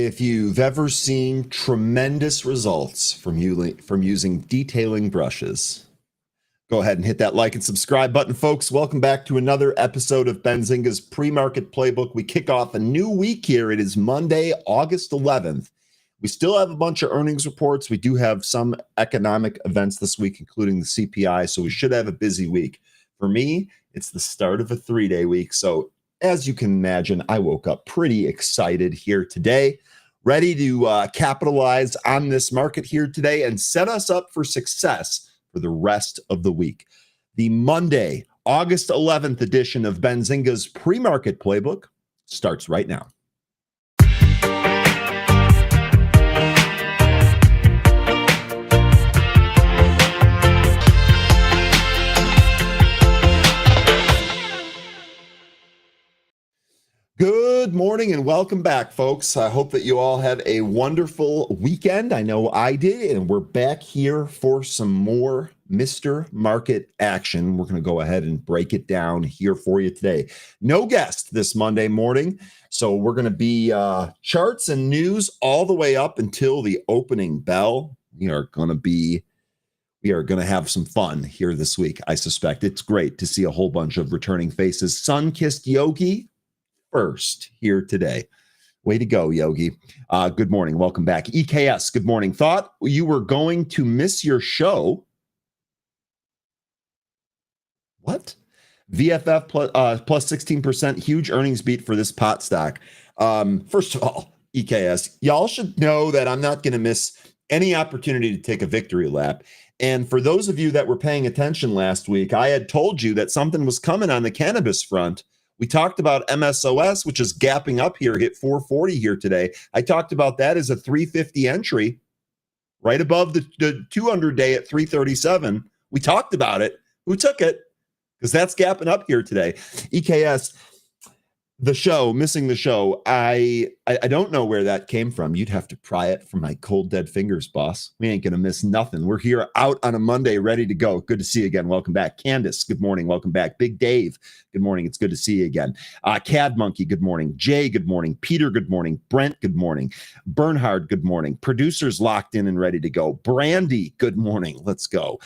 If you've ever seen tremendous results from using detailing brushes, go ahead and hit that like and subscribe button, folks. Welcome back to another episode of Benzinga's Pre-Market Playbook. We kick off a new week here. It is Monday, August 11th. We still have a bunch of earnings reports. We do have some economic events this week, including the CPI, so we should have a busy week. For me, it's the start of a 3-day week, so as you can imagine, I woke up pretty excited here today, ready to capitalize on this market here today and set us up for success for the rest of the week. The Monday, August 11th edition of Benzinga's Pre-Market Playbook starts right now. Good morning and welcome back, folks. I hope that you all had a wonderful weekend. I know I did, and we're back here for some more Mr. Market action. We're going to go ahead and break it down here for you today. No guest this Monday morning, so we're going to be charts and news all the way up until the opening bell. We are going to have some fun here this week, I suspect. It's great to see a whole bunch of returning faces. Sun-kissed Yogi first here today. Way to go, Yogi. Good morning. Welcome back. EKS, good morning. Thought you were going to miss your show. What? VFF plus 16%. Huge earnings beat for this pot stock. First of all, EKS, y'all should know that I'm not going to miss any opportunity to take a victory lap. And for those of you that were paying attention last week, I had told you that something was coming on the cannabis front. We talked about MSOS, which is gapping up here, hit 440 here today. I talked about that as a 350 entry, right above the 200-day at 337. We talked about it. Who took it? Because that's gapping up here today. EKS, the show, missing the show. I don't know where that came from. You'd have to pry it from my cold, dead fingers, boss. We ain't going to miss nothing. We're here out on a Monday, ready to go. Good to see you again. Welcome back. Candace, good morning. Welcome back. Big Dave, good morning. It's good to see you again. Cad Monkey, good morning. Jay, good morning. Peter, good morning. Brent, good morning. Bernhard, good morning. Producers locked in and ready to go. Brandy, good morning. Let's go.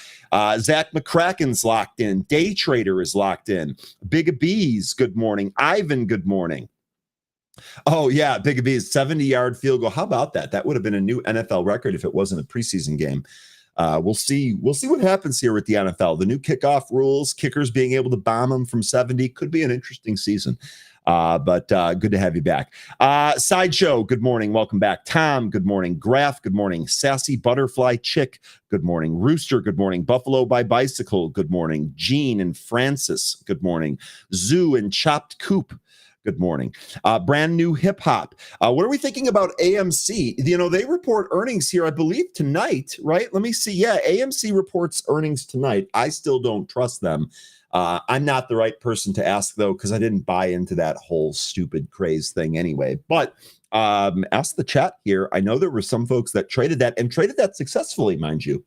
Zach McCracken's locked in. Day Trader is locked in. Big B's, good morning. Ivan, good morning. Oh, yeah, Big B's 70-yard field goal. How about that? That would have been a new NFL record if it wasn't a preseason game. We'll see what happens here with the NFL. The new kickoff rules, kickers being able to bomb them from 70 could be an interesting season. But good to have you back. Sideshow, good morning. Welcome back. Tom, good morning. Graf, good morning. Sassy Butterfly Chick, good morning. Rooster, good morning. Buffalo by Bicycle, good morning. Jean and Francis, good morning. Zoo and Chopped Coop, good morning. Brand new hip hop. What are we thinking about AMC? You know, they report earnings here, I believe, tonight, right? Let me see. Yeah, AMC reports earnings tonight. I still don't trust them. I'm not the right person to ask, though, because I didn't buy into that whole stupid craze thing anyway. But ask the chat here. I know there were some folks that traded that successfully, mind you.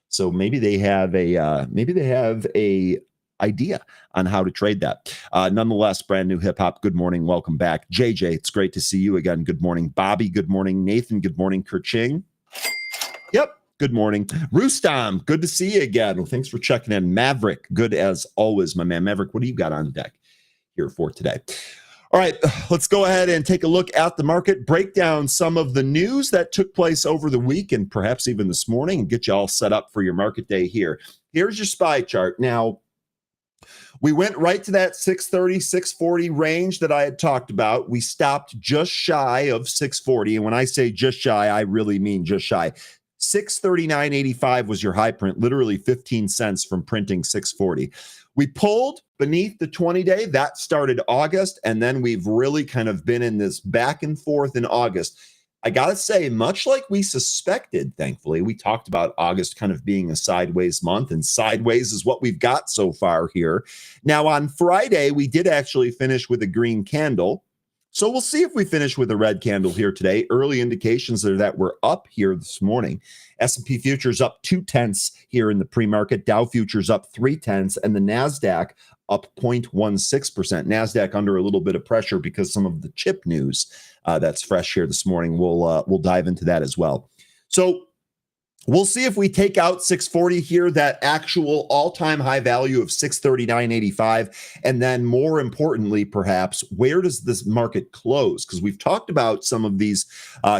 So maybe they have a idea on how to trade that. Nonetheless, brand new hip hop. Good morning. Welcome back. JJ, it's great to see you again. Good morning. Bobby, good morning. Nathan, good morning. Kerching. Yep. Good morning. Roostam, good to see you again. Well, thanks for checking in. Maverick, good as always, my man. Maverick, what do you got on deck here for today? All right, let's go ahead and take a look at the market, break down some of the news that took place over the week and perhaps even this morning, and get you all set up for your market day here. Here's your SPY chart. Now, we went right to that 630, 640 range that I had talked about. We stopped just shy of 640. And when I say just shy, I really mean just shy. 639.85 was your high print, literally 15 cents from printing 640. We pulled beneath the 20-day. That started August, and then we've really kind of been in this back and forth in August. I got to say, much like we suspected, thankfully, we talked about August kind of being a sideways month, and sideways is what we've got so far here. Now, on Friday, we did actually finish with a green candle. So we'll see if we finish with a red candle here today. Early indications are that we're up here this morning. S&P futures up 0.2 here in the pre-market. Dow futures up 0.3, and the NASDAQ up 0.16%. NASDAQ under a little bit of pressure because some of the chip news that's fresh here this morning. We'll dive into that as well. So we'll see if we take out 640 here, that actual all-time high value of 639.85. And then more importantly, perhaps, where does this market close? Because we've talked about some of these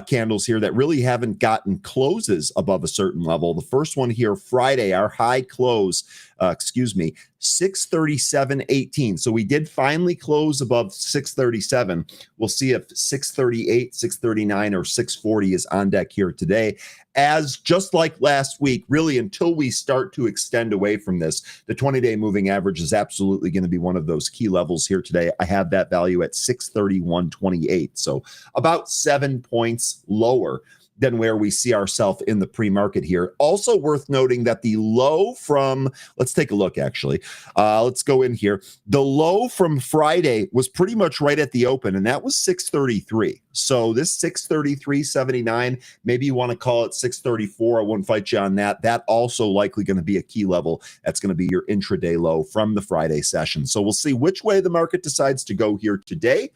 candles here that really haven't gotten closes above a certain level. The first one here, Friday, our high close, 637.18. So we did finally close above 637. We'll see if 638, 639, or 640 is on deck here today. As just like last week, really until we start to extend away from this, the 20-day moving average is absolutely going to be one of those key levels here today. I have that value at 631.28. So about 7 points lower than where we see ourselves in the pre-market here. Also worth noting that the low from, let's take a look actually. Let's go in here. The low from Friday was pretty much right at the open, and that was 633. So this 633.79, maybe you want to call it 634. I wouldn't fight you on that. That also likely going to be a key level. That's going to be your intraday low from the Friday session. So we'll see which way the market decides to go here today.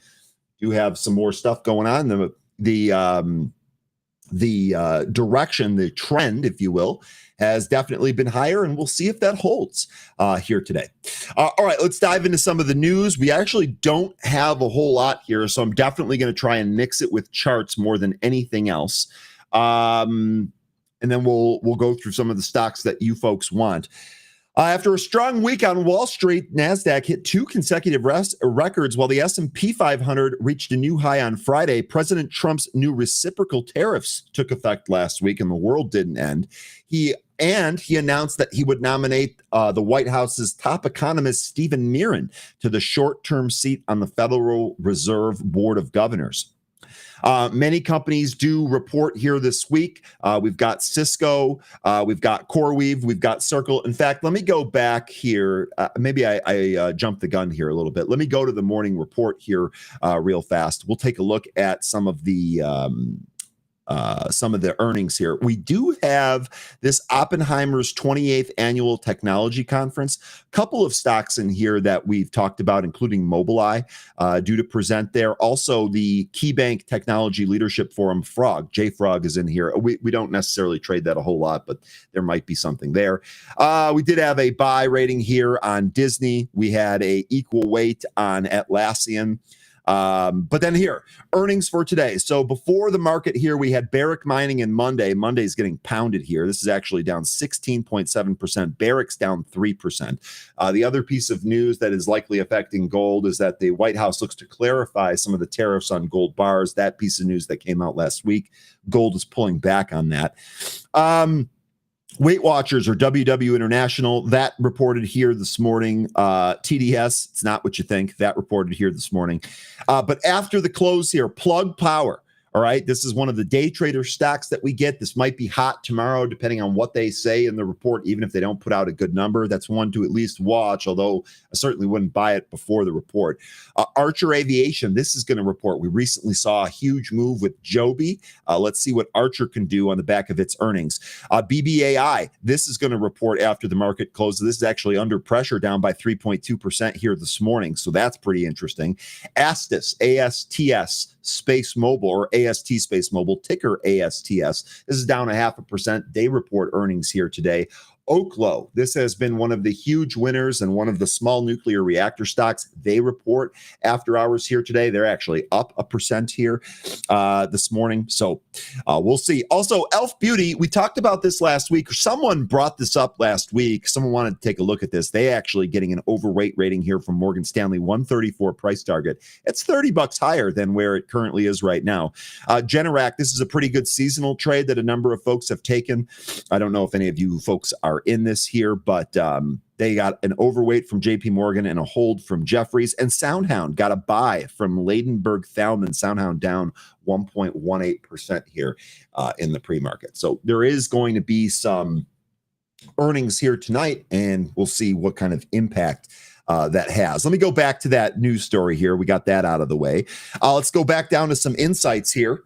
Do have some more stuff going on. The direction, the trend, if you will, has definitely been higher, and we'll see if that holds here today. All right, let's dive into some of the news. We actually don't have a whole lot here, so I'm definitely going to try and mix it with charts more than anything else. And then we'll go through some of the stocks that you folks want. After a strong week on Wall Street, NASDAQ hit 2 consecutive records while the S&P 500 reached a new high on Friday. President Trump's new reciprocal tariffs took effect last week, and the world didn't end. He announced that he would nominate the White House's top economist, Stephen Miran, to the short-term seat on the Federal Reserve Board of Governors. Many companies do report here this week. We've got Cisco, we've got CoreWeave, we've got Circle. In fact, let me go back here. Maybe I jumped the gun here a little bit. Let me go to the morning report here real fast. We'll take a look at some of the earnings here. We do have this Oppenheimer's 28th annual technology conference. A couple of stocks in here that we've talked about, including Mobileye, due to present there. Also, the KeyBank Technology Leadership Forum, Frog. JFrog is in here. We don't necessarily trade that a whole lot, but there might be something there. We did have a buy rating here on Disney. We had a equal weight on Atlassian. But then here, earnings for today. So before the market here, we had Barrick Mining and Monday. Monday's getting pounded here. This is actually down 16.7%. Barrick's down 3%. The other piece of news that is likely affecting gold is that the White House looks to clarify some of the tariffs on gold bars. That piece of news that came out last week, gold is pulling back on that. Weight Watchers or WW International, that reported here this morning. TDS, it's not what you think. That reported here this morning. But after the close here, Plug Power. All right, this is one of the day trader stocks that we get. This might be hot tomorrow, depending on what they say in the report, even if they don't put out a good number. That's one to at least watch, although I certainly wouldn't buy it before the report. Archer Aviation, this is going to report. We recently saw a huge move with Joby. Let's see what Archer can do on the back of its earnings. BBAI, this is going to report after the market closes. This is actually under pressure, down by 3.2% here this morning, so that's pretty interesting. Astis, ASTS, Space Mobile, or AST Space Mobile, ticker ASTS. This is down 0.5%. They report earnings here today. Oklo, this has been one of the huge winners and one of the small nuclear reactor stocks. They report after hours here today. They're actually up 1% here this morning. So we'll see. Also, Elf Beauty, we talked about this last week. Someone brought this up last week. Someone wanted to take a look at this. They actually getting an overweight rating here from Morgan Stanley, 134 price target. It's $30 higher than where it currently is right now. Generac, this is a pretty good seasonal trade that a number of folks have taken. I don't know if any of you folks are in this here, but they got an overweight from JP Morgan and a hold from Jefferies, and Soundhound got a buy from Ladenburg Thalmann. Soundhound down 1.18% here in the pre-market. So there is going to be some earnings here tonight, and we'll see what kind of impact that has. Let me go back to that news story here. We got that out of the way. Let's go back down to some insights here.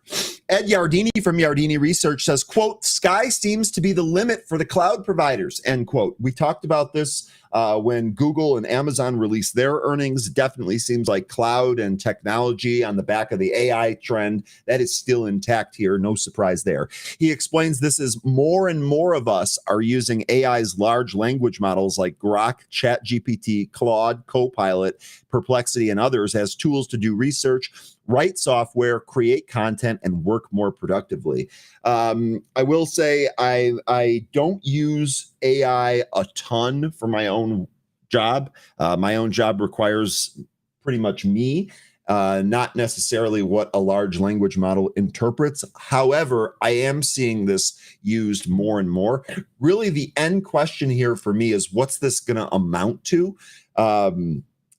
Ed Yardini from Yardini Research says, quote, sky seems to be the limit for the cloud providers, end quote. We talked about this when Google and Amazon released their earnings. Definitely seems like cloud and technology on the back of the AI trend, that is still intact here. No surprise there. He explains this as more and more of us are using AI's large language models like Grok, ChatGPT, Claude, Copilot, Perplexity, and others as tools to do research, write software, create content, and work more productively. I will say I don't use AI a ton for my own job. My own job requires pretty much me, not necessarily what a large language model interprets. However, I am seeing this used more and more. Really, the end question here for me is, what's this going to amount to?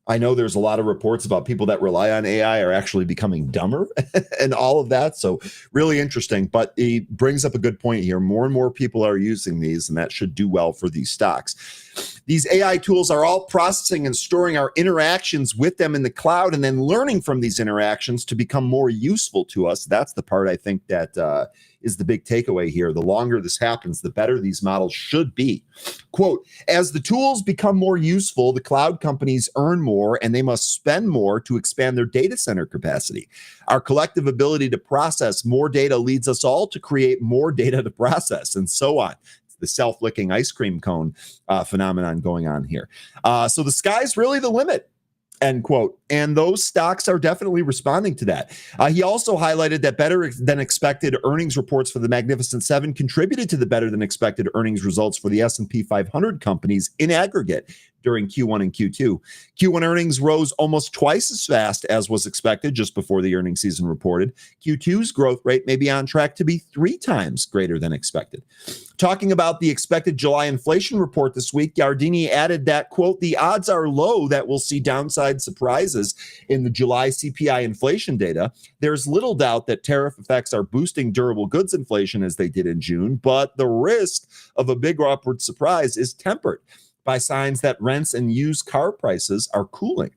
I know there's a lot of reports about people that rely on AI are actually becoming dumber and all of that. So really interesting, but he brings up a good point here. More and more people are using these, and that should do well for these stocks. These AI tools are all processing and storing our interactions with them in the cloud and then learning from these interactions to become more useful to us. That's the part I think that is the big takeaway here. The longer this happens, the better these models should be. Quote, as the tools become more useful, the cloud companies earn more and they must spend more to expand their data center capacity. Our collective ability to process more data leads us all to create more data to process, and so on. It's the self-licking ice cream cone phenomenon going on here. So the sky's really the limit, end quote. And those stocks are definitely responding to that. He also highlighted that better than expected earnings reports for the Magnificent Seven contributed to the better than expected earnings results for the S&P 500 companies in aggregate during Q1 and Q2. Q1 earnings rose almost twice as fast as was expected just before the earnings season reported. Q2's growth rate may be on track to be 3 times greater than expected. Talking about the expected July inflation report this week, Yardini added that, quote, the odds are low that we'll see downside surprises in the July CPI inflation data. There's little doubt that tariff effects are boosting durable goods inflation as they did in June, but the risk of a big upward surprise is tempered by signs that rents and used car prices are cooling.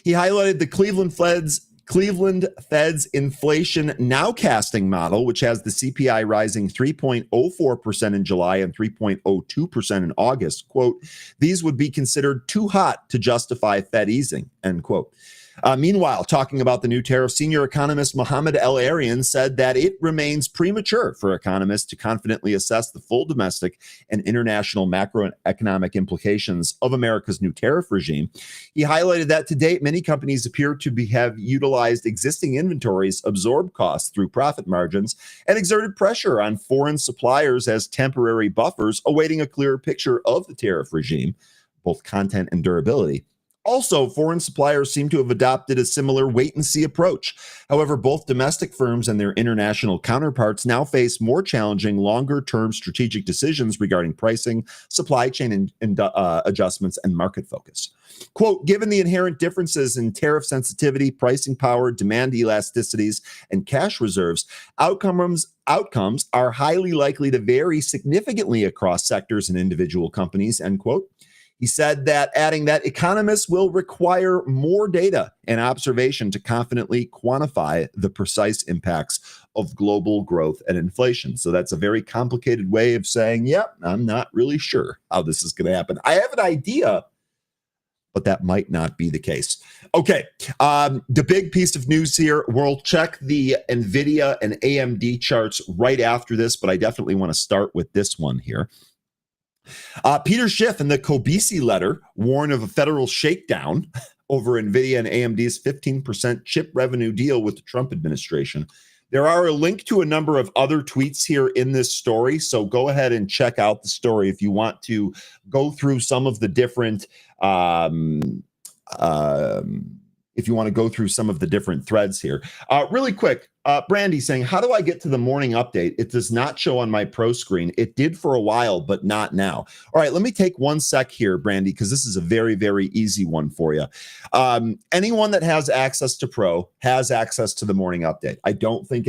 He highlighted the Cleveland Fed's inflation nowcasting model, which has the CPI rising 3.04% in July and 3.02% in August. Quote, these would be considered too hot to justify Fed easing, end quote. Meanwhile, talking about the new tariff, senior economist Mohamed El-Arian said that it remains premature for economists to confidently assess the full domestic and international macroeconomic implications of America's new tariff regime. He highlighted that to date, many companies appear to have utilized existing inventories, absorbed costs through profit margins, and exerted pressure on foreign suppliers as temporary buffers awaiting a clearer picture of the tariff regime, both content and durability. Also, foreign suppliers seem to have adopted a similar wait-and-see approach. However, both domestic firms and their international counterparts now face more challenging, longer-term strategic decisions regarding pricing, supply chain adjustments, and market focus. Quote, given the inherent differences in tariff sensitivity, pricing power, demand elasticities, and cash reserves, outcomes are highly likely to vary significantly across sectors and individual companies, end quote. He said that, adding that economists will require more data and observation to confidently quantify the precise impacts of global growth and inflation. So that's a very complicated way of saying, yep, I'm not really sure how this is going to happen. I have an idea, but that might not be the case. Okay, the big piece of news here, we'll check the NVIDIA and AMD charts right after this, but I definitely want to start with this one here. Peter Schiff in the Kobesi letter warned of a federal shakedown over NVIDIA and AMD's 15% chip revenue deal with the Trump administration. There are a link to a number of other tweets here in this story, so go ahead and check out the story if you want to go through some of the different threads here. Really quick, Brandy saying, how do I get to the morning update? It does not show on my pro screen. It did for a while, but not now. All right, let me take 1 sec here, Brandy, because this is a very, very easy one for you. Anyone that has access to pro has access to the morning update. I don't think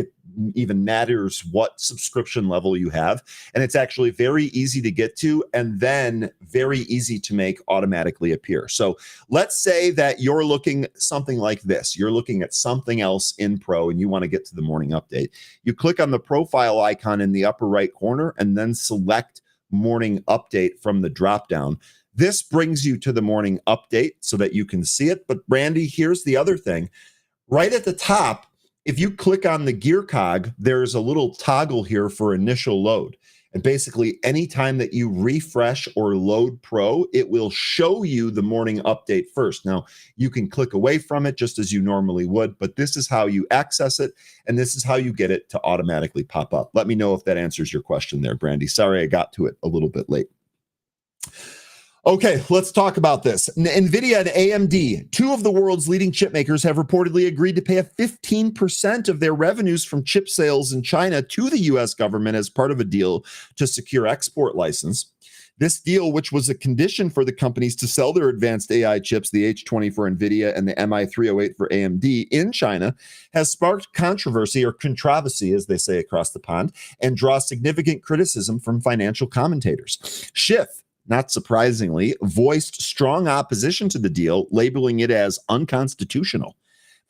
even matters what subscription level you have. And it's actually very easy to get to and then very easy to make automatically appear. So let's say that you're looking something like this. You're looking at something else in Pro and you want to get to the morning update. You click on the profile icon in the upper right corner and then select morning update from the drop down. This brings you to the morning update so that you can see it. But Randy, here's the other thing. Right at the top, if you click on the gear cog, there's a little toggle here for initial load. And basically, anytime that you refresh or load Pro, it will show you the morning update first. Now, you can click away from it just as you normally would, but this is how you access it, and this is how you get it to automatically pop up. Let me know if that answers your question there, Brandy. Sorry, I got to it a little bit late. Okay, let's talk about this. NVIDIA and AMD, two of the world's leading chip makers, have reportedly agreed to pay a 15% of their revenues from chip sales in China to the U.S. government as part of a deal to secure export license. This deal, which was a condition for the companies to sell their advanced AI chips, the H20 for NVIDIA and the MI308 for AMD in China, has sparked controversy, or controversy, as they say across the pond, and draws significant criticism from financial commentators. Schiff, not surprisingly, voiced strong opposition to the deal, labeling it as unconstitutional.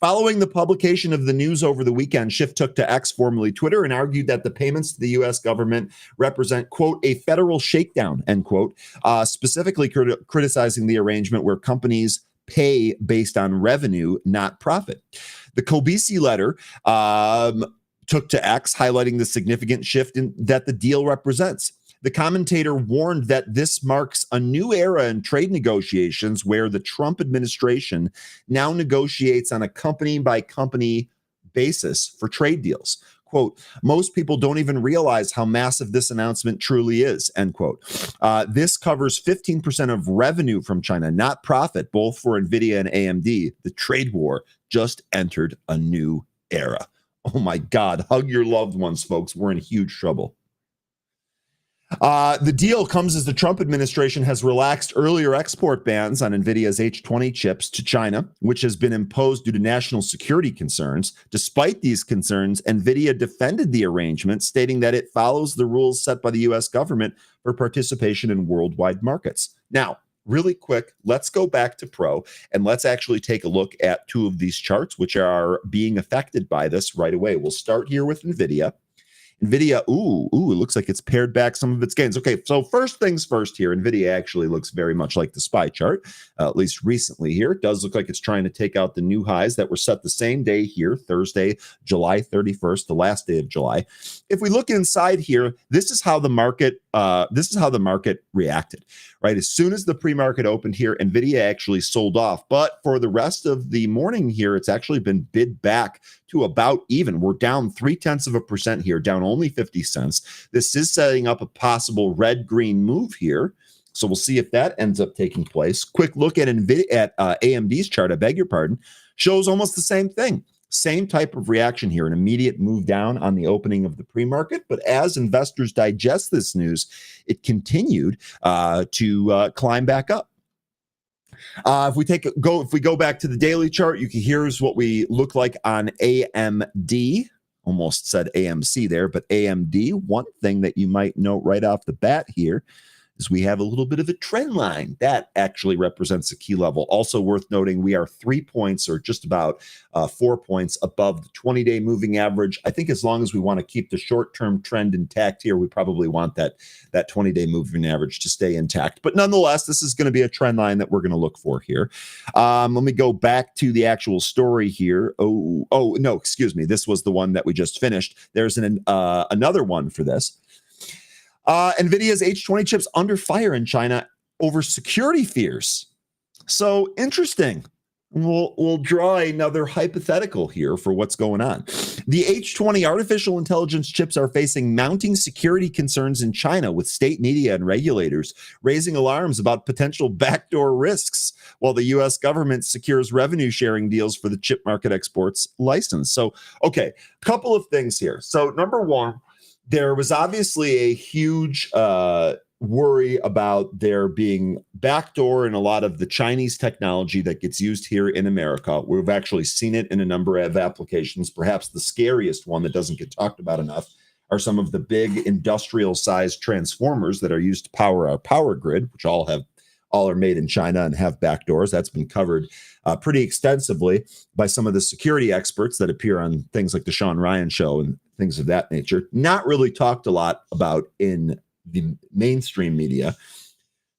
Following the publication of the news over the weekend, Schiff took to X, formerly Twitter, and argued that the payments to the U.S. government represent, quote, a federal shakedown, end quote, specifically criticizing the arrangement where companies pay based on revenue, not profit. The Kobisi letter took to X, highlighting the significant shift that the deal represents. The commentator warned that this marks a new era in trade negotiations where the Trump administration now negotiates on a company-by-company basis for trade deals. Quote, most people don't even realize how massive this announcement truly is, end quote. This covers 15% of revenue from China, not profit, both for NVIDIA and AMD. The trade war just entered a new era. Oh my God, hug your loved ones, folks. We're in huge trouble. The deal comes as the Trump administration has relaxed earlier export bans on NVIDIA's H20 chips to China, which has been imposed due to national security concerns. Despite these concerns, NVIDIA defended the arrangement, stating that it follows the rules set by the U.S. government for participation in worldwide markets. Now, really quick, let's go back to Pro and let's actually take a look at two of these charts, which are being affected by this right away. We'll start here with NVIDIA. NVIDIA, it looks like it's pared back some of its gains. Okay, so first things first here, NVIDIA actually looks very much like the SPY chart, at least recently here. It does look like it's trying to take out the new highs that were set the same day here, Thursday, July 31st, the last day of July. If we look inside here, this is how the market reacted, right? As soon as the pre-market opened here, NVIDIA actually sold off. But for the rest of the morning here, it's actually been bid back to about even. We're down 0.3% here, down only 50 cents. This is setting up a possible red-green move here. So we'll see if that ends up taking place. Quick look at AMD's chart, I beg your pardon, shows almost the same thing. Same type of reaction here, an immediate move down on the opening of the pre-market. But as investors digest this news, it continued to climb back up. If we go back to the daily chart, here's what we look like on AMD. Almost said AMC there, but AMD. One thing that you might note right off the bat here is we have a little bit of a trend line. That actually represents a key level. Also worth noting, we are 3 points or just about 4 points above the 20-day moving average. I think as long as we want to keep the short-term trend intact here, we probably want that 20-day moving average to stay intact. But nonetheless, this is going to be a trend line that we're going to look for here. Let me go back to the actual story here. Oh, no, excuse me. This was the one that we just finished. There's another one for this. NVIDIA's H20 chips under fire in China over security fears. So interesting. We'll draw another hypothetical here for what's going on. The H20 artificial intelligence chips are facing mounting security concerns in China, with state media and regulators raising alarms about potential backdoor risks, while the U.S. government secures revenue sharing deals for the chip market exports license. So, okay, a couple of things here. So number one, there was obviously a huge worry about there being backdoor in a lot of the Chinese technology that gets used here in America. We've actually seen it in a number of applications. Perhaps the scariest one that doesn't get talked about enough are some of the big industrial sized transformers that are used to power our power grid, which all are made in China and have backdoors. That's been covered pretty extensively by some of the security experts that appear on things like the Sean Ryan show and things of that nature. Not really talked a lot about in the mainstream media.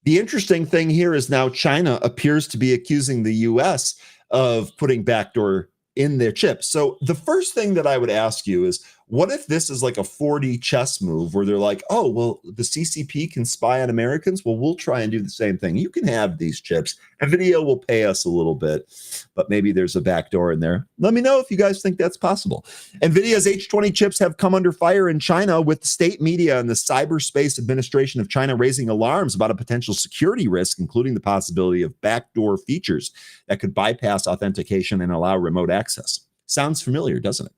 The interesting thing here is now China appears to be accusing the US of putting backdoor in their chips. So the first thing that I would ask you is, what if this is like a 4D chess move where they're like, oh, well, the CCP can spy on Americans? Well, we'll try and do the same thing. You can have these chips. NVIDIA will pay us a little bit, but maybe there's a backdoor in there. Let me know if you guys think that's possible. NVIDIA's H20 chips have come under fire in China, with the state media and the Cyberspace Administration of China raising alarms about a potential security risk, including the possibility of backdoor features that could bypass authentication and allow remote access. Sounds familiar, doesn't it?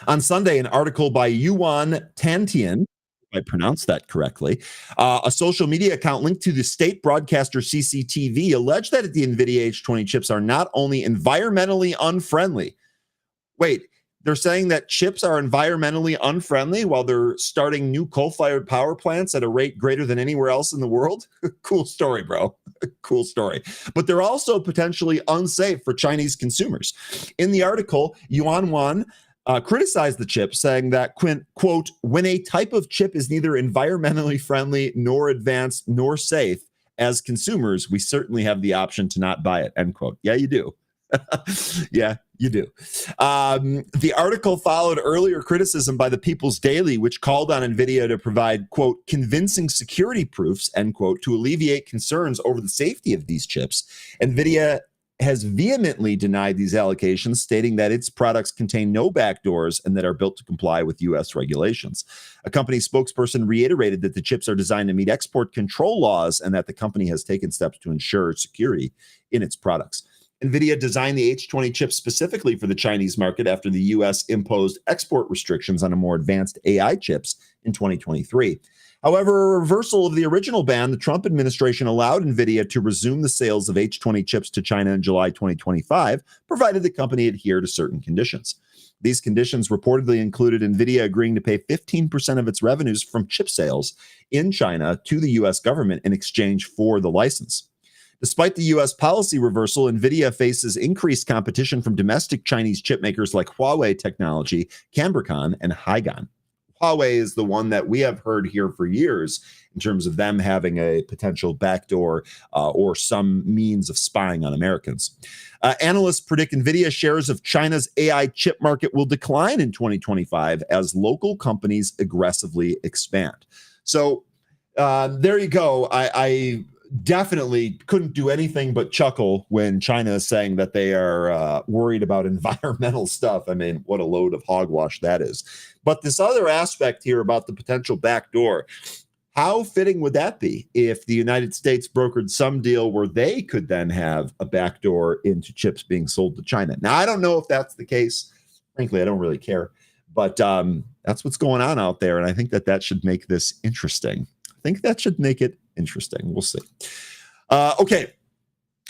On Sunday, an article by Yuan Tantian, if I pronounced that correctly, a social media account linked to the state broadcaster CCTV, alleged that the NVIDIA H20 chips are not only environmentally unfriendly. Wait, they're saying that chips are environmentally unfriendly while they're starting new coal-fired power plants at a rate greater than anywhere else in the world? Cool story, bro. Cool story. But they're also potentially unsafe for Chinese consumers. In the article, Yuan Wan criticized the chip, saying that, quote, when a type of chip is neither environmentally friendly nor advanced nor safe, as consumers, we certainly have the option to not buy it, end quote. Yeah, you do. Yeah, you do. The article followed earlier criticism by the People's Daily, which called on NVIDIA to provide, quote, convincing security proofs, end quote, to alleviate concerns over the safety of these chips. NVIDIA has vehemently denied these allegations, stating that its products contain no backdoors and that are built to comply with U.S. regulations. A company spokesperson reiterated that the chips are designed to meet export control laws and that the company has taken steps to ensure security in its products. NVIDIA designed the H20 chip specifically for the Chinese market after the U.S. imposed export restrictions on a more advanced AI chips in 2023. However, a reversal of the original ban, the Trump administration allowed NVIDIA to resume the sales of H20 chips to China in July 2025, provided the company adhere to certain conditions. These conditions reportedly included NVIDIA agreeing to pay 15% of its revenues from chip sales in China to the U.S. government in exchange for the license. Despite the U.S. policy reversal, NVIDIA faces increased competition from domestic Chinese chip makers like Huawei Technology, Cambricon, and Hygon. Huawei is the one that we have heard here for years in terms of them having a potential backdoor or some means of spying on Americans. Analysts predict NVIDIA shares of China's AI chip market will decline in 2025 as local companies aggressively expand. So there you go. I definitely couldn't do anything but chuckle when China is saying that they are worried about environmental stuff. I mean, what a load of hogwash that is. But this other aspect here about the potential backdoor, how fitting would that be if the United States brokered some deal where they could then have a backdoor into chips being sold to China? Now, I don't know if that's the case. Frankly, I don't really care. But that's what's going on out there. And I think that should make this interesting. I think that should make it interesting. We'll see. Okay.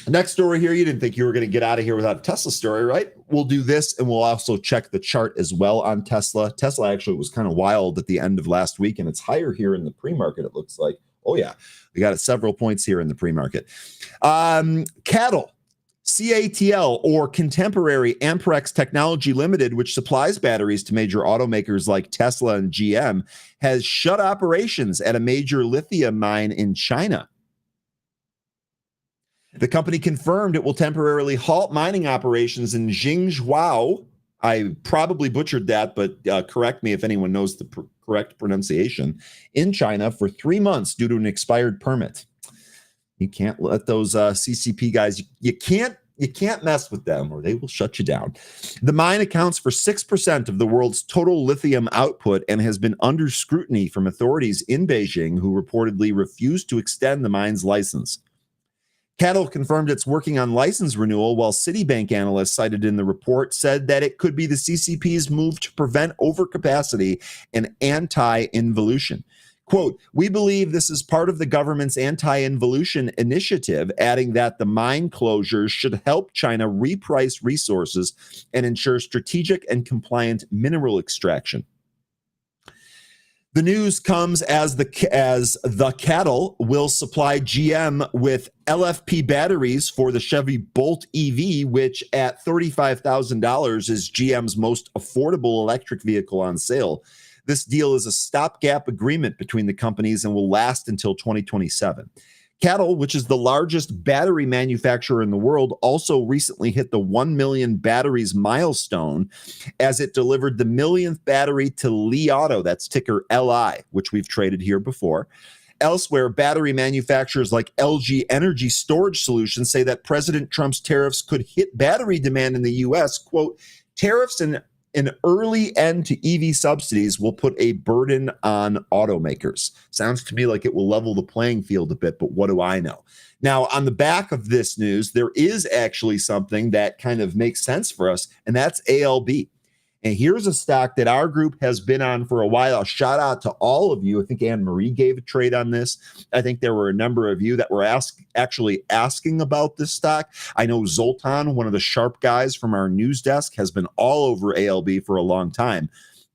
Next story here. You didn't think you were going to get out of here without a Tesla story, right? We'll do this, and we'll also check the chart as well on Tesla. Tesla actually was kind of wild at the end of last week, and it's higher here in the pre-market, it looks like. Oh, yeah. We got several points here in the pre-market. Cattle. CATL, or Contemporary Amperex Technology Limited, which supplies batteries to major automakers like Tesla and GM, has shut operations at a major lithium mine in China. The company confirmed it will temporarily halt mining operations in Jingzhou. I probably butchered that, but correct me if anyone knows the correct pronunciation, in China for 3 months due to an expired permit. You can't let those CCP guys, you can't mess with them or they will shut you down. The mine accounts for 6% of the world's total lithium output and has been under scrutiny from authorities in Beijing who reportedly refused to extend the mine's license. CATL confirmed it's working on license renewal, while Citibank analysts cited in the report said that it could be the CCP's move to prevent overcapacity and anti-involution. Quote, we believe this is part of the government's anti-involution initiative, adding that the mine closures should help China reprice resources and ensure strategic and compliant mineral extraction. The news comes as the cattle will supply GM with LFP batteries for the Chevy Bolt EV, which at $35,000 is GM's most affordable electric vehicle on sale. This deal is a stopgap agreement between the companies and will last until 2027. Cattle, which is the largest battery manufacturer in the world, also recently hit the 1 million batteries milestone as it delivered the millionth battery to Li Auto, that's ticker LI, which we've traded here before. Elsewhere, battery manufacturers like LG Energy Storage Solutions say that President Trump's tariffs could hit battery demand in the U.S. Quote, tariffs and an early end to EV subsidies will put a burden on automakers. Sounds to me like it will level the playing field a bit, but what do I know? Now, on the back of this news, there is actually something that kind of makes sense for us, and that's ALB. And here's a stock that our group has been on for a while. Shout out to all of you. I think Anne Marie gave a trade on this. I think there were a number of you that were actually asking about this stock. I know Zoltan, one of the sharp guys from our news desk, has been all over ALB for a long time.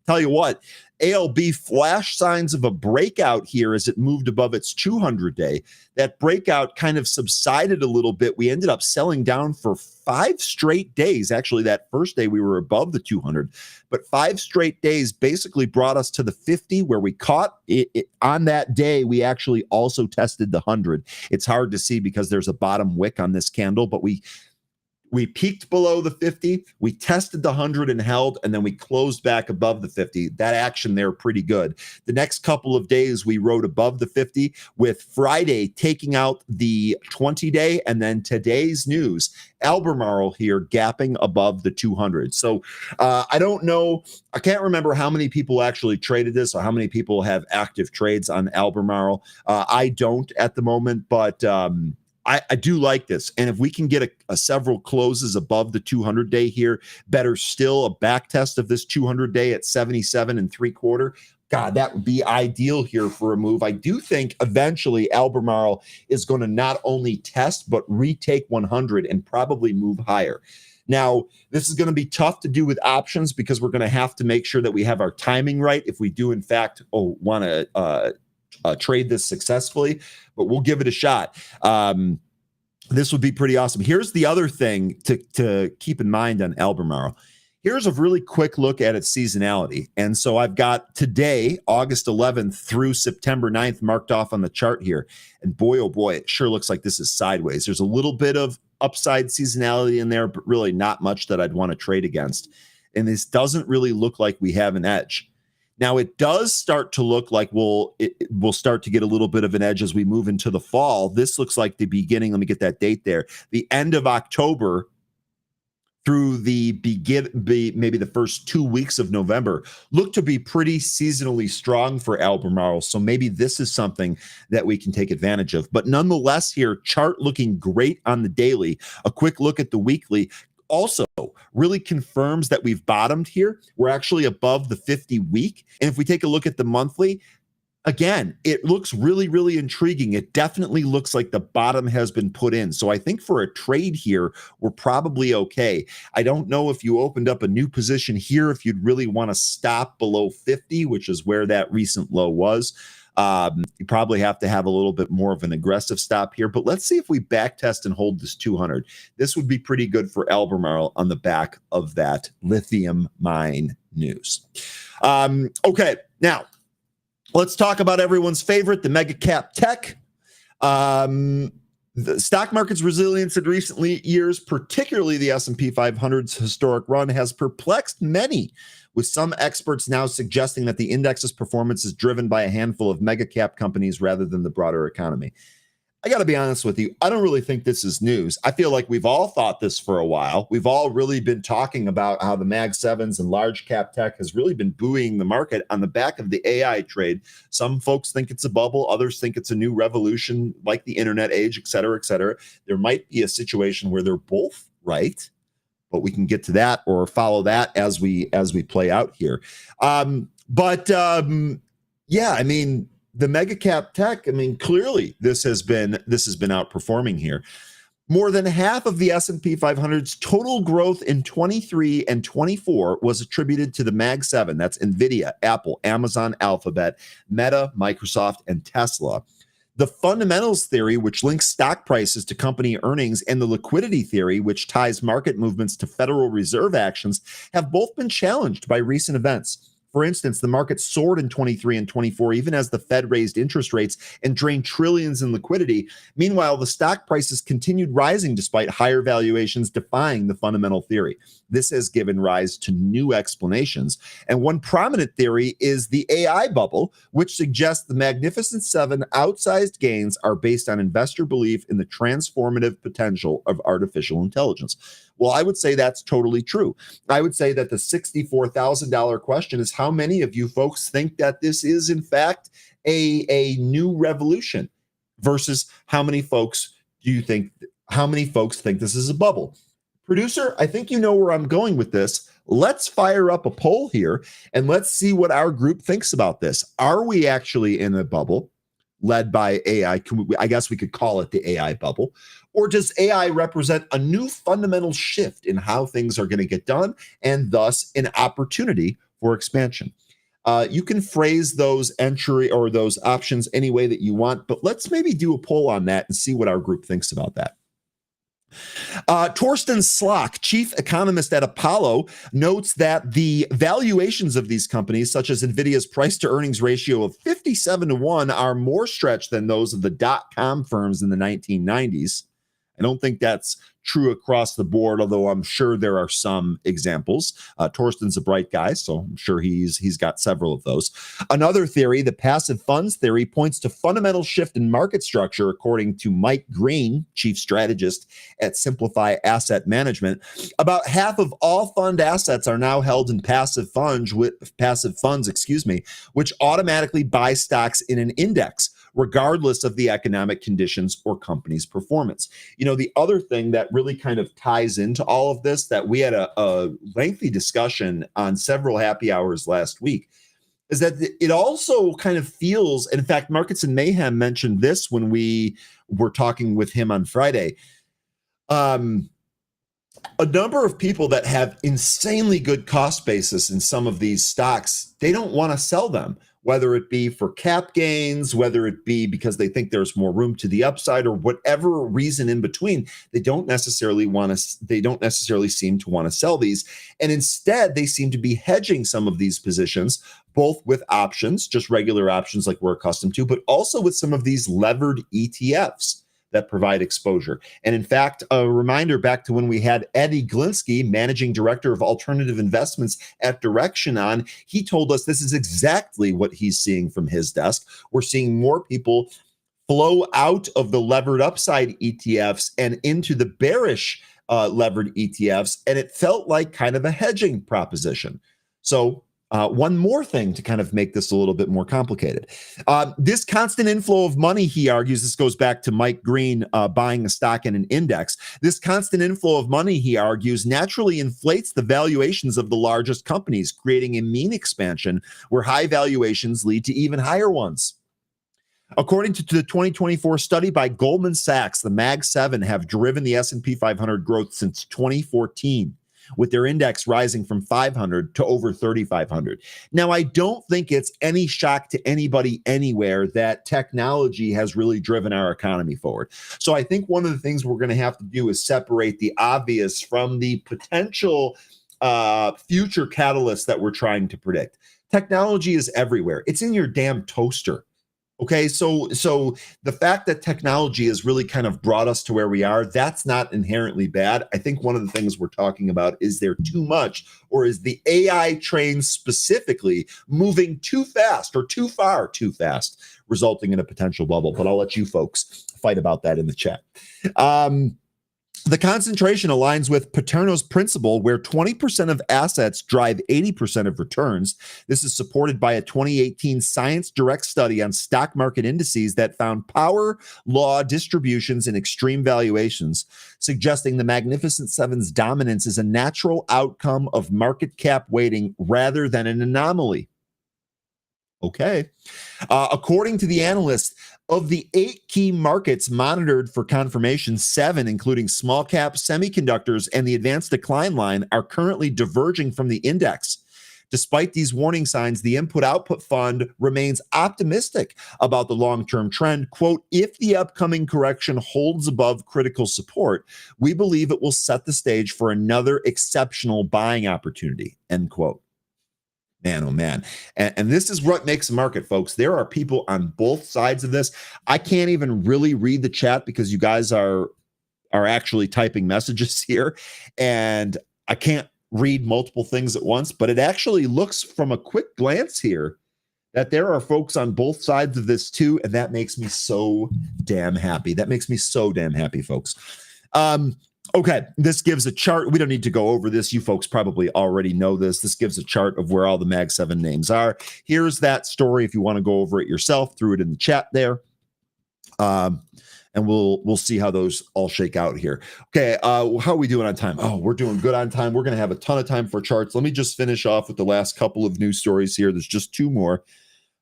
Tell you what, ALB flashed signs of a breakout here as it moved above its 200-day. That breakout kind of subsided a little bit. We ended up selling down for 5 straight days. Actually, that first day we were above the 200, but 5 straight days basically brought us to the 50 where we caught it. On that day, we actually also tested the 100. It's hard to see because there's a bottom wick on this candle, but we peaked below the 50, we tested the 100 and held, and then we closed back above the 50. That action there, pretty good. The next couple of days, we rode above the 50, with Friday taking out the 20-day, and then today's news, Albemarle here gapping above the 200. So I don't know. I can't remember how many people actually traded this or how many people have active trades on Albemarle. I don't at the moment, but I do like this. And if we can get a several closes above the 200-day here, better still, a back test of this 200-day at 77.75. God, that would be ideal here for a move. I do think eventually Albemarle is going to not only test, but retake 100 and probably move higher. Now, this is going to be tough to do with options because we're going to have to make sure that we have our timing right if we do, in fact, want to trade this successfully, but we'll give it a shot. This would be pretty awesome. Here's the other thing to keep in mind on Albemarle. Here's a really quick look at its seasonality. And so I've got today, August 11th through September 9th marked off on the chart here. And boy, oh boy, it sure looks like this is sideways. There's a little bit of upside seasonality in there, but really not much that I'd want to trade against. And this doesn't really look like we have an edge. Now, it does start to look like we'll start to get a little bit of an edge as we move into the fall. This looks like the beginning. Let me get that date there. The end of October through maybe the first 2 weeks of November look to be pretty seasonally strong for Albemarle. So maybe this is something that we can take advantage of. But nonetheless here, chart looking great on the daily. A quick look at the weekly also really confirms that we've bottomed here. We're actually above the 50-week. And if we take a look at the monthly, again, it looks really, really intriguing. It definitely looks like the bottom has been put in. So I think for a trade here, we're probably okay. I don't know if you opened up a new position here, if you'd really want to stop below 50, which is where that recent low was. You probably have to have a little bit more of an aggressive stop here, but let's see if we back test and hold this 200. This would be pretty good for Albemarle on the back of that lithium mine news. Okay, now let's talk about everyone's favorite, the mega cap tech. The stock market's resilience in recent years, particularly the S&P 500's historic run, has perplexed many, with some experts now suggesting that the index's performance is driven by a handful of mega cap companies rather than the broader economy. I got to be honest with you. I don't really think this is news. I feel like we've all thought this for a while. We've all really been talking about how the Mag 7s and large cap tech has really been buoying the market on the back of the AI trade. Some folks think it's a bubble. Others think it's a new revolution like the internet age, et cetera, et cetera. There might be a situation where they're both right, but we can get to that or follow that as we play out here. Yeah, I mean, the mega cap tech, I mean, clearly this has been outperforming here. More than half of the S&P 500's total growth in 23 and 24 was attributed to the Mag 7. That's Nvidia, Apple, Amazon, Alphabet, Meta, Microsoft, and Tesla. The fundamentals theory, which links stock prices to company earnings, and the liquidity theory, which ties market movements to Federal Reserve actions, have both been challenged by recent events. For instance, the market soared in 23 and 24, even as the Fed raised interest rates and drained trillions in liquidity. Meanwhile, the stock prices continued rising despite higher valuations, defying the fundamental theory. This has given rise to new explanations. And one prominent theory is the AI bubble, which suggests the Magnificent Seven outsized gains are based on investor belief in the transformative potential of artificial intelligence. Well, I would say that's totally true. I would say that the $64,000 question is, how many of you folks think that this is, in fact, a new revolution, versus how many folks think this is a bubble? Producer, I think you know where I'm going with this. Let's fire up a poll here and let's see what our group thinks about this. Are we actually in a bubble led by AI? I guess we could call it the AI bubble. Or does AI represent a new fundamental shift in how things are going to get done, and thus an opportunity for expansion? You can phrase those entry or those options any way that you want, but let's maybe do a poll on that and see what our group thinks about that. Torsten Slok, chief economist at Apollo, notes that the valuations of these companies, such as Nvidia's price to earnings ratio of 57-1, are more stretched than those of the dot-com firms in the 1990s. I don't think that's true across the board, although I'm sure there are some examples. Torsten's a bright guy, so I'm sure he's got several of those. Another theory, the passive funds theory, points to fundamental shift in market structure, according to Mike Green, chief strategist at Simplify Asset Management. About half of all fund assets are now held in passive funds, which automatically buy stocks in an index, regardless of the economic conditions or company's performance. You know, the other thing that really kind of ties into all of this, that we had a lengthy discussion on several happy hours last week, is that it also kind of feels, and in fact, Markets and Mayhem mentioned this when we were talking with him on Friday. A number of people that have insanely good cost basis in some of these stocks, they don't want to sell them, whether it be for cap gains, whether it be because they think there's more room to the upside, or whatever reason in between. They don't necessarily seem to want to sell these. And instead, they seem to be hedging some of these positions, both with options, just regular options like we're accustomed to, but also with some of these levered ETFs that provide exposure. And in fact, a reminder back to when we had Eddie Glinsky, managing director of alternative investments at Direction, on, he told us this is exactly what he's seeing from his desk. We're seeing more people flow out of the levered upside ETFs and into the bearish levered ETFs, and it felt like kind of a hedging proposition. So one more thing to kind of make this a little bit more complicated. This constant inflow of money, he argues, this goes back to Mike Green buying a stock in an index. This constant inflow of money, he argues, naturally inflates the valuations of the largest companies, creating a mean expansion where high valuations lead to even higher ones. According to the 2024 study by Goldman Sachs, the Mag 7 have driven the S&P 500 growth since 2014. With their index rising from 500 to over 3,500. Now, I don't think it's any shock to anybody anywhere that technology has really driven our economy forward. So I think one of the things we're going to have to do is separate the obvious from the potential future catalysts that we're trying to predict. Technology is everywhere. It's in your damn toaster. Okay, so the fact that technology has really kind of brought us to where we are, that's not inherently bad. I think one of the things we're talking about is there too much, or is the AI train specifically moving too fast or too far too fast, resulting in a potential bubble? But I'll let you folks fight about that in the chat. The concentration aligns with Paterno's principle, where 20% of assets drive 80% of returns. This is supported by a 2018 Science Direct study on stock market indices that found power law distributions in extreme valuations, suggesting the Magnificent Seven's dominance is a natural outcome of market cap weighting rather than an anomaly. Okay. According to the analyst, of the 8 key markets monitored for confirmation, 7, including small cap, semiconductors, and the advanced decline line, are currently diverging from the index. Despite these warning signs, the input-output fund remains optimistic about the long-term trend. Quote, if the upcoming correction holds above critical support, we believe it will set the stage for another exceptional buying opportunity, end quote. Man, oh man. And this is what makes a market, folks. There are people on both sides of this. I can't even really read the chat because you guys are actually typing messages here. And I can't read multiple things at once, but it actually looks from a quick glance here that there are folks on both sides of this too. And that makes me so damn happy. That makes me so damn happy, folks. Okay, this gives a chart. We don't need to go over this. You folks probably already know this. This gives a chart of where all the Mag 7 names are. Here's that story. If you want to go over it yourself, threw it in the chat there. And we'll see how those all shake out here. Okay, how are we doing on time? Oh, we're doing good on time. We're going to have a ton of time for charts. Let me just finish off with the last couple of news stories here. There's just 2 more.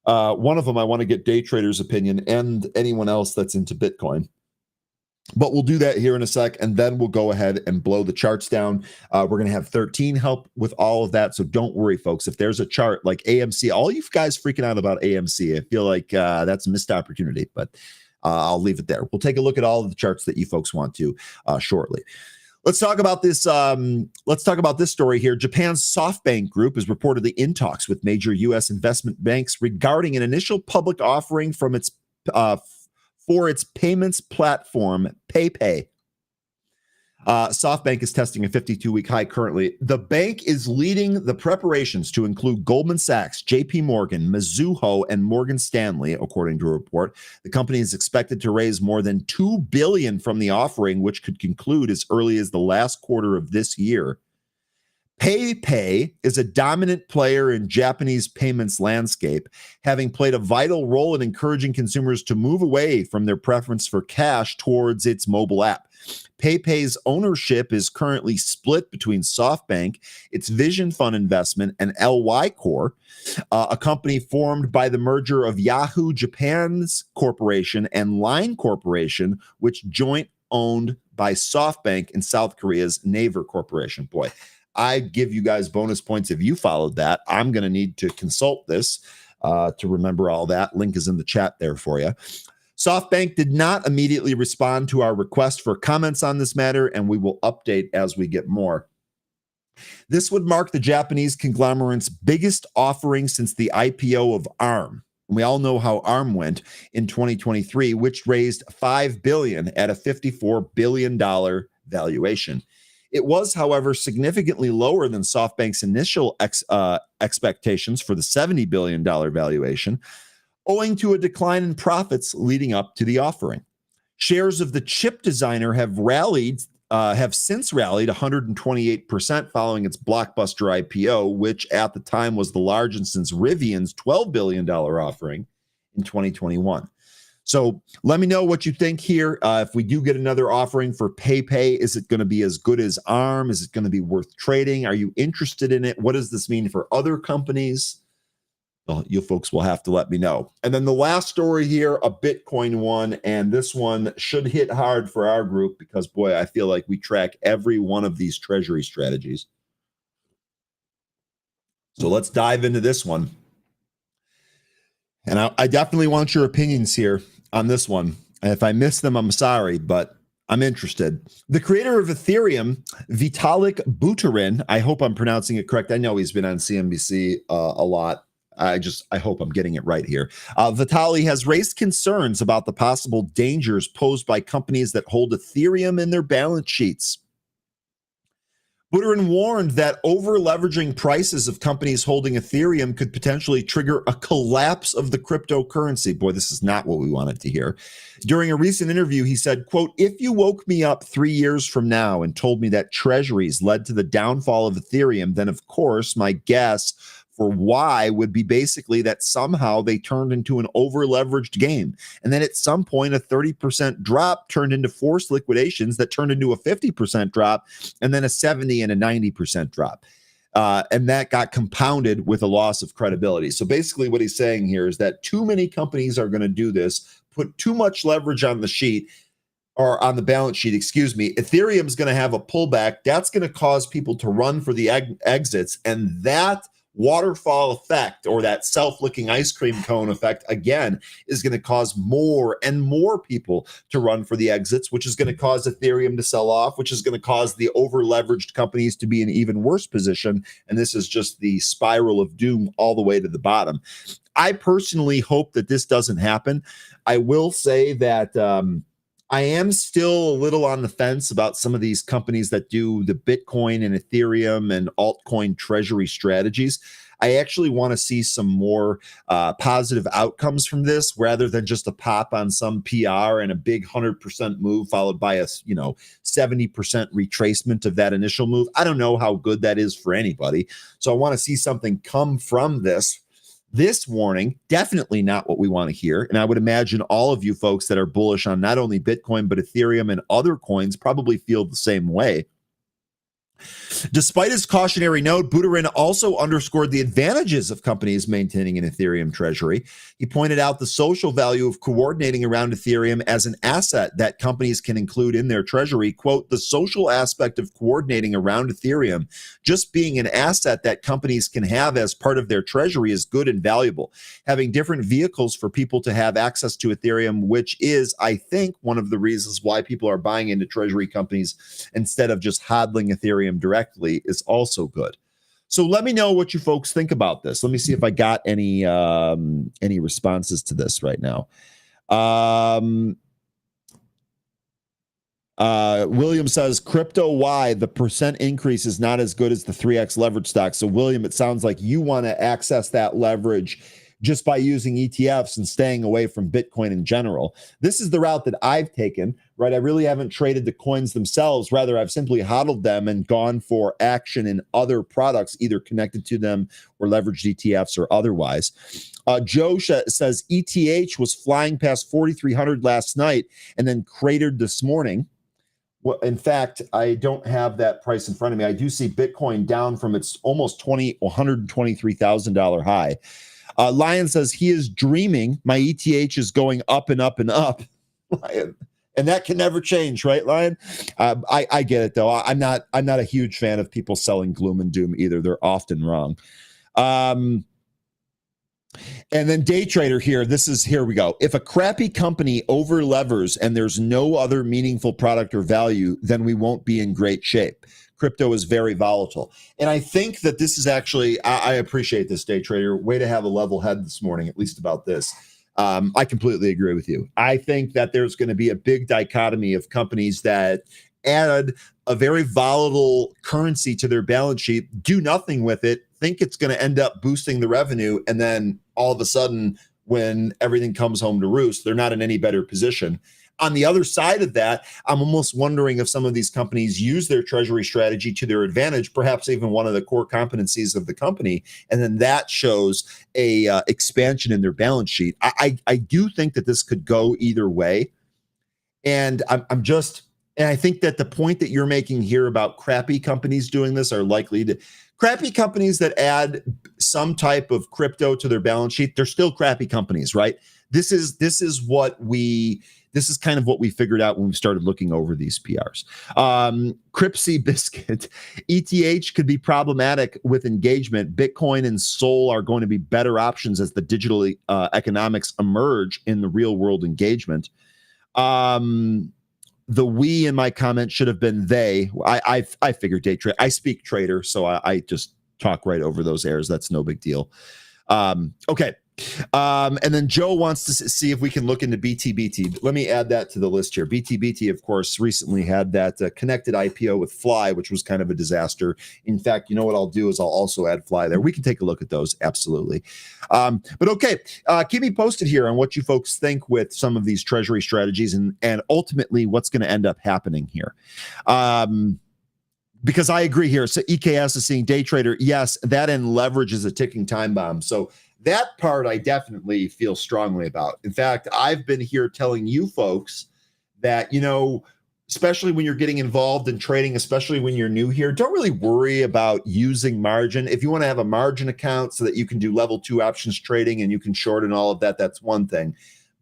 One of them, I want to get day traders' opinion and anyone else that's into Bitcoin. But we'll do that here in a sec, and then we'll go ahead and blow the charts down. We're going to have 13 help with all of that, so don't worry, folks. If there's a chart like AMC, all you guys freaking out about AMC, I feel like that's a missed opportunity, but I'll leave it there. We'll take a look at all of the charts that you folks want to shortly. Let's talk about this. Let's talk about this story here. Japan's SoftBank Group is reportedly in talks with major U.S. investment banks regarding an initial public offering from its for its payments platform, PayPay. SoftBank is testing a 52-week high currently. The bank is leading the preparations to include Goldman Sachs, JP Morgan, Mizuho, and Morgan Stanley, according to a report. The company is expected to raise more than $2 billion from the offering, which could conclude as early as the last quarter of this year. PayPay is a dominant player in Japanese payments landscape, having played a vital role in encouraging consumers to move away from their preference for cash towards its mobile app. PayPay's ownership is currently split between SoftBank, its Vision Fund investment, and LY Corp, a company formed by the merger of Yahoo Japan's corporation and Line Corporation, which joint owned by SoftBank and South Korea's Naver Corporation. Boy, I give you guys bonus points if you followed that. I'm going to need to consult this to remember all that. Link is in the chat there for you. SoftBank did not immediately respond to our request for comments on this matter, and we will update as we get more. This would mark the Japanese conglomerate's biggest offering since the IPO of ARM. We all know how ARM went in 2023, which raised $5 billion at a $54 billion valuation. It was, however, significantly lower than SoftBank's initial expectations for the $70 billion valuation, owing to a decline in profits leading up to the offering. Shares of the chip designer have since rallied 128% following its blockbuster IPO, which at the time was the largest since Rivian's $12 billion offering in 2021. So let me know what you think here. If we do get another offering for PayPay, is it going to be as good as ARM? Is it going to be worth trading? Are you interested in it? What does this mean for other companies? Well, you folks will have to let me know. And then the last story here, a Bitcoin one, and this one should hit hard for our group because, boy, I feel like we track every one of these treasury strategies. So let's dive into this one. And I definitely want your opinions here on this one. And if I miss them, I'm sorry, but I'm interested. The creator of Ethereum, Vitalik Buterin, I hope I'm pronouncing it correct. I know he's been on CNBC a lot. I hope I'm getting it right here. Vitalik has raised concerns about the possible dangers posed by companies that hold Ethereum in their balance sheets. Buterin warned that over-leveraging prices of companies holding Ethereum could potentially trigger a collapse of the cryptocurrency. Boy, this is not what we wanted to hear. During a recent interview, he said, quote, if you woke me up 3 years from now and told me that treasuries led to the downfall of Ethereum, then of course my guess for why would be basically that somehow they turned into an over-leveraged game. And then at some point, a 30% drop turned into forced liquidations that turned into a 50% drop, and then a 70 and a 90% drop. And that got compounded with a loss of credibility. So basically what he's saying here is that too many companies are going to do this, put too much leverage on the sheet, or on the balance sheet, excuse me. Ethereum is going to have a pullback. That's going to cause people to run for the exits. And that waterfall effect, or that self-licking ice cream cone effect, again, is going to cause more and more people to run for the exits, which is going to cause Ethereum to sell off, which is going to cause the over-leveraged companies to be in an even worse position. And this is just the spiral of doom all the way to the bottom. I personally hope that this doesn't happen. I will say that I am still a little on the fence about some of these companies that do the Bitcoin and Ethereum and altcoin treasury strategies. I actually want to see some more positive outcomes from this, rather than just a pop on some PR and a big 100% move followed by a 70% retracement of that initial move. I don't know how good that is for anybody. So I want to see something come from this. This warning, definitely not what we want to hear. And I would imagine all of you folks that are bullish on not only Bitcoin, but Ethereum and other coins probably feel the same way. Despite his cautionary note, Buterin also underscored the advantages of companies maintaining an Ethereum treasury. He pointed out the social value of coordinating around Ethereum as an asset that companies can include in their treasury. Quote, the social aspect of coordinating around Ethereum, just being an asset that companies can have as part of their treasury, is good and valuable. Having different vehicles for people to have access to Ethereum, which is, I think, one of the reasons why people are buying into treasury companies instead of just hodling Ethereum directly, is also good. So let me know what you folks think about this. Let me see if I got any responses to this right now. William says, crypto, why the percent increase is not as good as the 3x leverage stock. So William, it sounds like you want to access that leverage just by using ETFs and staying away from Bitcoin in general. This is the route that I've taken, right? I really haven't traded the coins themselves. Rather, I've simply hodled them and gone for action in other products, either connected to them or leveraged ETFs or otherwise. Joe says ETH was flying past 4,300 last night and then cratered this morning. Well, in fact, I don't have that price in front of me. I do see Bitcoin down from its almost $123,000 high. Lion says he is dreaming. My ETH is going up and up and up. Lion. And that can never change, right, Lion? I get it though. I'm not a huge fan of people selling gloom and doom either. They're often wrong. And then day trader here. Here we go. If a crappy company over levers and there's no other meaningful product or value, then we won't be in great shape. Crypto is very volatile. And I think that this is actually, I appreciate this, day trader. Way to have a level head this morning, at least about this. I completely agree with you. I think that there's going to be a big dichotomy of companies that add a very volatile currency to their balance sheet, do nothing with it, think it's going to end up boosting the revenue, and then all of a sudden, when everything comes home to roost, they're not in any better position. On the other side of that, I'm almost wondering if some of these companies use their treasury strategy to their advantage, perhaps even one of the core competencies of the company, and then that shows a expansion in their balance sheet. I do think that this could go either way, and and I think that the point that you're making here about crappy companies doing this are likely to. Crappy companies that add some type of crypto to their balance sheet, they're still crappy companies, right? This is kind of what we figured out when we started looking over these PRs. Cripsy Biscuit, ETH could be problematic with engagement. Bitcoin and Sol are going to be better options as the digital economics emerge in the real world engagement. The we in my comment should have been they. I figured day trade. I speak trader, so I just talk right over those errors. That's no big deal. Okay. And then Joe wants to see if we can look into BTBT. Let me add that to the list here. BTBT, of course, recently had that connected IPO with Fly, which was kind of a disaster. In fact, you know what I'll do is I'll also add Fly there. We can take a look at those. Absolutely. But okay, keep me posted here on what you folks think with some of these treasury strategies and ultimately what's going to end up happening here. Because I agree here. So EKS is seeing day trader. Yes, that and leverage is a ticking time bomb. So that part I definitely feel strongly about. In fact, I've been here telling you folks that, especially when you're getting involved in trading, especially when you're new here, don't really worry about using margin. If you want to have a margin account so that you can do level 2 options trading and you can short and all of that, that's one thing.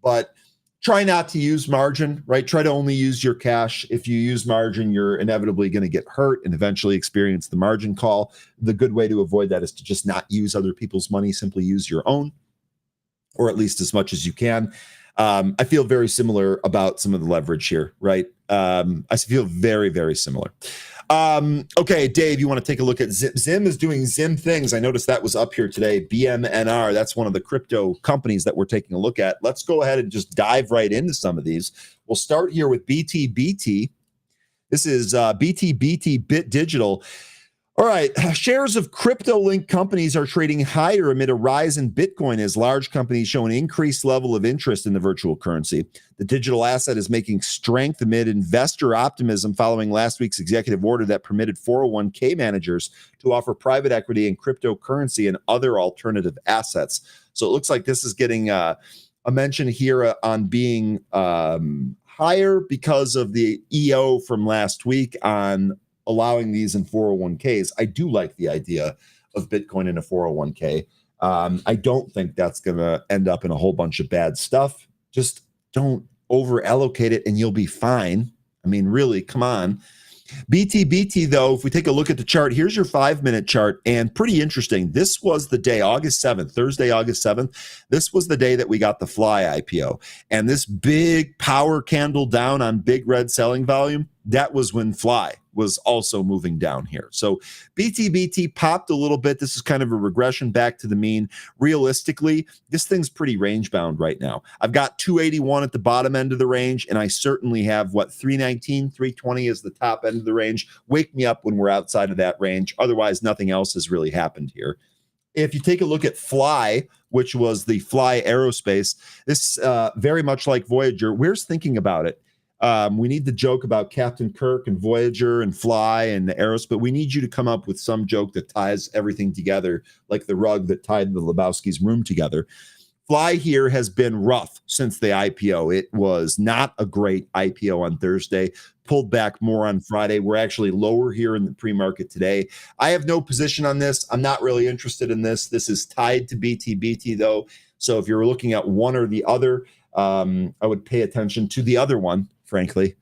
But try not to use margin, right? Try to only use your cash. If you use margin, you're inevitably going to get hurt and eventually experience the margin call. The good way to avoid that is to just not use other people's money, simply use your own, or at least as much as you can. I feel very similar about some of the leverage here, right? I feel very, very similar. Okay, Dave, you want to take a look at Zim? Zim is doing Zim things. I noticed that was up here today. BMNR, that's one of the crypto companies that we're taking a look at. Let's go ahead and just dive right into some of these. We'll start here with BTBT. This is BTBT Bit Digital. All right, shares of crypto-linked companies are trading higher amid a rise in Bitcoin as large companies show an increased level of interest in the virtual currency. The digital asset is making strength amid investor optimism following last week's executive order that permitted 401k managers to offer private equity and cryptocurrency and other alternative assets. So it looks like this is getting a mention here on being higher because of the EO from last week on allowing these in 401ks. I do like the idea of Bitcoin in a 401k. I don't think that's going to end up in a whole bunch of bad stuff. Just don't over allocate it and you'll be fine. I mean, really, come on. BTBT, though, if we take a look at the chart, here's your 5-minute chart, and pretty interesting. This was the day, August 7th, Thursday, August 7th. This was the day that we got the Fly IPO. And this big power candle down on big red selling volume, that was when Fly was also moving down here. So BTBT popped a little bit. This is kind of a regression back to the mean. Realistically, this thing's pretty range bound right now. I've got 281 at the bottom end of the range, and I certainly have, 319, 320 is the top end of the range. Wake me up when we're outside of that range. Otherwise, nothing else has really happened here. If you take a look at Fly, which was the Fly Aerospace, this very much like Voyager, we're thinking about it. We need the joke about Captain Kirk and Voyager and Fly and the Aerospace, but we need you to come up with some joke that ties everything together, like the rug that tied the Lebowski's room together. Fly here has been rough since the IPO. It was not a great IPO on Thursday, pulled back more on Friday. We're actually lower here in the pre-market today. I have no position on this. I'm not really interested in this. This is tied to BTBT, though. So if you're looking at one or the other, I would pay attention to the other one, frankly.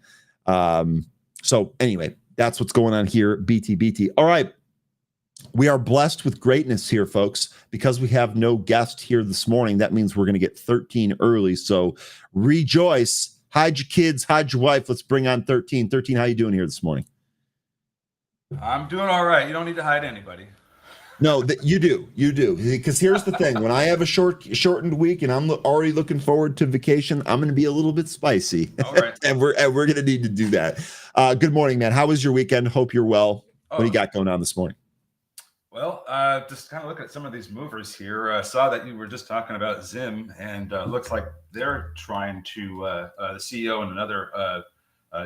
So anyway, that's what's going on here, BTBT. All right. We are blessed with greatness here, folks, because we have no guest here this morning. That means we're going to get 13 early. So rejoice. Hide your kids, hide your wife. Let's bring on 13. 13, how you doing here this morning? I'm doing all right. You don't need to hide anybody. No, you do. Because here's the thing. When I have a shortened week and I'm already looking forward to vacation, I'm going to be a little bit spicy. All right. and we're going to need to do that. Good morning, man. How was your weekend? Hope you're well. What do you got going on this morning? Well, just kind of looking at some of these movers here. Saw that you were just talking about Zim, and looks like they're trying to, the CEO and another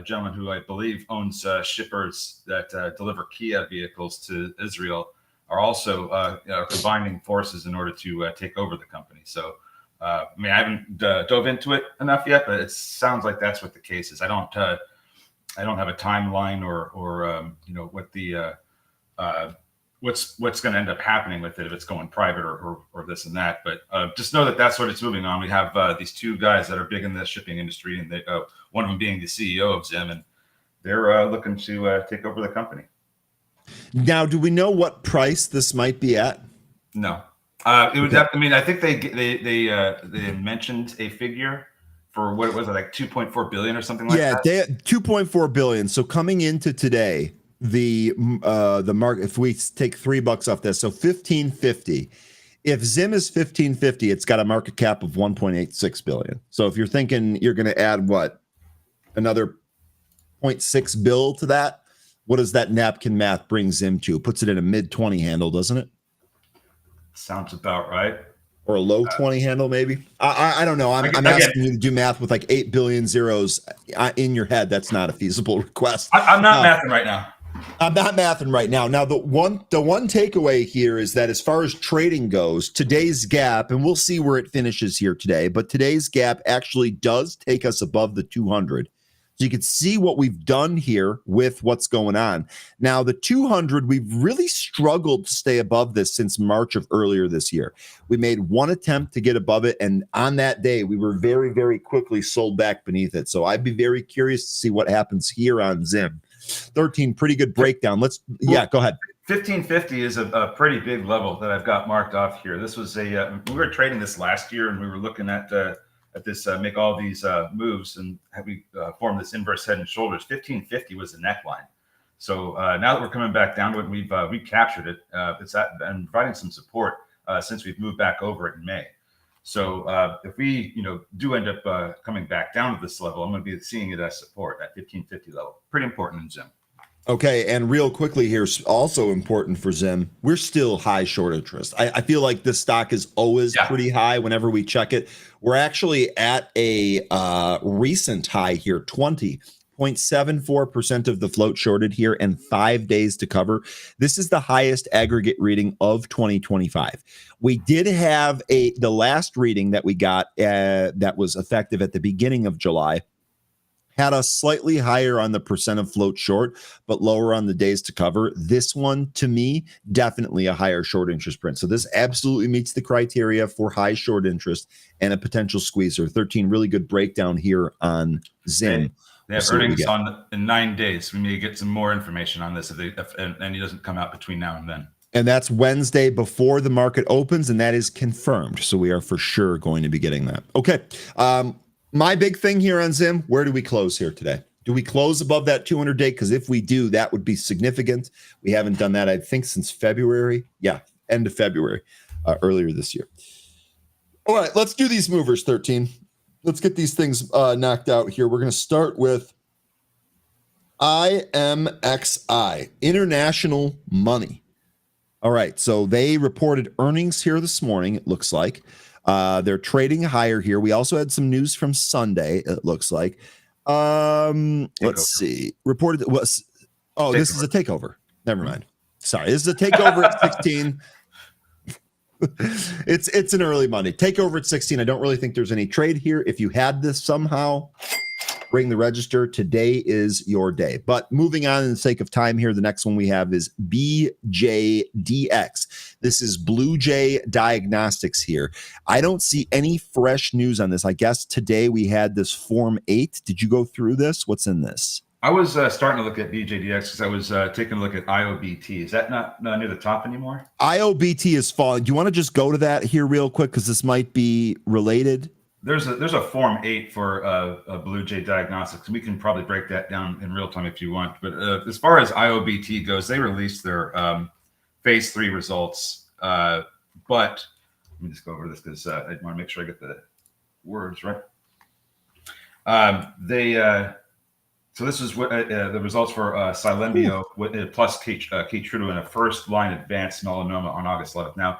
gentleman who I believe owns shippers that deliver Kia vehicles to Israel are also combining forces in order to take over the company. So, I mean, I haven't dove into it enough yet, but it sounds like that's what the case is. I don't have a timeline or what the what's going to end up happening with it, if it's going private or this and that. But just know that that's what it's moving on. We have these two guys that are big in the shipping industry, and they, one of them being the CEO of Zim, and they're looking to take over the company. Now, do we know what price this might be at? No, it would have. I mean, I think they mentioned a figure for what was it, like 2.4 billion or something like that. Yeah, 2.4 billion. So coming into today, the market, if we take $3 off this, so 1550. If Zim is 1550, it's got a market cap of 1.86 billion. So if you're thinking you're going to add another 0.6 bill to that, what does that napkin math bring Zim to? Puts it in a mid 20 handle, doesn't it? Sounds about right. Or a low 20 handle, maybe. I don't know. I'm asking you to do math with like 8 billion zeros in your head. That's not a feasible request. I'm not mathing right now. I'm not mathing right now. Now, the one takeaway here is that as far as trading goes, today's gap, and we'll see where it finishes here today, but today's gap actually does take us above the 200. So you can see what we've done here with what's going on. Now, the 200, we've really struggled to stay above this since March of earlier this year. We made one attempt to get above it, and on that day, we were very, very quickly sold back beneath it. So I'd be very curious to see what happens here on Zim. 13, pretty good breakdown. Go ahead. 1550 is a pretty big level that I've got marked off here. This was we were trading this last year, and we were looking at this make all these moves, and we formed this inverse head and shoulders. 1550 was the neckline. So now that we're coming back down to it, we've captured it. It's and providing some support since we've moved back over it in May. So if we do end up coming back down to this level, I'm going to be seeing it as support at 1550 level. Pretty important in Zim. Okay, and real quickly here, also important for Zim, we're still high short interest. I feel like this stock is always pretty high whenever we check it. We're actually at a recent high here, 20.74% of the float shorted here and 5 days to cover. This is the highest aggregate reading of 2025. We did have the last reading that we got that was effective at the beginning of July. Had us slightly higher on the percent of float short, but lower on the days to cover. This one, to me, definitely a higher short interest print. So this absolutely meets the criteria for high short interest and a potential squeezer. 13, really good breakdown here on Zim. They have earnings in 9 days. We need to get some more information on this if any doesn't come out between now and then. And that's Wednesday before the market opens, and that is confirmed. So we are for sure going to be getting that. Okay. My big thing here on Zim, where do we close here today? Do we close above that 200-day? Because if we do, that would be significant. We haven't done that, I think, since February. Yeah, end of February, earlier this year. All right, let's do these movers, 13. Let's get these things knocked out here. We're going to start with IMXI, International Money. All right, so they reported earnings here this morning, it looks like. They're trading higher here. We also had some news from Sunday, it looks like. Let's see. Reported was this is a takeover. Never mind. Sorry. This is a takeover at 16. It's an early Monday. Takeover at 16. I don't really think there's any trade here. If you had this somehow, ring the register. Today is your day. But moving on in the sake of time here, the next one we have is BJDX. This is Blue Jay Diagnostics here. I don't see any fresh news on this. I guess today we had this Form 8. Did you go through this? What's in this? I was starting to look at BJDX because I was taking a look at IOBT. Is that not near the top anymore? IOBT is falling. Do you want to just go to that here real quick because this might be related? There's a Form 8 for a Blue Jay Diagnostics. We can probably break that down in real time if you want. But as far as IOBT goes, they released their phase 3 results. But let me just go over this because I want to make sure I get the words right. So this is what the results for Silembio plus Keytruda in a first-line advanced melanoma on August 11th. Now,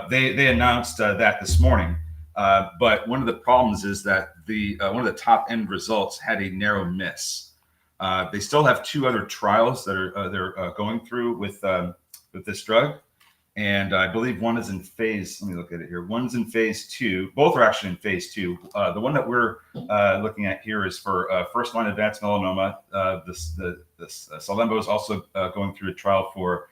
they announced that this morning. But one of the problems is that one of the top end results had a narrow miss. They still have 2 other trials that they're going through with this drug, and I believe one is in phase. Let me look at it here. One's in phase 2. Both are actually in phase 2. The one that we're looking at here is for first line advanced melanoma. This Silembio is also going through a trial for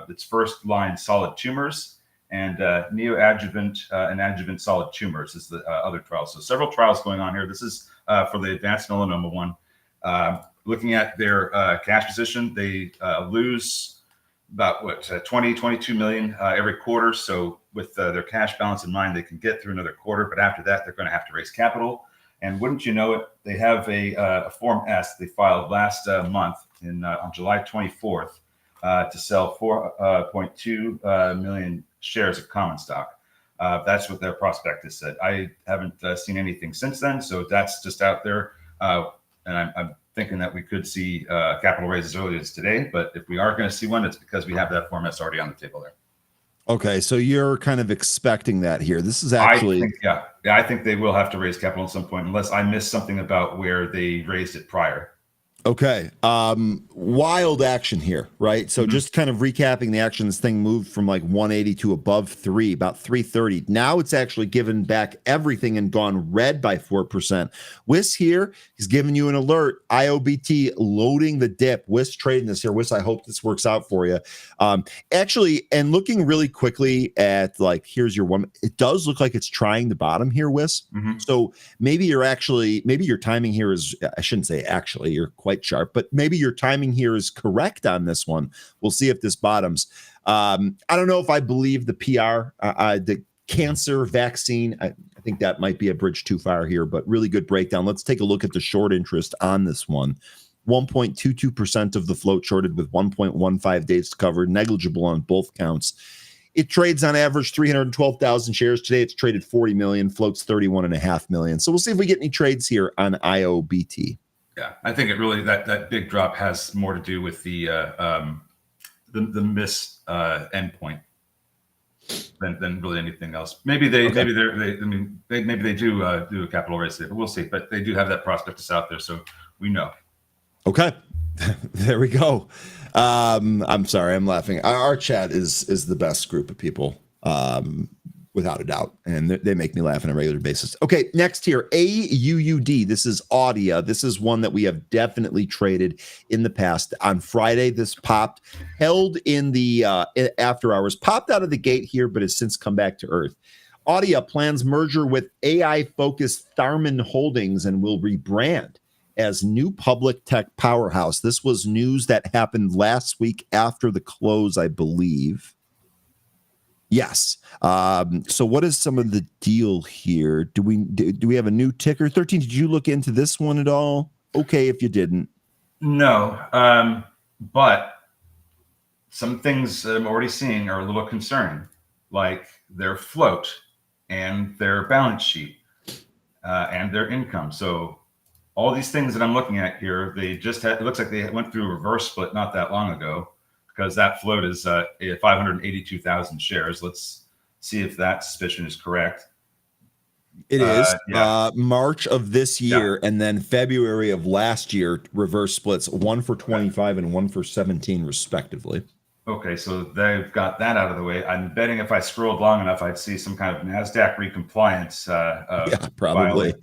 its first line solid tumors. And neoadjuvant and adjuvant solid tumors is the other trial. So several trials going on here. This is for the advanced melanoma one. Looking at their cash position, they lose about 22 million every quarter. So with their cash balance in mind, they can get through another quarter. But after that, they're going to have to raise capital. And wouldn't you know it, they have a Form S they filed last month on July 24th to sell 4.2 million shares of common stock. That's what their prospectus said. I haven't seen anything since then, so that's just out there. And I'm thinking that we could see capital raise as early as today. But if we are going to see one, it's because we have that Form S already on the table there. Okay, so you're kind of expecting that here. This is actually, I think they will have to raise capital at some point, unless I missed something about where they raised it prior. Okay. Wild action here, right? So just kind of recapping the action, this thing moved from like 180 to above 3, about 330. Now it's actually given back everything and gone red by 4%. Wiss here is giving you an alert. IOBT loading the dip. Wiss trading this here. Wiss, I hope this works out for you. Actually, and looking really quickly at like, here's your one. It does look like it's trying the bottom here, Wiss. So maybe your timing here is, I shouldn't say actually, you're quite sharp, but maybe your timing here is correct on this one. We'll see if this bottoms. I don't know if I believe the PR, the cancer vaccine. I think that might be a bridge too far here, but really good breakdown. Let's take a look at the short interest on this one. 1.22% of the float shorted with 1.15 days covered, negligible on both counts. It trades on average 312,000 shares. Today it's traded 40 million, floats 31.5 million. So we'll see if we get any trades here on IOBT. Yeah, I think it really that big drop has more to do with the miss endpoint than really anything else. Maybe they do do a capital raise today, but we'll see. But they do have that prospectus out there, so we know. Okay, there we go. I'm sorry, I'm laughing. Our chat is the best group of people, without a doubt, and they make me laugh on a regular basis. Okay, next here, AUUD. This is Audia. This is one that we have definitely traded in the past. On Friday, this popped, held in the after hours, popped out of the gate here, but has since come back to earth. Audia plans merger with AI-focused Tharman Holdings and will rebrand as new public tech powerhouse. This was news that happened last week after the close, I believe. Yes. So what is some of the deal here? Do we have a new ticker? 13, did you look into this one at all? Okay, if you didn't. No, but some things I'm already seeing are a little concerning, like their float and their balance sheet and their income. So all these things that I'm looking at here, it looks like they went through a reverse split not that long ago, because that float is 582,000 shares. Let's see if that suspicion is correct. It is March of this year, and then February of last year, reverse splits, one for 25 and one for 17 respectively. Okay, so they've got that out of the way. I'm betting if I scrolled long enough, I'd see some kind of NASDAQ recompliance. Yeah, probably.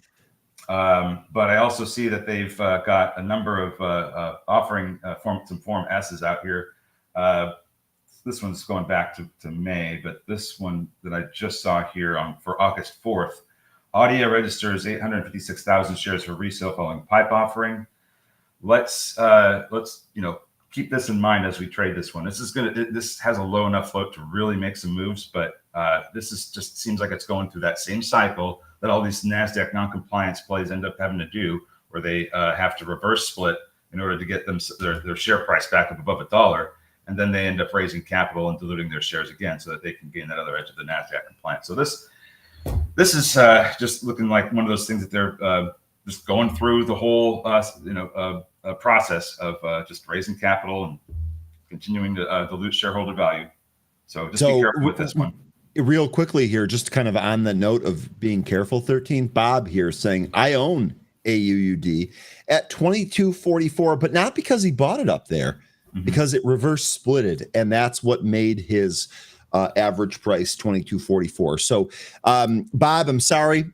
But I also see that they've got a number of offering some Form S's out here. This one's going back to May, but this one that I just saw here for August 4th, Audia registers 856,000 shares for resale following PIPE offering. Let's keep this in mind as we trade this one. This has a low enough float to really make some moves, but this is just seems like it's going through that same cycle that all these NASDAQ non-compliance plays end up having to do, where they have to reverse split in order to get their share price back up above $1, and then they end up raising capital and diluting their shares again so that they can gain that other edge of the NASDAQ compliance. So this is just looking like one of those things that they're just going through the whole process of just raising capital and continuing to dilute shareholder value. So just be careful with this one. Real quickly here, just kind of on the note of being careful, 13, Bob here saying, I own AUUD at 22.44, but not because he bought it up there, because it reverse splitted, and that's what made his average price 22.44. So, Bob, I'm sorry.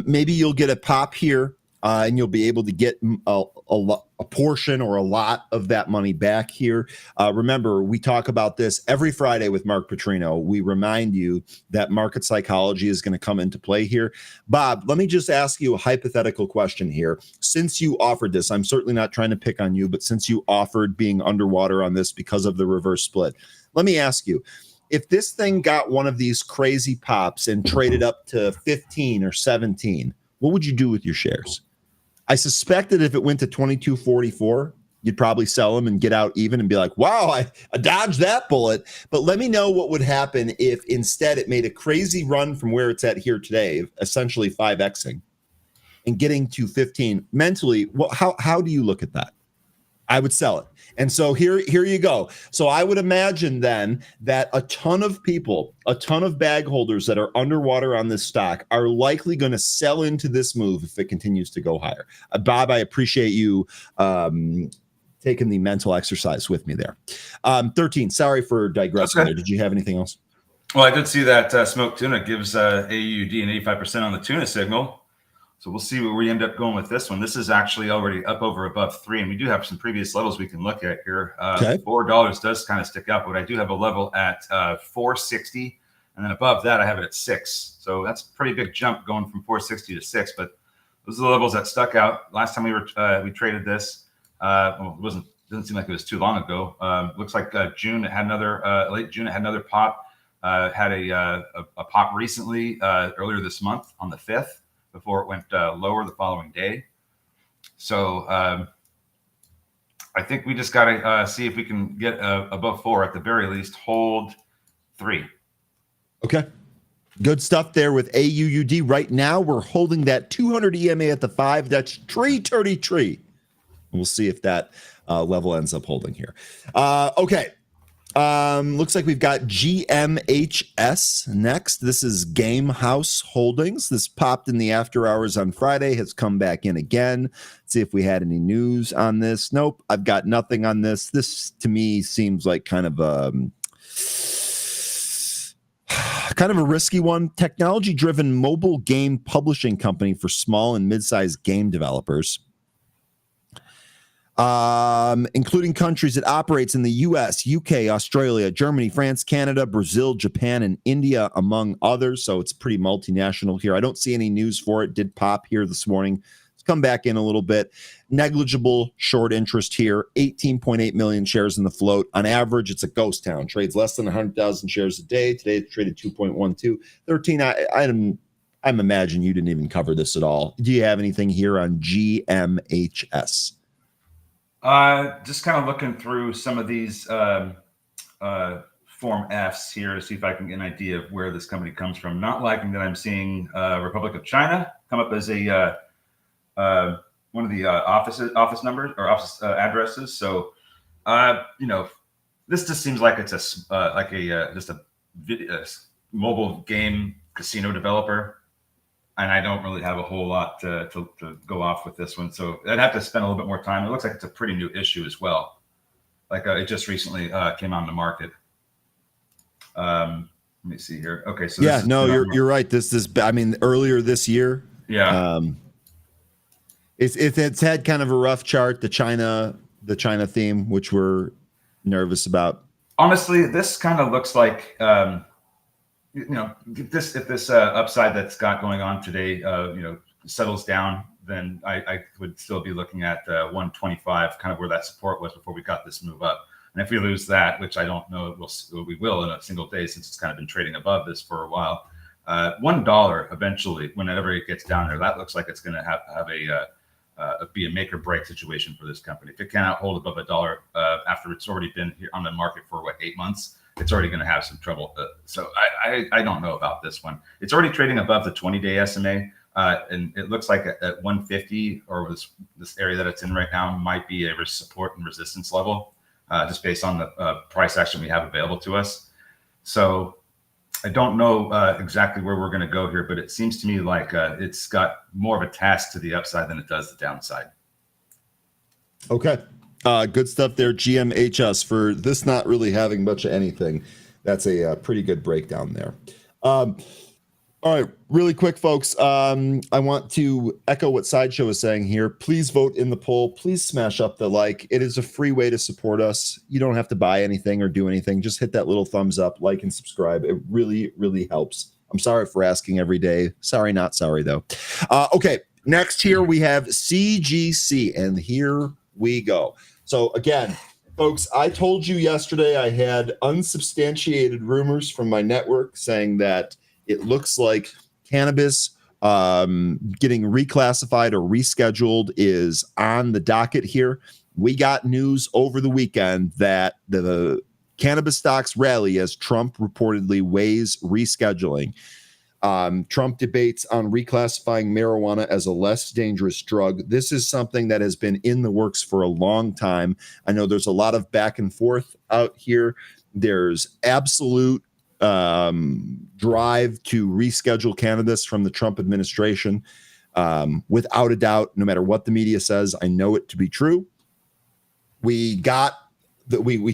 Maybe you'll get a pop here, and you'll be able to get a portion or a lot of that money back here. Remember, we talk about this every Friday with Mark Petrino. We remind you that market psychology is going to come into play here. Bob, let me just ask you a hypothetical question here. Since you offered this, I'm certainly not trying to pick on you, but since you offered being underwater on this because of the reverse split, let me ask you, if this thing got one of these crazy pops and traded up to 15 or 17, what would you do with your shares? I suspect that if it went to 22.44, you'd probably sell them and get out even and be like, wow, I dodged that bullet. But let me know what would happen if instead it made a crazy run from where it's at here today, essentially 5Xing and getting to 15. Mentally, how do you look at that? I would sell it. And so here you go. So I would imagine then that a ton of people, a ton of bag holders that are underwater on this stock are likely going to sell into this move if it continues to go higher. Bob, I appreciate you taking the mental exercise with me there. 13, sorry for digressing there. Did you have anything else? Well, I did see that smoked tuna gives AUD an 85% on the tuna signal. So we'll see where we end up going with this one. This is actually already up over above 3, and we do have some previous levels we can look at here. $4 does kind of stick out, but I do have a level at 460, and then above that I have it at 6. So that's a pretty big jump going from 460 to 6. But those are the levels that stuck out. Last time we traded this, well, doesn't seem like it was too long ago. Looks like June it had another late June it had another pop. Had a pop recently earlier this month on the 5th. Before it went lower the following day. So I think we just got to see if we can get above 4, at the very least, hold 3. Okay. Good stuff there with AUUD. Right now, we're holding that 200 EMA at the 5. That's 333. We'll see if that level ends up holding here. Okay. Looks like we've got GMHS next. This is Game House Holdings. This popped in the after hours on Friday, has come back in again. Let's see if we had any news on this. Nope, I've got nothing on this. This to me seems like kind of a risky one. Technology-driven mobile game publishing company for small and mid-sized game developers. Including countries it operates in the US, UK, Australia, Germany, France, Canada, Brazil, Japan, and India, among others. So it's pretty multinational here. I don't see any news for it. Did pop here this morning. It's come back in a little bit. Negligible short interest here. 18.8 million shares in the float. On average, it's a ghost town. Trades less than 100,000 shares a day. Today it traded 2.12. 13, I'm imagining you didn't even cover this at all. Do you have anything here on GMHS? Just kind of looking through some of these Form Fs here to see if I can get an idea of where this company comes from. Not liking that I'm seeing Republic of China come up as a one of the office numbers or office addresses. So, this just seems like it's just a mobile game casino developer. And I don't really have a whole lot to go off with this one. So I'd have to spend a little bit more time. It looks like it's a pretty new issue as well. Like it just recently came on the market. Let me see here. Okay. So yeah, no, you're right. This is, I mean, earlier this year. Yeah. It's had kind of a rough chart, the China theme, which we're nervous about. Honestly, this kind of looks like, if this upside that's got going on today, settles down, then I would still be looking at 125, kind of where that support was before we got this move up. And if we lose that, which I don't know, we will in a single day, since it's kind of been trading above this for a while, $1 eventually, whenever it gets down there, that looks like it's going to have be a make or break situation for this company. If it cannot hold above $1 after it's already been here on the market for 8 months. It's already going to have some trouble. So I don't know about this one. It's already trading above the 20-day SMA, and it looks like at 150, or this area that it's in right now, might be a support and resistance level, just based on the price action we have available to us. So I don't know exactly where we're going to go here, but it seems to me like it's got more of a task to the upside than it does the downside. Okay. Good stuff there, GMHS, for this not really having much of anything. That's a pretty good breakdown there. All right, really quick, folks. I want to echo what Sideshow is saying here. Please vote in the poll. Please smash up the like. It is a free way to support us. You don't have to buy anything or do anything. Just hit that little thumbs up, like, and subscribe. It really, really helps. I'm sorry for asking every day. Sorry, not sorry, though. Okay, next here we have CGC, and here we go. So again, folks, I told you yesterday I had unsubstantiated rumors from my network saying that it looks like cannabis getting reclassified or rescheduled is on the docket here. We got news over the weekend that the cannabis stocks rally as Trump reportedly weighs rescheduling. Trump debates on reclassifying marijuana as a less dangerous drug. This is something that has been in the works for a long time. I know there's a lot of back and forth out here. There's absolute drive to reschedule cannabis from the Trump administration. Without a doubt, no matter what the media says, I know it to be true. We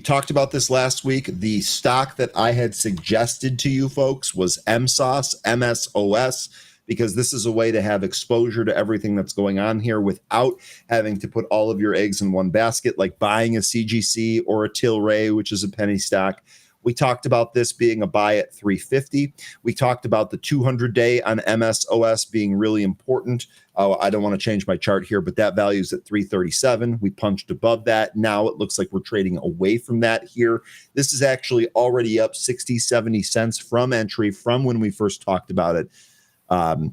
talked about this last week. The stock that I had suggested to you folks was MSOS, MSOS, because this is a way to have exposure to everything that's going on here without having to put all of your eggs in one basket, like buying a CGC or a Tilray, which is a penny stock. We talked about this being a buy at 350. We talked about the 200-day on MSOS being really important. I don't want to change my chart here, but that value is at 337. We punched above that. Now it looks like we're trading away from that here. This is actually already up 60, 70 cents from entry from when we first talked about it.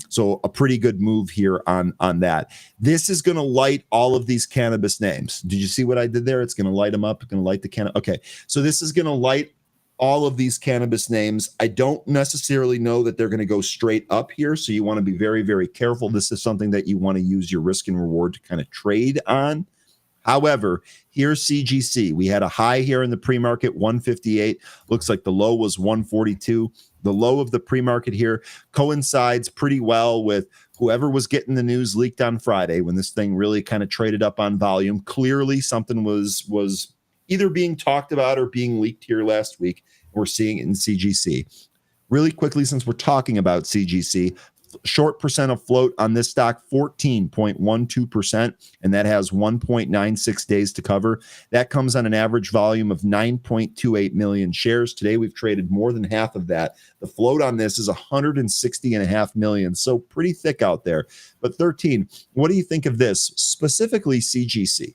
So a pretty good move here on that. This is going to light all of these cannabis names. Did you see what I did there? It's going to light them up. It's going to light the cannabis. Okay, so this is going to light all of these cannabis names. I don't necessarily know that they're going to go straight up here. So you want to be very, very careful. This is something that you want to use your risk and reward to kind of trade on. However, here's CGC. We had a high here in the pre-market, 158. Looks like the low was 142. The low of the pre-market here coincides pretty well with whoever was getting the news leaked on Friday when this thing really kind of traded up on volume. Clearly something was either being talked about or being leaked here last week. We're seeing it in CGC. Really quickly, since we're talking about CGC, short percent of float on this stock, 14.12%, and that has 1.96 days to cover. That comes on an average volume of 9.28 million shares. Today, we've traded more than half of that. The float on this is 160.5 million, so pretty thick out there. But 13, what do you think of this, specifically CGC?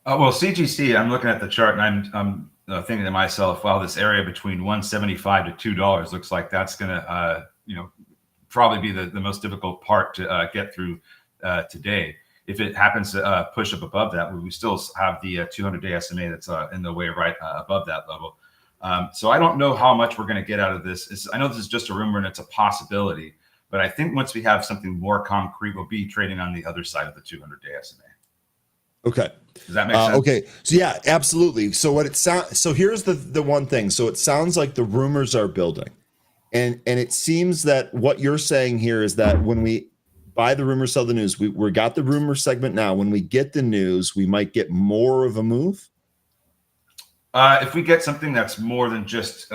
Well, CGC, I'm looking at the chart and I'm thinking to myself, wow, this area between 175 to $2 looks like that's going to, probably be the most difficult part to get through today. If it happens to push up above that, we still have the 200-day SMA that's in the way right above that level. So I don't know how much we're going to get out of this. I know this is just a rumor and it's a possibility, but I think once we have something more concrete, we'll be trading on the other side of the 200-day SMA. Okay. Does that make sense? Okay. So yeah, absolutely. So what it sounds, so here's the one thing. So it sounds like the rumors are building. And it seems that what you're saying here is that when we buy the rumor, sell the news, we got the rumor segment now. When we get the news, we might get more of a move. If we get something that's more than just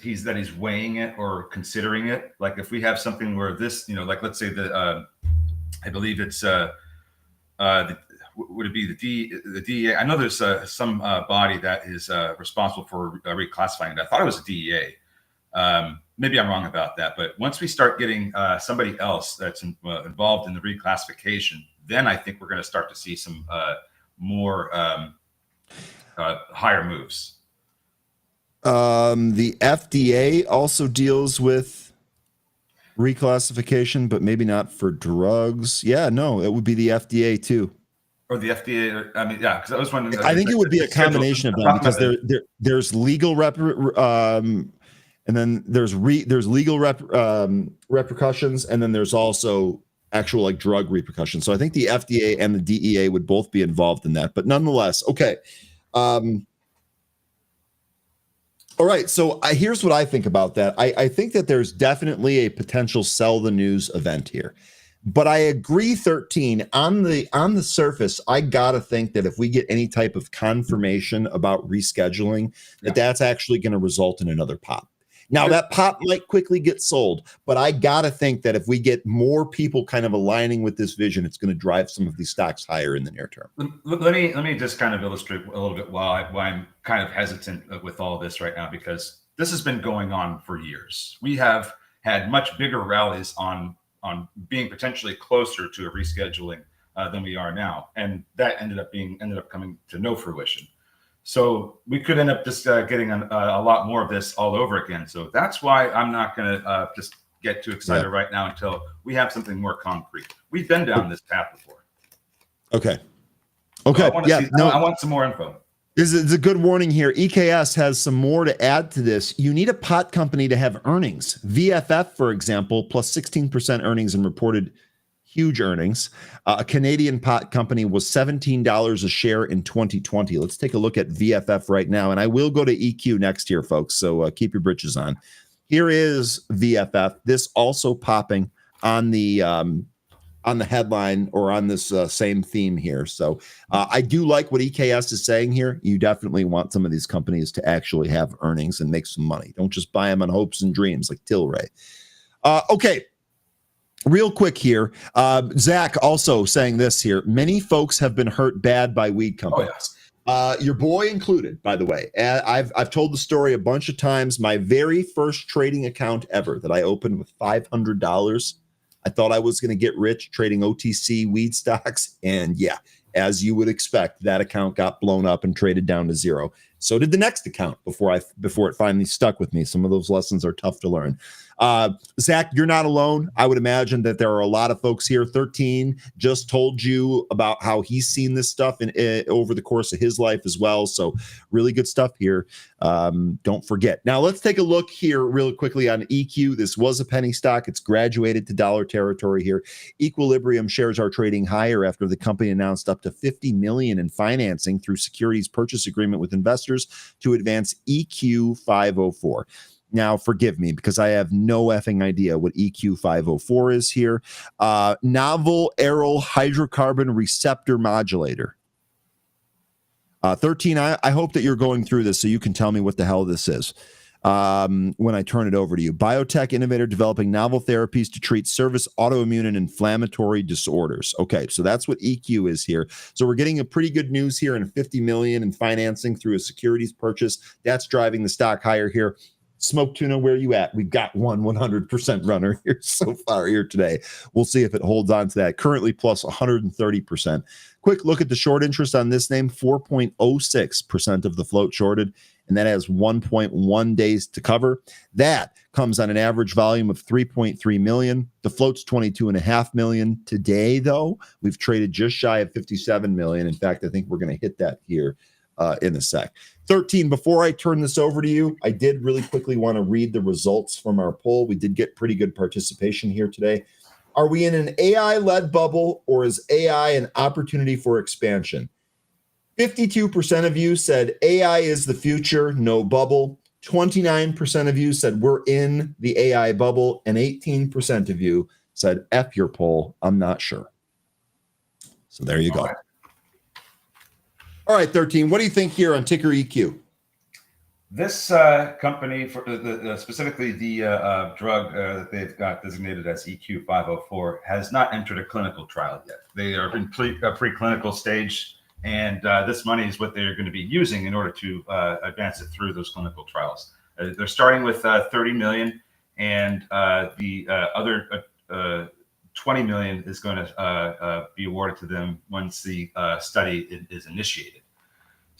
he's weighing it or considering it, like if we have something where this, like let's say I believe it's would it be the DEA? I know there's some body that is responsible for reclassifying it. I thought it was a DEA. Maybe I'm wrong about that. But once we start getting somebody else that's involved in the reclassification, then I think we're going to start to see some more higher moves. The FDA also deals with reclassification, but maybe not for drugs. Yeah, no, it would be the FDA too. Or the FDA. I mean, yeah, because I was wondering. I think it would be a combination of them because there's legal and then there's legal repercussions, and then there's also actual like drug repercussions. So I think the FDA and the DEA would both be involved in that. But nonetheless, okay. All right. So here's what I think about that. I think that there's definitely a potential sell the news event here. But I agree, 13, on the surface, I gotta think that if we get any type of confirmation about rescheduling, that's actually going to result in another pop. Now that pop might quickly get sold, but I gotta think that if we get more people kind of aligning with this vision, it's going to drive some of these stocks higher in the near term. Let me just kind of illustrate a little bit why I'm kind of hesitant with all this right now, because this has been going on for years. We have had much bigger rallies on being potentially closer to a rescheduling than we are now, and that ended up coming to no fruition. So we could end up just getting a lot more of this all over again. So that's why I'm not going to just get too excited right now until we have something more concrete. We've been down this path before. Okay. So I want some more info. It's a good warning here. EKS has some more to add to this. You need a pot company to have earnings. VFF, for example, plus 16% earnings and reported huge earnings. A Canadian pot company was $17 a share in 2020. Let's take a look at VFF right now. And I will go to EQ next here, folks. So keep your britches on. Here is VFF. This also popping on the headline or on this same theme here. So I do like what EKS is saying here. You definitely want some of these companies to actually have earnings and make some money. Don't just buy them on hopes and dreams like Tilray. Okay. Real quick here, Zach also saying this here. Many folks have been hurt bad by weed companies. Your boy included, by the way. I've told the story a bunch of times. My very first trading account ever that I opened with $500. I thought I was going to get rich trading OTC weed stocks. And yeah, as you would expect, that account got blown up and traded down to zero. So did the next account before it finally stuck with me. Some of those lessons are tough to learn. Zach, you're not alone. I would imagine that there are a lot of folks here. 13 just told you about how he's seen this stuff over the course of his life as well. So really good stuff here. Don't forget. Now let's take a look here real quickly on EQ. This was a penny stock. It's graduated to dollar territory here. Equilibrium shares are trading higher after the company announced up to $50 million in financing through securities purchase agreement with investors to advance EQ 504. Now, forgive me because I have no effing idea what EQ 504 is here. Novel aryl hydrocarbon receptor modulator. 13, I hope that you're going through this so you can tell me what the hell this is when I turn it over to you. Biotech innovator developing novel therapies to treat service autoimmune and inflammatory disorders. Okay, so that's what EQ is here. So we're getting a pretty good news here in $50 million in financing through a securities purchase. That's driving the stock higher here. Smoke Tuna, where you at? We've got 100% runner here so far here today. We'll see if it holds on to that. Currently plus 130%. Quick look at the short interest on this name. 4.06% of the float shorted, and that has 1.1 days to cover. That comes on an average volume of 3.3 million. The float's 22.5 million. Today, though, we've traded just shy of 57 million. In fact, I think we're going to hit that here in a sec. 13, before I turn this over to you, I did really quickly want to read the results from our poll. We did get pretty good participation here today. Are we in an AI-led bubble, or is AI an opportunity for expansion? 52% of you said AI is the future, no bubble. 29% of you said we're in the AI bubble, and 18% of you said F your poll, I'm not sure. So there you go. All right, 13, what do you think here on ticker EQ? This company, for specifically the drug that they've got designated as EQ 504, has not entered a clinical trial yet. They are in preclinical stage, and this money is what they're going to be using in order to advance it through those clinical trials. They're starting with 30 million, and the other 20 million is going to be awarded to them once the study is initiated.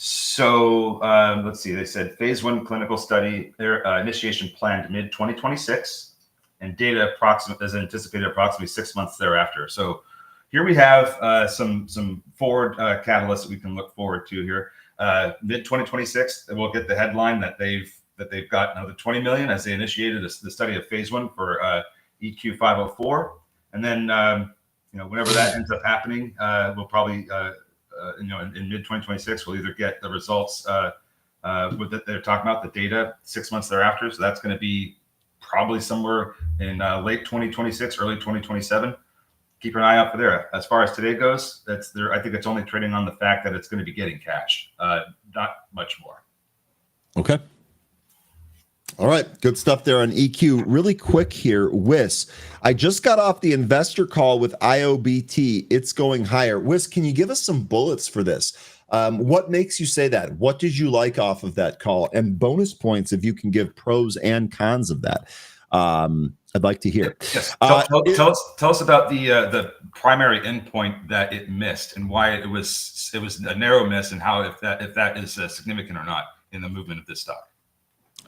So let's see, they said phase 1 clinical study, their initiation planned mid-2026, and data is anticipated approximately 6 months thereafter. So here we have some forward catalysts that we can look forward to here. Mid-2026, we'll get the headline that they've got another 20 million as they initiated the study of phase 1 for EQ 504. And then, whenever that ends up happening, we'll probably, in mid-2026, we'll either get the results that they're talking about, the data 6 months thereafter. So that's going to be probably somewhere in late 2026, early 2027. Keep an eye out for there. As far as today goes, I think it's only trading on the fact that it's going to be getting cash, not much more. Okay. All right, good stuff there on EQ. Really quick here, WIS. I just got off the investor call with IOBT. It's going higher. WIS, can you give us some bullets for this? What makes you say that? What did you like off of that call? And bonus points if you can give pros and cons of that. I'd like to hear. Yes. Tell us about the primary endpoint that it missed and why it was a narrow miss, and how if that is significant or not in the movement of this stock.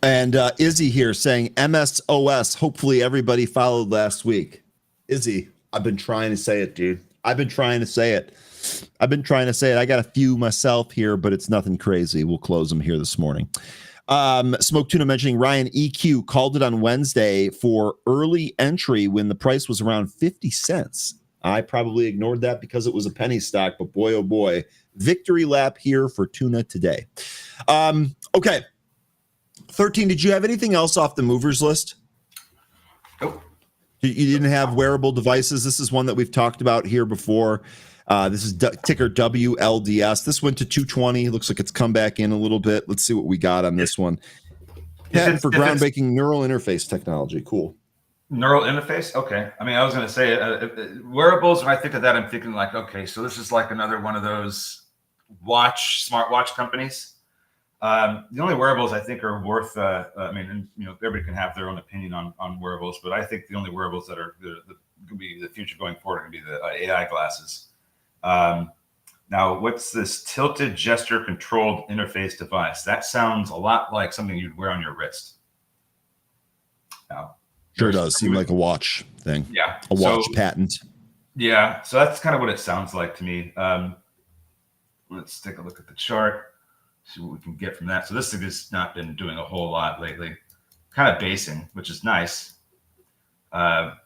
And Izzy here saying MSOS. Hopefully everybody followed last week. Izzy, I've been trying to say it, dude. I've been trying to say it. I got a few myself here, but it's nothing crazy. We'll close them here this morning. Smoke Tuna mentioning Ryan EQ called it on Wednesday for early entry when the price was around 50 cents. I probably ignored that because it was a penny stock, but boy, oh boy, victory lap here for tuna today. Okay. 13, did you have anything else off the movers list? Nope. You didn't have wearable devices. This is one that we've talked about here before. This is ticker WLDS. This went to 220. Looks like it's come back in a little bit. Let's see what we got on this one. Patent for groundbreaking neural interface technology. Cool. Neural interface? Okay. I mean, I was going to say wearables. When I think of that, I'm thinking like, okay, so this is like another one of those smartwatch companies. The only wearables I think are worth, I mean, everybody can have their own opinion on wearables, but I think the only wearables that are going to be the future going forward are going to be the AI glasses. Now, what's this tilted gesture controlled interface device? That sounds a lot like something you'd wear on your wrist. Now, sure does seem like a watch thing. Yeah. A watch patent. Yeah. So that's kind of what it sounds like to me. Let's take a look at the chart. See what we can get from that. So this thing has not been doing a whole lot lately. Kind of basing, which is nice.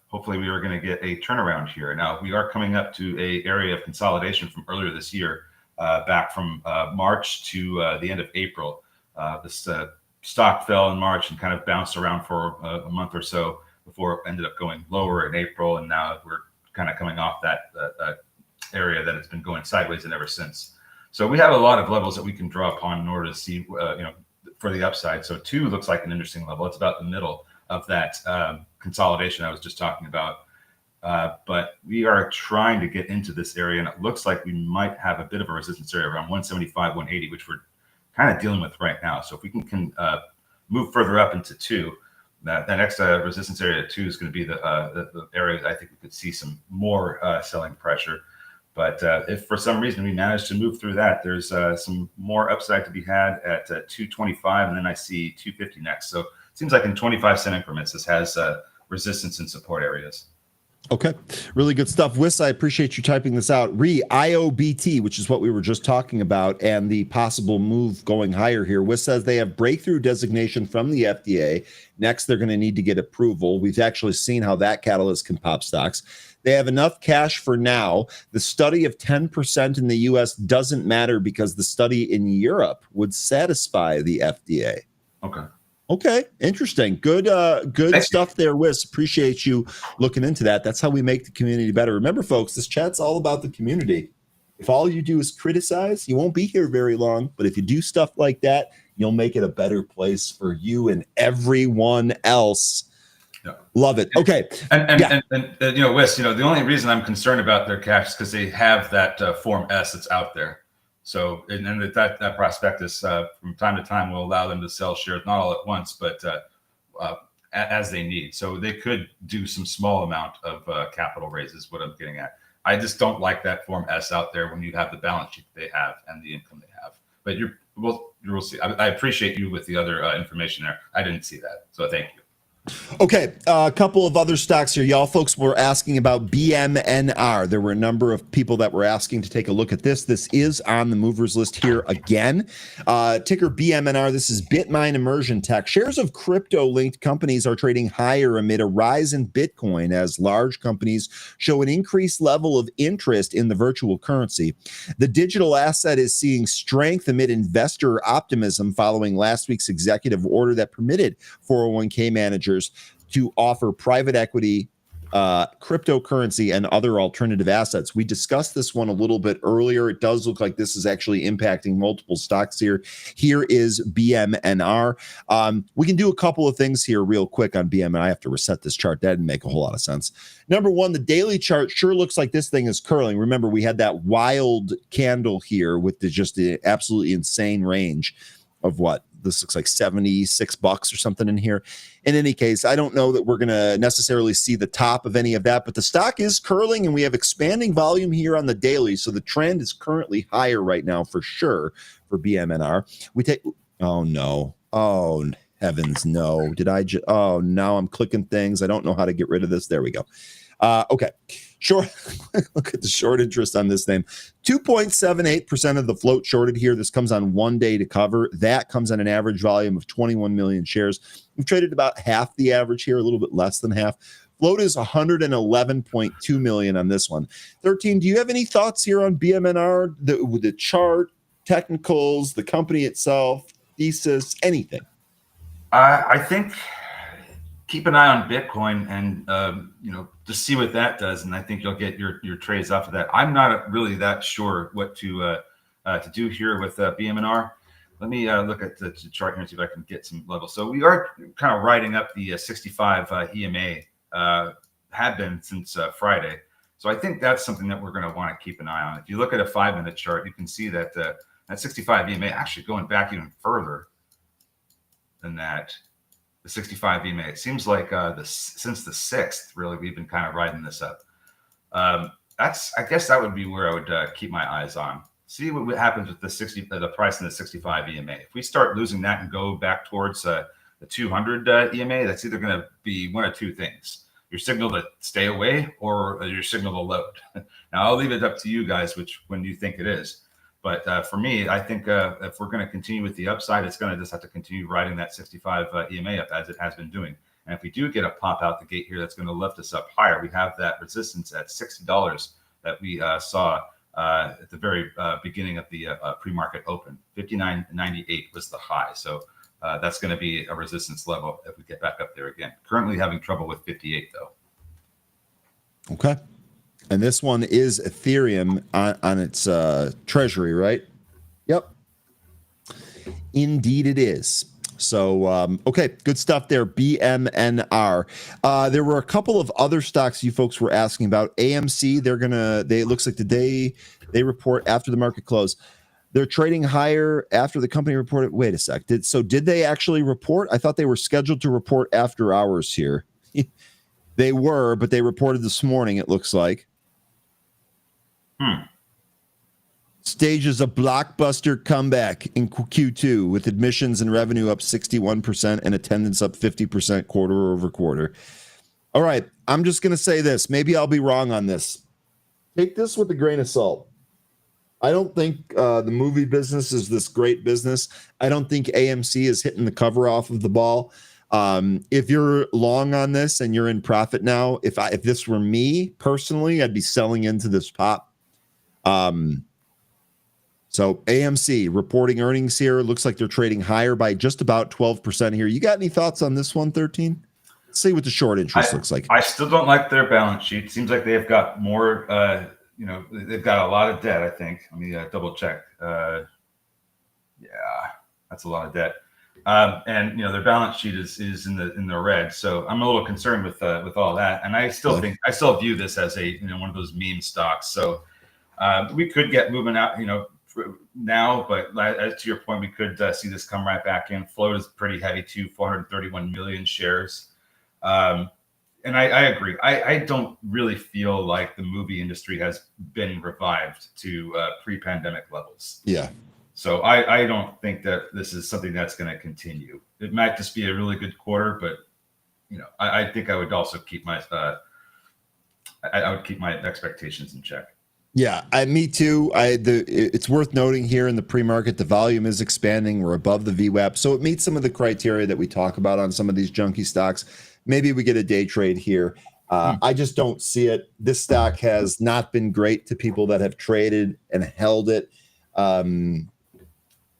Hopefully we are going to get a turnaround here. Now we are coming up to a area of consolidation from earlier this year, back from March to the end of April. This stock fell in March and kind of bounced around for a month or so before it ended up going lower in April. And now we're kind of coming off that area that has been going sideways and ever since. So we have a lot of levels that we can draw upon in order to see, for the upside. So 2 looks like an interesting level. It's about the middle of that consolidation I was just talking about. But we are trying to get into this area, and it looks like we might have a bit of a resistance area around 175, 180, which we're kind of dealing with right now. So if we can move further up into 2, that next resistance area at 2 is going to be the area that I think we could see some more selling pressure. But if for some reason we manage to move through that, there's some more upside to be had at 225, and then I see 250 next. So it seems like in 25-cent increments, this has resistance and support areas. Okay. Really good stuff. Wiss, I appreciate you typing this out. IOBT, which is what we were just talking about, and the possible move going higher here. Wiss says they have breakthrough designation from the FDA. Next, they're going to need to get approval. We've actually seen how that catalyst can pop stocks. They have enough cash for now. The study of 10% in the U.S. doesn't matter because the study in Europe would satisfy the FDA. Okay, interesting. Good stuff there, Wiss. Appreciate you looking into that. That's how we make the community better. Remember, folks, this chat's all about the community. If all you do is criticize, you won't be here very long. But if you do stuff like that, you'll make it a better place for you and everyone else. Yeah. Love it. Okay. And Wiss, the only reason I'm concerned about their cash is because they have that Form S that's out there. So, and that prospectus from time to time will allow them to sell shares, not all at once, but as they need. So they could do some small amount of capital raises, what I'm getting at. I just don't like that Form S out there when you have the balance sheet they have and the income they have. But you'll see. I appreciate you with the other information there. I didn't see that. So thank you. Okay, a couple of other stocks here. Y'all folks were asking about BMNR. There were a number of people that were asking to take a look at this. This is on the movers list here again. Ticker BMNR. This is Bitmine Immersion Tech. Shares of crypto-linked companies are trading higher amid a rise in Bitcoin as large companies show an increased level of interest in the virtual currency. The digital asset is seeing strength amid investor optimism following last week's executive order that permitted 401k managers to offer private equity, cryptocurrency, and other alternative assets. We discussed this one a little bit earlier. It does look like this is actually impacting multiple stocks here. Here is BMNR. We can do a couple of things here real quick on BMNR. I have to reset this chart. That didn't make a whole lot of sense. Number one, the daily chart sure looks like this thing is curling. Remember, we had that wild candle here with just the absolutely insane range of what? This looks like $76 or something in here. In any case, I don't know that we're going to necessarily see the top of any of that, but the stock is curling and we have expanding volume here on the daily. So the trend is currently higher right now for sure for BMNR. We take, oh no. Oh heavens, no. Did I just, oh, now I'm clicking things. I don't know how to get rid of this. There we go. Okay. Short. Look at the short interest on this name. 2.78% of the float shorted here. This comes on 1 day to cover. That comes on an average volume of 21 million shares. We've traded about half the average here, a little bit less than half. Float is 111.2 million on this one. 13, do you have any thoughts here on BMNR, the chart, technicals, the company itself, thesis, anything? I think keep an eye on Bitcoin and just see what that does, and I think you'll get your trades off of that. I'm not really that sure what to do here with BMNR. Let me look at the chart here and see if I can get some levels. So we are kind of riding up the 65 EMA. Have been since Friday. So I think that's something that we're going to want to keep an eye on. If you look at a 5-minute chart, you can see that that 65 EMA actually going back even further than that. The 65 EMA. It seems like since the 6th, really, we've been kind of riding this up. I guess that would be where I would keep my eyes on. See what happens with the price in the 65 EMA. If we start losing that and go back towards the 200 EMA, that's either going to be one of two things: your signal to stay away or your signal to load. Now, I'll leave it up to you guys which one you think it is. But for me, I think if we're going to continue with the upside, it's going to just have to continue riding that 65 EMA up as it has been doing. And if we do get a pop out the gate here, that's going to lift us up higher. We have that resistance at $60 that we saw at the very beginning of the pre-market open. 59.98 was the high. So that's going to be a resistance level if we get back up there again. Currently having trouble with 58 though. Okay. And this one is Ethereum on its treasury, right? Yep. Indeed it is. So, okay, good stuff there. BMNR. There were a couple of other stocks you folks were asking about. AMC, it looks like today they report after the market close. They're trading higher after the company reported. Wait a sec. Did they actually report? I thought they were scheduled to report after hours here. They were, but they reported this morning, it looks like. Stages a blockbuster comeback in Q2 with admissions and revenue up 61% and attendance up 50% quarter over quarter. All right, I'm just going to say this. Maybe I'll be wrong on this. Take this with a grain of salt. I don't think the movie business is this great business. I don't think AMC is hitting the cover off of the ball. If you're long on this and you're in profit now, if this were me personally, I'd be selling into this pop. So AMC reporting earnings here. Looks like they're trading higher by just about 12% here. You got any thoughts on this one, 13? Let's see what the short interest looks like. I still don't like their balance sheet. Seems like they've got more, they've got a lot of debt, I think. Let me double check. Yeah, that's a lot of debt. And their balance sheet is in the red. So I'm a little concerned with all that. And I still view this as a one of those meme stocks. So we could get moving out, now, but as to your point, we could see this come right back in. Float is pretty heavy too, 431 million shares. And I agree. I don't really feel like the movie industry has been revived to pre-pandemic levels. Yeah. So I don't think that this is something that's going to continue. It might just be a really good quarter, but I think I would also keep my expectations in check. Yeah, me too. It's worth noting here in the pre-market, the volume is expanding. We're above the VWAP, so it meets some of the criteria that we talk about on some of these junky stocks. Maybe we get a day trade here. I just don't see it. This stock has not been great to people that have traded and held it.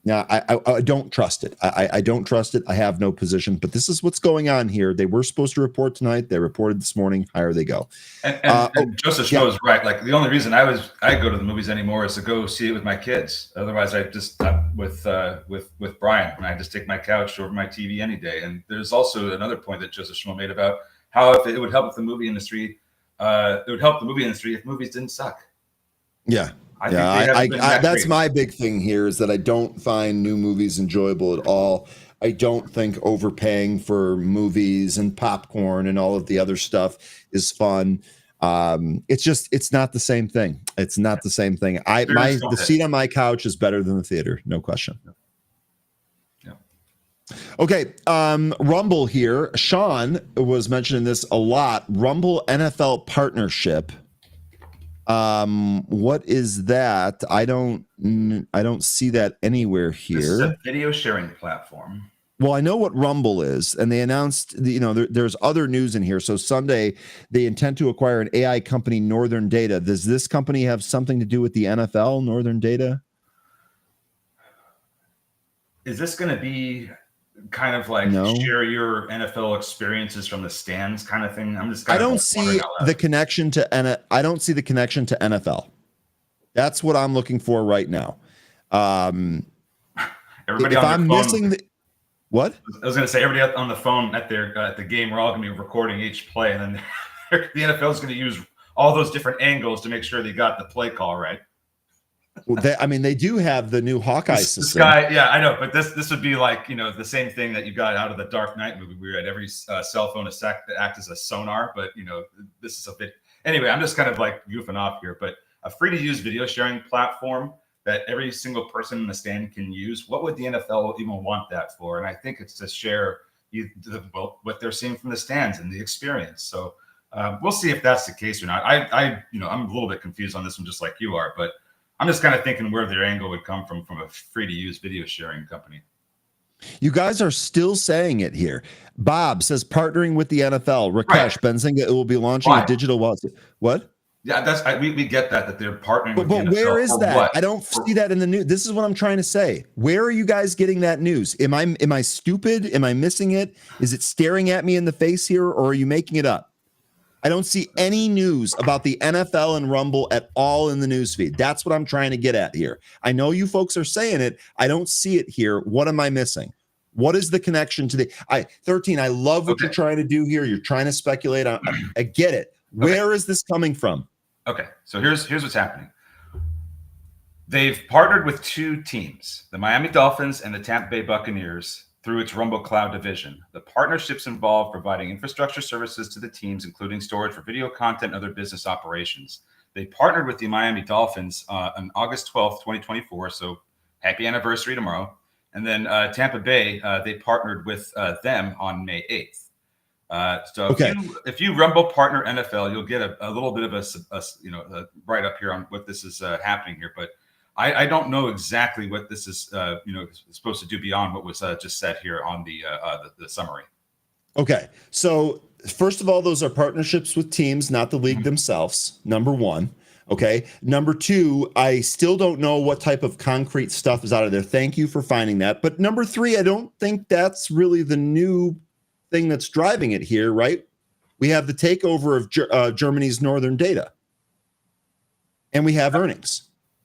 Now, I don't trust it. I don't trust it. I have no position, but this is what's going on here. They were supposed to report tonight. They reported this morning. Higher they go. And Joseph Schmo is right. Like the only reason I go to the movies anymore is to go see it with my kids. Otherwise, I just with Brian, and I just take my couch over my TV any day. And there's also another point that Joseph Schmo made about how if it would help with the movie industry, it would help the movie industry if movies didn't suck. Yeah. That's my big thing here is that I don't find new movies enjoyable at all. I don't think overpaying for movies and popcorn and all of the other stuff is fun. It's not the same thing. It's not the same thing. The seat on my couch is better than the theater, no question. Yeah. Okay, Rumble here. Sean was mentioning this a lot. Rumble NFL partnership. What is that? I don't see that anywhere This is a here. video sharing platform. Well, I know what Rumble is, and they announced, there's other news in here. So Sunday, they intend to acquire an AI company, Northern Data. Does this company have something to do with the NFL, Northern Data? Is this going to be kind of like No. share your NFL experiences from the stands kind of thing? I'm just I kind of don't like wondering see out the loud. connection to I don't see the connection to NFL. That's what I'm looking for right now. Everybody If on their I'm phone. missing the what? I was going to say everybody on the phone at their at the game. We're all going to be recording each play, and then the NFL is going to use all those different angles to make sure they got the play call right. Well, they do have the new Hawkeye This system. guy, yeah, I know, but this would be like the same thing that you got out of the Dark Knight movie. We had every cell phone act as a sonar, but this is a bit. Anyway, I'm just kind of like goofing off here, but a free to use video sharing platform that every single person in the stand can use. What would the NFL even want that for? And I think it's to share what they're seeing from the stands and the experience. So we'll see if that's the case or not. I'm a little bit confused on this one, just like you are, but I'm just kind of thinking where their angle would come from a free-to-use video sharing company. You guys are still saying it here. Bob says partnering with the NFL. Rakesh, Right. Benzinga, it will be launching Why? a digital wallet. What? Yeah, we get that they're partnering with the But NFL where is for that? what? I don't see that in the news. This is what I'm trying to say. Where are you guys getting that news? Am I stupid? Am I missing it? Is it staring at me in the face here, or are you making it up? I don't see any news about the NFL and Rumble at all in the news feed. That's what I'm trying to get at here. I know you folks are saying it. I don't see it here. What am I missing? What is the connection to the 13? I love what Okay. you're trying to do here. You're trying to speculate. I get it. Where is this coming from? Okay, so here's what's happening. They've partnered with two teams, the Miami Dolphins and the Tampa Bay Buccaneers, through its Rumble Cloud division. The partnerships involve providing infrastructure services to the teams, including storage for video content and other business operations. They partnered with the Miami Dolphins on August 12th, 2024. So happy anniversary tomorrow. And then Tampa Bay, they partnered with them on May 8th. So Okay. if you Rumble partner NFL, you'll get a little bit of a write up here on what this is happening here. But I don't know exactly what this is supposed to do beyond what was just said here on the summary. Okay. So first of all, those are partnerships with teams, not the league themselves. Number one. Okay. Number two, I still don't know what type of concrete stuff is out of there. Thank you for finding that. But number three, I don't think that's really the new thing that's driving it here, right? We have the takeover of Germany's Northern Data, and we have earnings.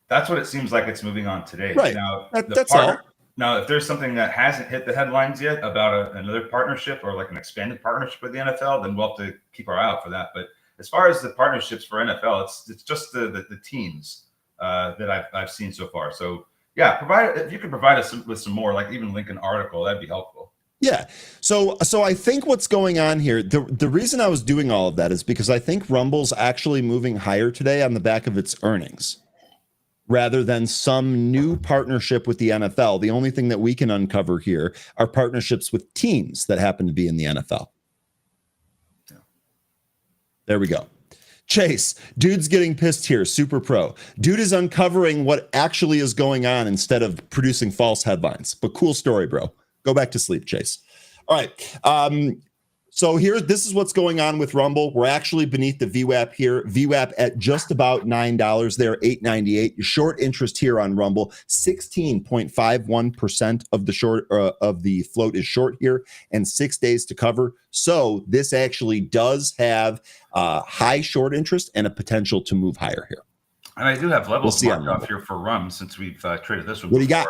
That's what it seems like it's moving on today. Right. Now, That's all. Now, if there's something that hasn't hit the headlines yet about another partnership or like an expanded partnership with the NFL, then we'll have to keep our eye out for that. But as far as the partnerships for NFL, it's just the teams that I've seen so far. So yeah, if you could provide us with some more, like even link an article, that'd be helpful. Yeah. So I think what's going on here, the reason I was doing all of that is because I think Rumble's actually moving higher today on the back of its earnings, rather than some new partnership with the NFL. The only thing that we can uncover here are partnerships with teams that happen to be in the NFL. Yeah. There we go. Chase, dude's getting pissed here. Super pro. Dude is uncovering what actually is going on instead of producing false headlines. But cool story, bro. Go back to sleep, Chase. All right. So this is what's going on with Rumble. We're actually beneath the VWAP here. VWAP at just about $9 there, $8.98. Your short interest here on Rumble, 16.51% of the short of the float is short here, and 6 days to cover. So this actually does have high short interest and a potential to move higher here. And I do have levels We'll marked off here for Rum since we've traded this one. What do you got?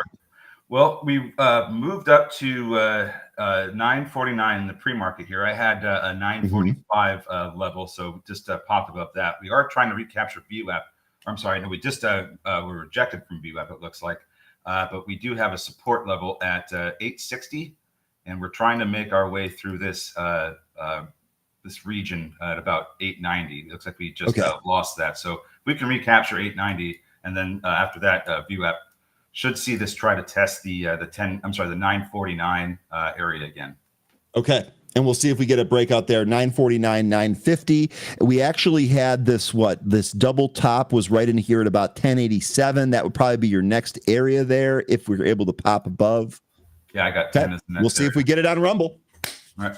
Well, we moved up to 949 in the pre-market here. I had a 945 level, so just popped above that. We are trying to recapture VWAP. I'm sorry, no, we just were rejected from VWAP, it looks like. But we do have a support level at 860, and we're trying to make our way through this this region at about 890. It looks like we just lost that. So we can recapture 890, and then after that, VWAP should see this try to test the 949 area again. Okay. And we'll see if we get a breakout there. 949, 950. We actually had this double top was right in here at about 1087. That would probably be your next area there if we were able to pop above. Yeah, I got 10 as the next We'll see if we get it on Rumble. All right.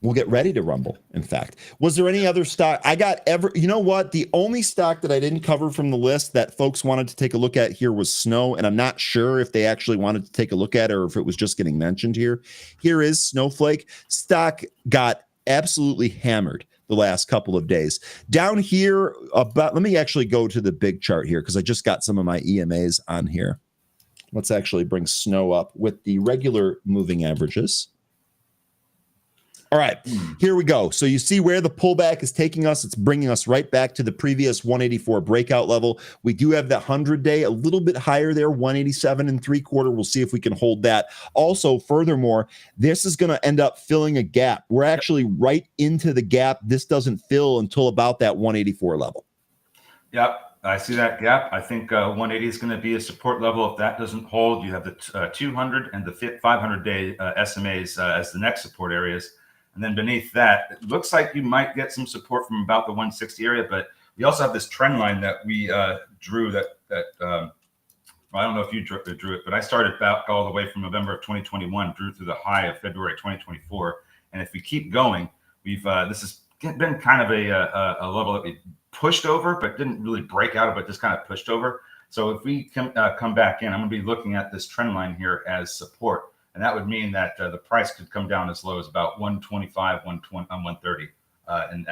We'll get ready to rumble. In fact, was there any other stock? You know what? The only stock that I didn't cover from the list that folks wanted to take a look at here was Snow. And I'm not sure if they actually wanted to take a look at it or if it was just getting mentioned here. Here is Snowflake. Stock got absolutely hammered the last couple of days. Down here, let me actually go to the big chart here because I just got some of my EMAs on here. Let's actually bring Snow up with the regular moving averages. All right, here we go. So you see where the pullback is taking us. It's bringing us right back to the previous 184 breakout level. We do have the 100-day a little bit higher there, 187 3/4. We'll see if we can hold that. Also, furthermore, this is going to end up filling a gap. We're actually right into the gap. This doesn't fill until about that 184 level. Yep, I see that gap. I think 180 is going to be a support level. If that doesn't hold, you have the 200 and the 500-day SMAs as the next support areas. And then beneath that, it looks like you might get some support from about the 160 area. But we also have this trend line that we drew that I don't know if you drew it, but I started back all the way from November of 2021, drew through the high of February 2024. And if we keep going, this has been kind of a level that we pushed over, but didn't really break out of it, just kind of pushed over. So if we come back in, I'm going to be looking at this trend line here as support. And that would mean that the price could come down as low as about 125, 130 in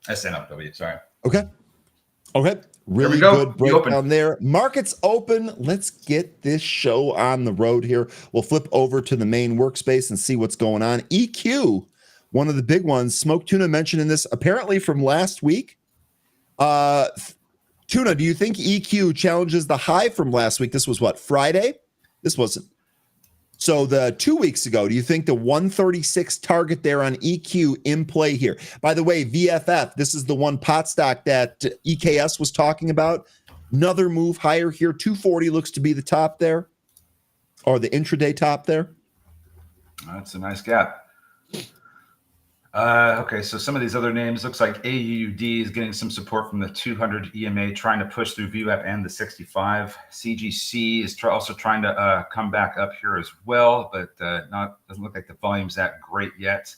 SNW. Sorry. Okay. Really good breakdown there. Markets open. Let's get this show on the road here. We'll flip over to the main workspace and see what's going on. EQ, one of the big ones. Smoke Tuna mentioned in this apparently from last week. Tuna, do you think EQ challenges the high from last week? This was what, Friday? This wasn't. So the 2 weeks ago, do you think the 136 target there on EQ in play here? By the way, VFF, this is the one pot stock that EKS was talking about. Another move higher here. 240 looks to be the top there, or the intraday top there. That's a nice gap. Okay, so some of these other names, looks like AUD is getting some support from the 200 EMA, trying to push through VWAP and the 65. CGC is also trying to come back up here as well, but doesn't look like the volume's that great yet.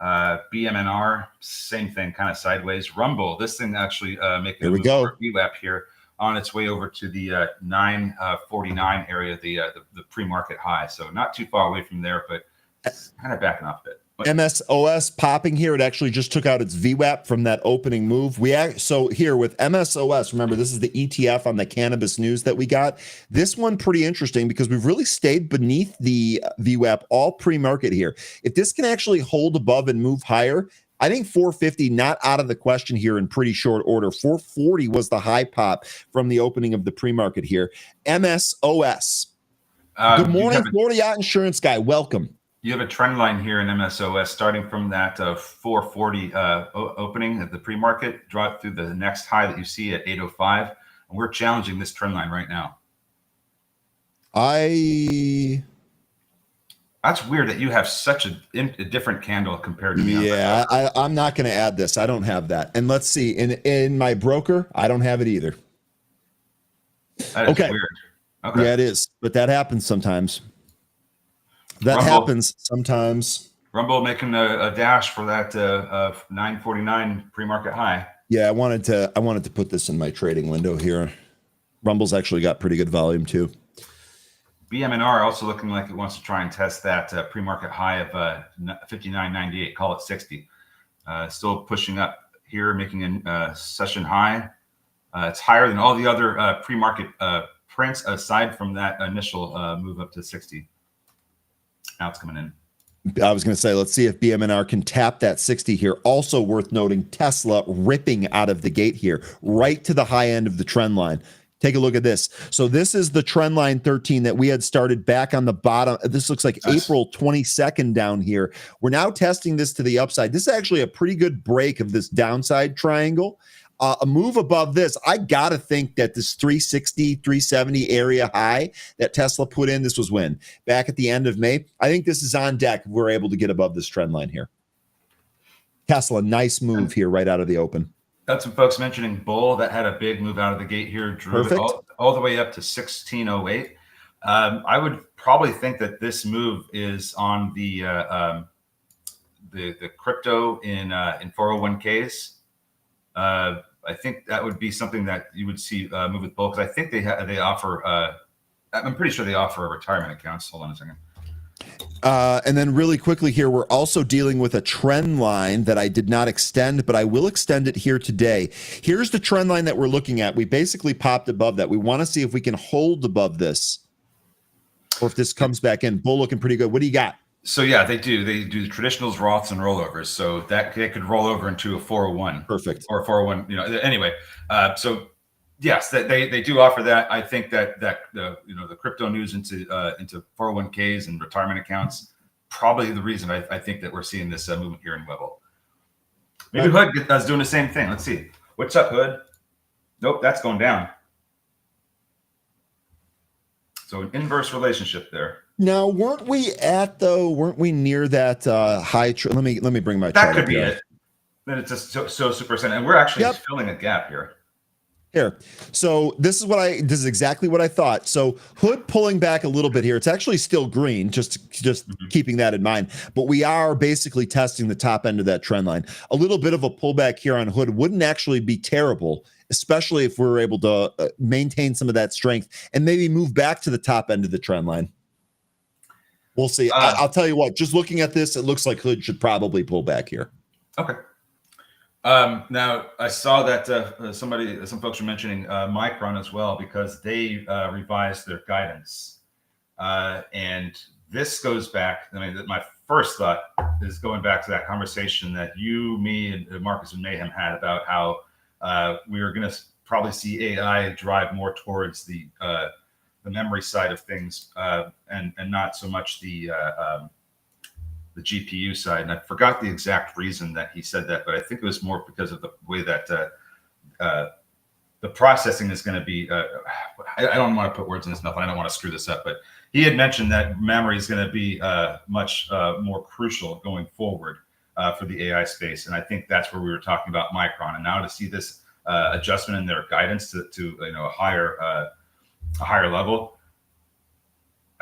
BMNR, same thing, kind of sideways. Rumble, this thing actually making a move for VWAP here on its way over to the 949 area, the pre-market high. So not too far away from there, but it's kind of backing off a bit. MSOS popping here. It actually just took out its VWAP from that opening move. So here with MSOS, remember, this is the ETF on the cannabis news that we got. This one pretty interesting because we've really stayed beneath the VWAP all pre-market here. If this can actually hold above and move higher, I think 450 not out of the question here in pretty short order. 440 was the high pop from the opening of the pre-market here. MSOS. Good morning, Florida Yacht Insurance Guy. Welcome. You have a trend line here in MSOS starting from that 440 opening at the pre-market, draw it through the next high that you see at 805. And we're challenging this trend line right now. That's weird that you have such a different candle compared to me. Yeah, I'm not going to add this. I don't have that. And let's see. In my broker, I don't have it either. That is weird. Okay. Yeah, it is. But that happens sometimes. That happens sometimes. Rumble making a dash for that 949 pre-market high. Yeah, I wanted to put this in my trading window here. Rumble's actually got pretty good volume too. BMNR also looking like it wants to try and test that pre-market high of 59.98. Call it 60. Still pushing up here, making a session high. It's higher than all the other pre-market prints aside from that initial move up to 60. Now it's coming in. I was going to say, let's see if BMNR can tap that 60 here. Also worth noting, Tesla ripping out of the gate here, right to the high end of the trend line. Take a look at this. So this is the trend line 13 that we had started back on the bottom. This looks like April 22nd down here. We're now testing this to the upside. This is actually a pretty good break of this downside triangle. A move above this, I got to think that this 360, 370 area high that Tesla put in, this was when? Back at the end of May. I think this is on deck if we're able to get above this trend line here. Tesla, nice move here right out of the open. Got some folks mentioning bull that had a big move out of the gate here, drove it all the way up to 1608. I would probably think that this move is on the crypto in 401ks. I think that would be something that you would see move with bull, because I think they offer. I'm pretty sure they offer retirement accounts. Hold on a second. And then really quickly here, we're also dealing with a trend line that I did not extend, but I will extend it here today. Here's the trend line that we're looking at. We basically popped above that. We want to see if we can hold above this, or if this comes back in. Bull looking pretty good. What do you got? So yeah, they do the traditionals, Roths, and rollovers. So that they could roll over into a 401. Perfect. Or a 401. Anyway. So yes, they do offer that. I think that the crypto news into 401ks and retirement accounts, probably the reason I think that we're seeing this movement here in Webull. Maybe Hood is doing the same thing. Let's see. What's up, Hood? Nope, that's going down. So an inverse relationship there. Now, weren't we near that high? Let me bring my that could be here. it. Then it's just so super center, and we're actually filling a gap here. Here, so this is exactly what I thought. So Hood pulling back a little bit here. It's actually still green, just keeping that in mind. But we are basically testing the top end of that trend line. A little bit of a pullback here on Hood wouldn't actually be terrible, especially if we were able to maintain some of that strength and maybe move back to the top end of the trend line. We'll see. I'll tell you what. Just looking at this, it looks like Hood should probably pull back here. Okay. Now I saw that some folks are mentioning Micron as well, because they revised their guidance, and this goes back. I mean, my first thought is going back to that conversation that you, me, and Marcus and Mayhem had about how we were going to probably see AI drive more towards the memory side of things, and not so much the GPU side. And I forgot the exact reason that he said that, but I think it was more because of the way that the processing is going to be. I don't want to put words in his mouth. I don't want to screw this up, but he had mentioned that memory is going to be much more crucial going forward for the AI space. And I think that's where we were talking about Micron. And now to see this adjustment in their guidance to a higher level,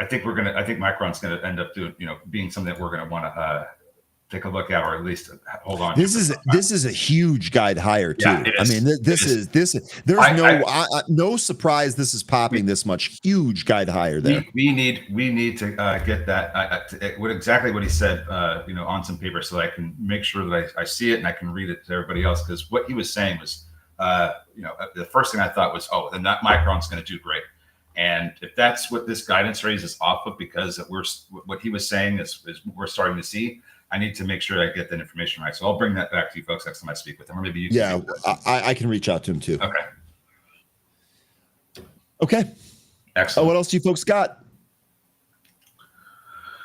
I think Micron's going to end up being something that we're going to want to take a look at, or at least hold on. This is a huge guide higher too. Yeah, I mean, there's no surprise this is popping this much. Huge guide higher there. We need to get that exactly what he said on some paper, so that I can make sure that I see it and I can read it to everybody else, because what he was saying was the first thing I thought was, oh, then that Micron's going to do great. And if that's what this guidance raise is off of, because what he was saying is we're starting to see, I need to make sure I get that information right. So I'll bring that back to you folks next time I speak with him, or maybe you. Yeah, I can reach out to him too. Okay. Excellent. What else do you folks got?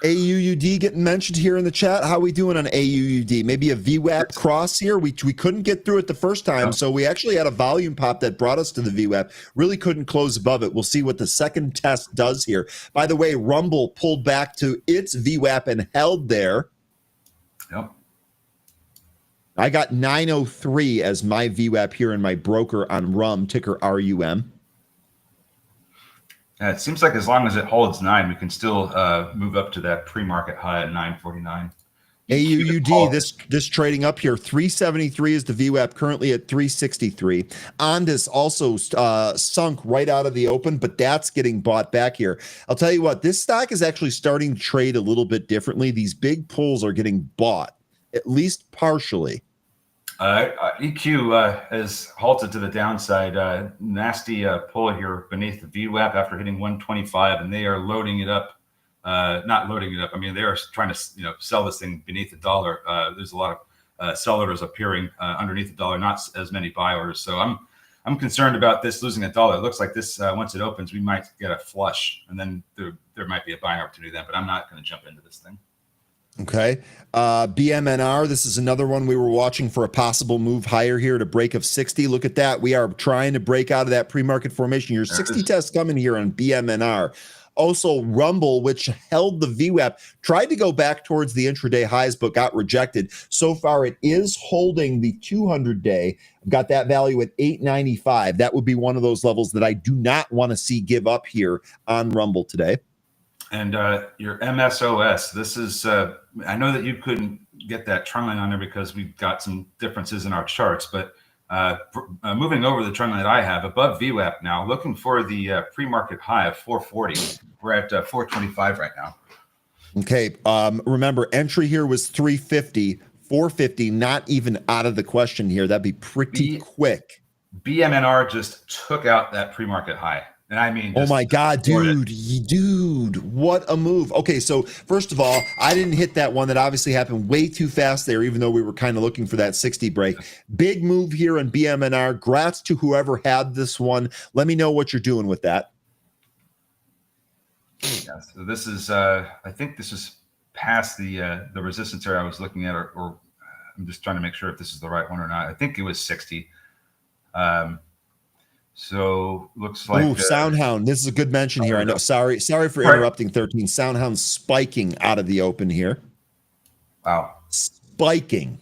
AUUD getting mentioned here in the chat. How are we doing on AUUD? Maybe a VWAP cross here. We couldn't get through it the first time, so we actually had a volume pop that brought us to the VWAP. Really couldn't close above it. We'll see what the second test does here. By the way, Rumble pulled back to its VWAP and held there. Yep. I got 903 as my VWAP here in my broker on RUM, ticker RUM. Yeah, it seems like as long as it holds 9, we can still move up to that pre-market high at 949. AUUD, this trading up here, 373 is the VWAP, currently at 363. Ondas also sunk right out of the open, but that's getting bought back here. I'll tell you what, this stock is actually starting to trade a little bit differently. These big pulls are getting bought, at least partially. EQ has halted to the downside. Nasty pull here beneath the VWAP after hitting 125, and they are loading it up. Not loading it up. I mean, they are trying to sell this thing beneath the dollar. There's a lot of sell orders appearing underneath the dollar, not as many buy orders. So I'm concerned about this losing $1. It looks like this once it opens, we might get a flush, and then there might be a buying opportunity then. But I'm not going to jump into this thing. Okay. BMNR, this is another one we were watching for a possible move higher here to break of 60. Look at that. We are trying to break out of that pre-market formation. Your 60 test coming here on BMNR. Also, Rumble, which held the VWAP, tried to go back towards the intraday highs, but got rejected. So far, it is holding the 200-day. Got that value at 895. That would be one of those levels that I do not want to see give up here on Rumble today. And your MSOS, this is, I know that you couldn't get that trend line on there because we've got some differences in our charts, but moving over the trend line that I have, above VWAP now, looking for the pre-market high of 440. We're at 425 right now. Okay, remember, entry here was 350, 450, not even out of the question here. That'd be pretty quick. BMNR just took out that pre-market high. And I mean, oh my God, dude, what a move. Okay, so first of all, I didn't hit that one. That obviously happened way too fast there, even though we were kind of looking for that 60 break. Big move here in BMNR. Grats to whoever had this one. Let me know what you're doing with that. Yeah, so this is, I think this is past the resistance area I was looking at, or I'm just trying to make sure if this is the right one or not. I think it was 60. So looks like Soundhound. This is a good mention here. I know. Sorry for interrupting. 13. Soundhound spiking out of the open here. Wow, spiking.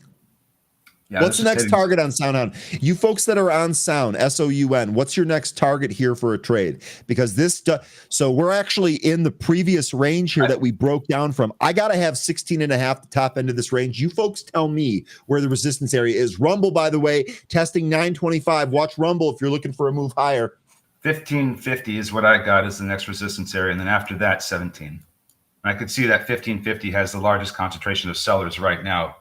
Yeah, what's the next target on Soundhound? You folks that are on Sound, SOUN, what's your next target here for a trade? Because this, so we're actually in the previous range here that we broke down from. I got to have 16 and a half, the top end of this range. You folks tell me where the resistance area is. Rumble, by the way, testing 925. Watch Rumble if you're looking for a move higher. 1550 is what I got as the next resistance area. And then after that, 17. I could see that 1550 has the largest concentration of sellers right now.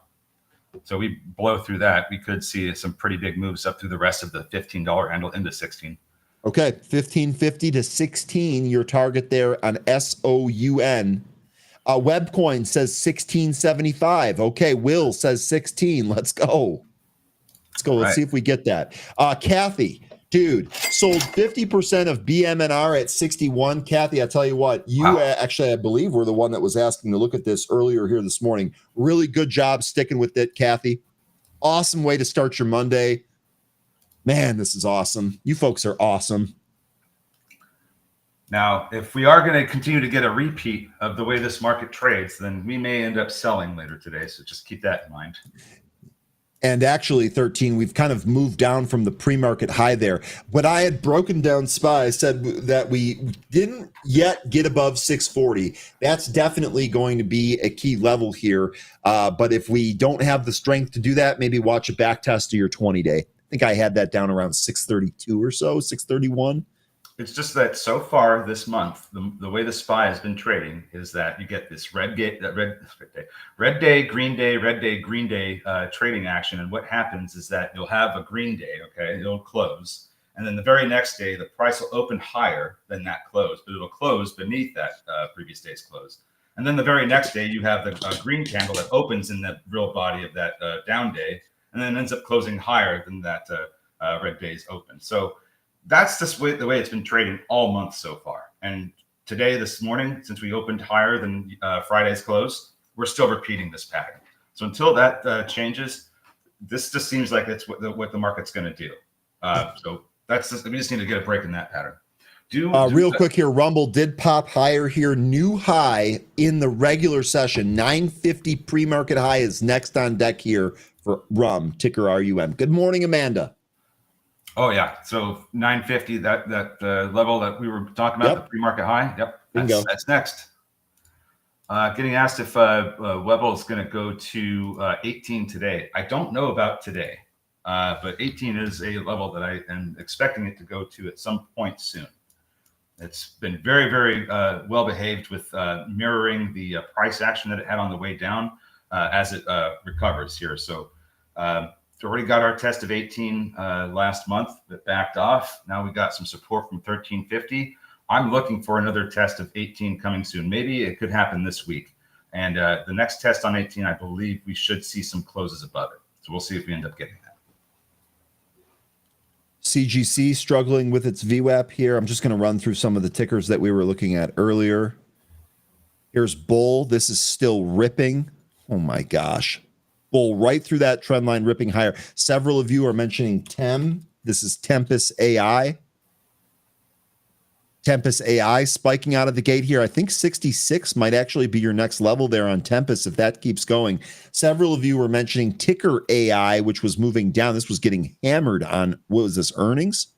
So we blow through that, we could see some pretty big moves up through the rest of the $15 handle into 16. Okay, 1550 to 16, your target there on SOUN. Webcoin says 1675. Okay, Will says 16. Let's go. Let's see if we get that. Kathy, dude, sold 50% of BMNR at 61. Kathy, I tell you what, you actually, I believe, were the one that was asking to look at this earlier here this morning. Really good job sticking with it, Kathy. Awesome way to start your Monday. Man, this is awesome. You folks are awesome. Now, if we are going to continue to get a repeat of the way this market trades, then we may end up selling later today. So just keep that in mind. And actually, 13, we've kind of moved down from the pre-market high there. But I had broken down SPY. I said that we didn't yet get above 640. That's definitely going to be a key level here. But if we don't have the strength to do that, maybe watch a back test of your 20-day. I think I had that down around 632 or so, 631. It's just that so far this month, the way the SPY has been trading is that you get this red day, green day, red day, green day trading action. And what happens is that you'll have a green day, okay, it'll close. And then the very next day, the price will open higher than that close, but it'll close beneath that previous day's close. And then the very next day, you have the green candle that opens in the real body of that down day, and then ends up closing higher than that red day's open. So that's just the way it's been trading all month so far. And today, this morning, since we opened higher than Friday's close, we're still repeating this pattern. So until that changes, this just seems like it's what the market's going to do. So that's just, we just need to get a break in that pattern. Real quick here, Rumble did pop higher here. New high in the regular session. 950 pre-market high is next on deck here for RUM, ticker RUM. Good morning, Amanda. Oh yeah, so 950, that level that we were talking about, the pre-market high. Yep, that's next. Getting asked if Webull is going to go to 18 today. I don't know about today, but 18 is a level that I am expecting it to go to at some point soon. It's been very, very well behaved with mirroring the price action that it had on the way down as it recovers here. So. We already got our test of 18 last month that backed off. Now we got some support from 1350. I'm looking for another test of 18 coming soon. Maybe it could happen this week. And the next test on 18, I believe we should see some closes above it. So we'll see if we end up getting that. CGC struggling with its VWAP here. I'm just going to run through some of the tickers that we were looking at earlier. Here's Bull. This is still ripping. Oh my gosh. Bull right through that trend line, ripping higher. Several of you are mentioning TEM. This is Tempest AI. Tempest AI spiking out of the gate here. I think 66 might actually be your next level there on Tempest if that keeps going. Several of you were mentioning Ticker AI, which was moving down. This was getting hammered on, what was this, earnings?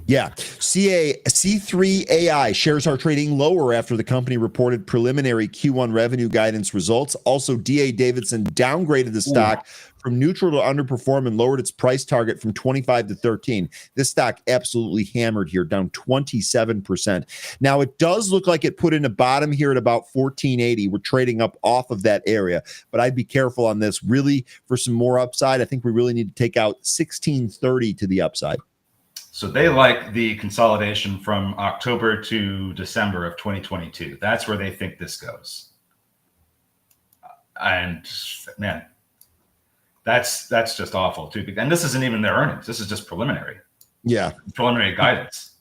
Yeah. C3 AI shares are trading lower after the company reported preliminary Q1 revenue guidance results. Also, DA Davidson downgraded the stock from neutral to underperform and lowered its price target from 25 to 13. This stock absolutely hammered here, down 27%. Now, it does look like it put in a bottom here at about 1480. We're trading up off of that area, but I'd be careful on this. Really, for some more upside, I think we really need to take out 1630 to the upside. So they like the consolidation from October to December of 2022. That's where they think this goes. And man, that's just awful too. And this isn't even their earnings. This is just preliminary. Yeah. Preliminary guidance.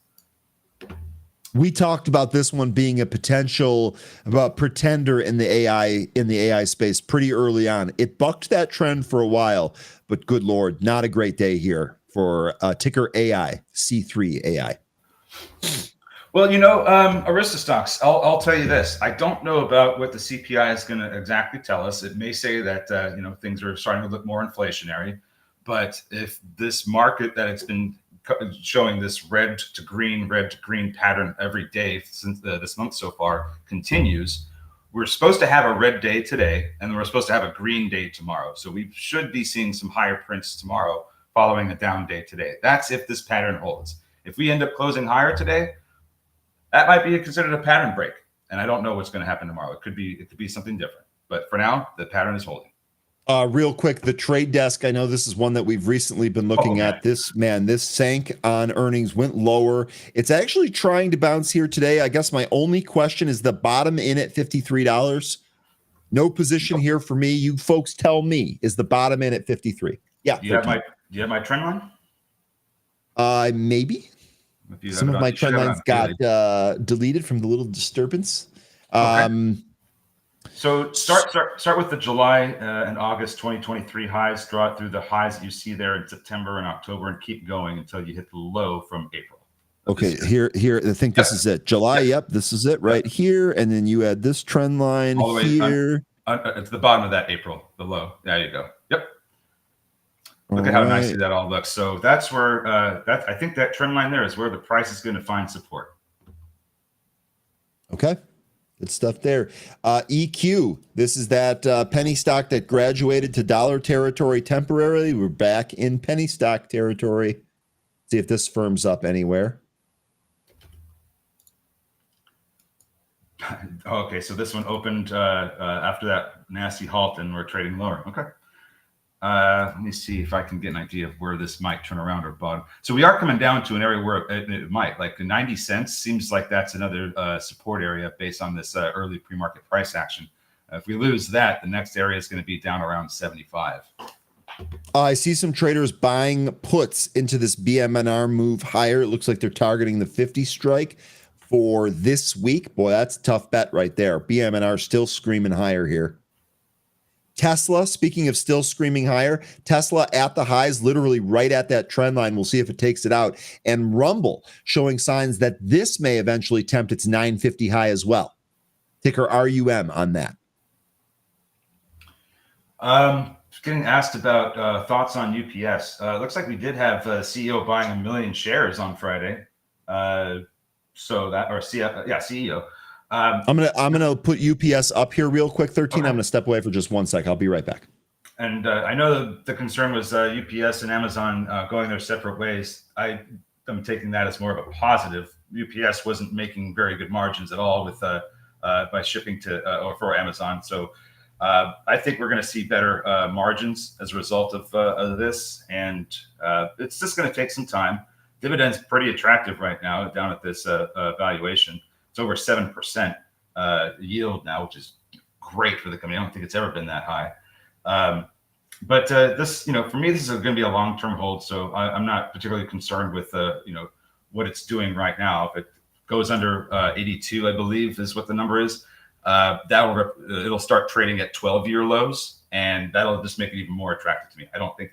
We talked about this one being a potential pretender in the AI space pretty early on. It bucked that trend for a while, but good Lord, not a great day here for ticker AI, C3 AI. Well, Arista stocks, I'll tell you this. I don't know about what the CPI is going to exactly tell us. It may say that, things are starting to look more inflationary. But if this market that it's been showing this red to green pattern every day since this month so far continues, we're supposed to have a red day today, and we're supposed to have a green day tomorrow. So we should be seeing some higher prints tomorrow following a down day today. That's if this pattern holds. If we end up closing higher today, that might be considered a pattern break. And I don't know what's going to happen tomorrow. It could be something different. But for now, the pattern is holding. Real quick, the trade desk. I know this is one that we've recently been looking at. This sank on earnings, went lower. It's actually trying to bounce here today. I guess my only question is the bottom in at $53. No position here for me. You folks tell me, is the bottom in at 53? Yeah. Do you have my trend line? Maybe. Some of my trend lines got deleted from the little disturbance. Okay. So start with the July and August 2023 highs. Draw it through the highs that you see there in September and October, and keep going until you hit the low from April. Okay, here. I think this is it. July. Yep, this is it right here, and then you add this trend line all the way here. It's the bottom of that April, the low. There you go. Yep. Look at how nicely that all looks. So that's where I think that trend line there is where the price is going to find support. Okay. Good stuff there. EQ. This is that penny stock that graduated to dollar territory temporarily. We're back in penny stock territory. See if this firms up anywhere. Okay, so this one opened after that nasty halt, and we're trading lower. Okay. Let me see if I can get an idea of where this might turn around or bottom. So we are coming down to an area where it might, like the 90 cents seems like that's another support area based on this early pre-market price action. If we lose that, the next area is going to be down around 75. I see some traders buying puts into this BMNR move higher. It looks like they're targeting the 50 strike for this week. Boy, that's a tough bet right there. BMNR still screaming higher here. Tesla, speaking of still screaming higher, Tesla at the highs, literally right at that trend line. We'll see if it takes it out. And Rumble showing signs that this may eventually tempt its 950 high as well. Ticker RUM on that. Getting asked about thoughts on UPS. Looks like we did have a CEO buying 1 million shares on Friday. CEO. I'm gonna put UPS up here real quick. 13. Okay. I'm gonna step away for just 1 sec. I'll be right back. And I know the concern was UPS and Amazon going their separate ways. I'm taking that as more of a positive. UPS wasn't making very good margins at all with by shipping to or for Amazon. So I think we're going to see better margins as a result of this, and it's just going to take some time. Dividend's pretty attractive right now, down at this valuation. It's over 7% yield now, which is great for the company. I don't think it's ever been that high. But this, for me, this is going to be a long-term hold. So I'm not particularly concerned with, what it's doing right now. If it goes under 82, I believe is what the number is, it'll start trading at 12-year lows, and that'll just make it even more attractive to me. I don't think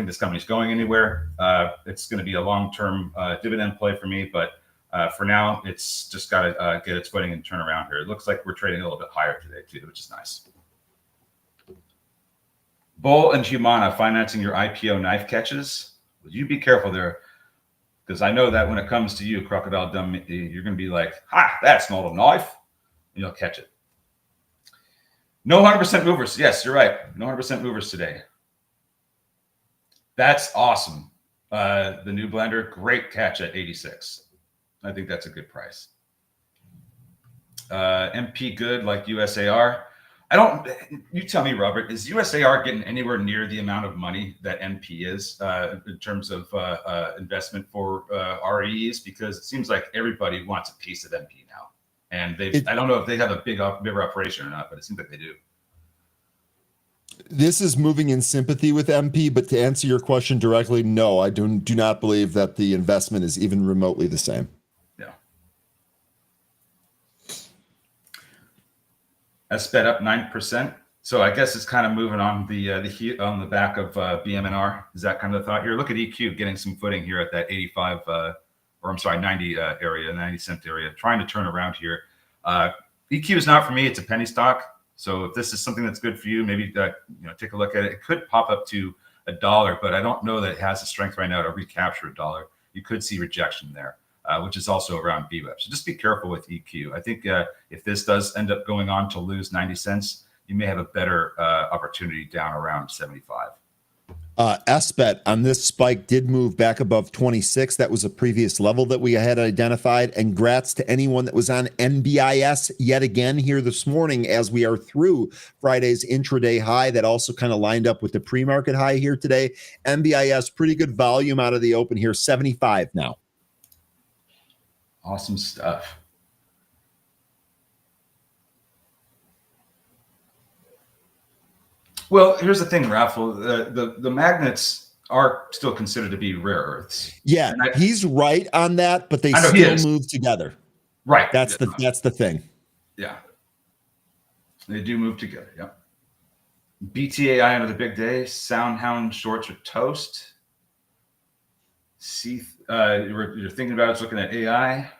this company's going anywhere. It's going to be a long-term dividend play for me, but for now, it's just got to get its footing and turn around here. It looks like we're trading a little bit higher today too, which is nice. Bull and Humana financing your IPO knife catches. Would you be careful there? Because I know that when it comes to you, Crocodile Dumb, you're going to be like, "Ha, that's not a knife," and you'll catch it. No 100% movers. Yes, you're right. No 100% movers today. That's awesome. The new blender, great catch at 86. I think that's a good price. MP good like USAR. You tell me, Robert, is USAR getting anywhere near the amount of money that MP is in terms of investment for REs? Because it seems like everybody wants a piece of MP now. And I don't know if they have a bigger operation or not, but it seems like they do. This is moving in sympathy with MP, but to answer your question directly, no, I do not believe that the investment is even remotely the same. Yeah. sped up 9%. So I guess it's kind of moving on the back of BM&R. Is that kind of the thought here? Look at EQ getting some footing here at that 85, 90 area, 90 cent area, trying to turn around here. EQ is not for me. It's a penny stock. So if this is something that's good for you, maybe take a look at it. It could pop up to $1, but I don't know that it has the strength right now to recapture $1. You could see rejection there. Which is also around VWAP. So just be careful with EQ. I think if this does end up going on to lose 90 cents, you may have a better opportunity down around 75. SBET on this spike did move back above 26. That was a previous level that we had identified. And congrats to anyone that was on NBIS yet again here this morning as we are through Friday's intraday high that also kind of lined up with the pre-market high here today. NBIS, pretty good volume out of the open here, 75 now. Awesome stuff. Well, here's the thing, Raffle. The magnets are still considered to be rare earths. Yeah, he's right on that, but they still move together. Right. That's the thing. Yeah. They do move together. Yeah. BTAI under the big day. Soundhound shorts are toast. You're thinking about it, looking at AI.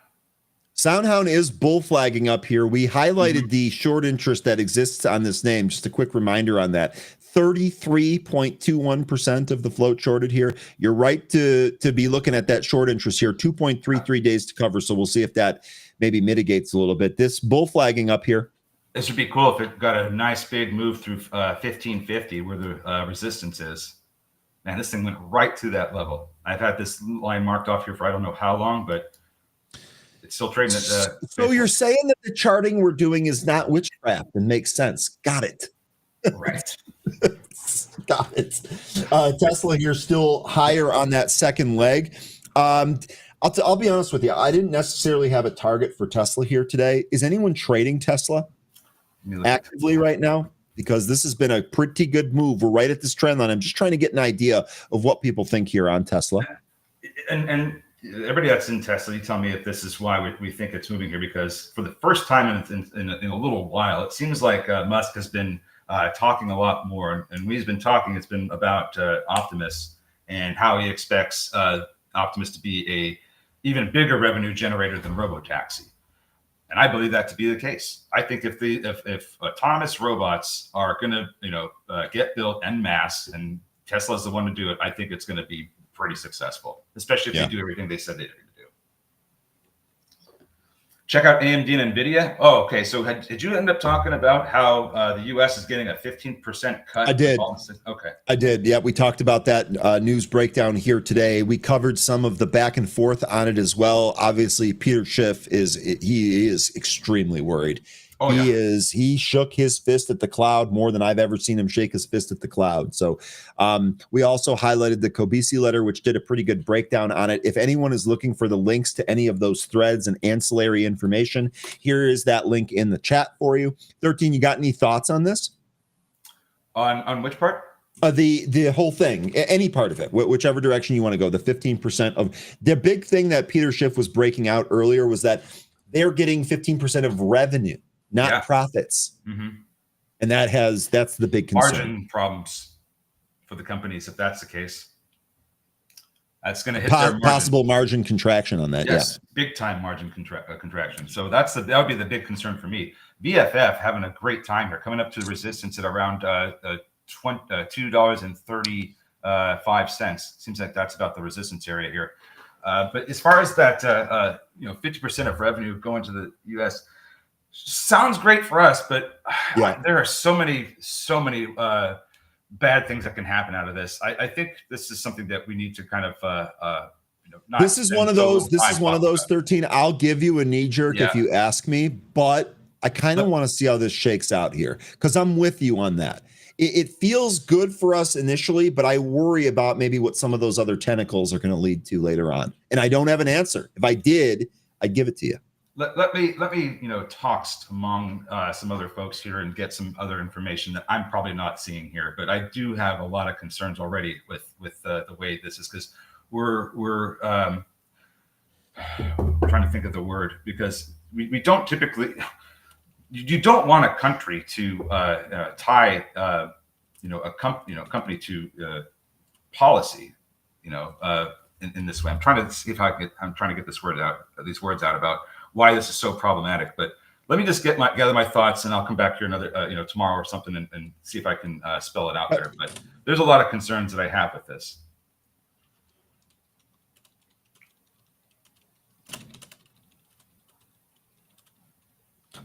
Soundhound is bull flagging up here. We highlighted the short interest that exists on this name. Just a quick reminder on that. 33.21% of the float shorted here. You're right to be looking at that short interest here. 2.33 days to cover. So we'll see if that maybe mitigates a little bit. This bull flagging up here. This would be cool if it got a nice big move through 1550 where the resistance is. Man, this thing went right to that level. I've had this line marked off here for I don't know how long, but it's still trading at so you're saying that the charting we're doing is not witchcraft and makes sense. Got it. Right. Got it. Tesla here still higher on that second leg. I'll be honest with you. I didn't necessarily have a target for Tesla here today. Is anyone trading Tesla actively right now? Because this has been a pretty good move. We're right at this trend line. I'm just trying to get an idea of what people think here on Tesla. And everybody that's in Tesla, you tell me if this is why we think it's moving here, because for the first time in a little while, it seems like Musk has been talking a lot more. And when he's been talking, it's been about Optimus and how he expects Optimus to be a even bigger revenue generator than Robotaxi. And I believe that to be the case. I think if autonomous robots are going to get built en masse and Tesla's the one to do it, I think it's going to be pretty successful, especially if they do everything they said they're going to do. Check out AMD and NVIDIA. Oh, okay. So did you end up talking about how the U.S. is getting a 15% cut? I did. Okay. I did. Yeah, we talked about that news breakdown here today. We covered some of the back and forth on it as well. Obviously, Peter Schiff is extremely worried. Oh, he shook his fist at the cloud more than I've ever seen him shake his fist at the cloud. So we also highlighted the Kobisi letter, which did a pretty good breakdown on it. If anyone is looking for the links to any of those threads and ancillary information, here is that link in the chat for you. 13, you got any thoughts on this? On which part? The whole thing, any part of it, whichever direction you want to go. The 15% of the big thing that Peter Schiff was breaking out earlier was that they're getting 15% of revenue, not profits. Mm-hmm. And that's the big concern. Margin problems for the companies, if that's the case. That's going to hit their margin. Possible margin contraction on that. Yes, big time margin contraction. So that would be the big concern for me. VFF having a great time here, coming up to the resistance at around $2.35. Seems like that's about the resistance area here. But as far as that, 50% of revenue going to the U.S. sounds great for us, but there are so many bad things that can happen out of this. I think this is something that we need to kind of not this is one of those 13. I'll give you a knee jerk if you ask me, but I kind of want to see how this shakes out here, because I'm with you on that. It feels good for us initially, but I worry about maybe what some of those other tentacles are going to lead to later on, and I don't have an answer. If I did, I'd give it to you. Let me talk among some other folks here and get some other information that I'm probably not seeing here. But I do have a lot of concerns already with the way this is, because we're trying to think of the word, because we don't typically. You don't want a country to tie a company to policy, in this way. I'm trying to see if I'm trying to get these words out about why this is so problematic. But let me just gather my thoughts, and I'll come back here another tomorrow or something and see if I can spell it out there. But there's a lot of concerns that I have with this.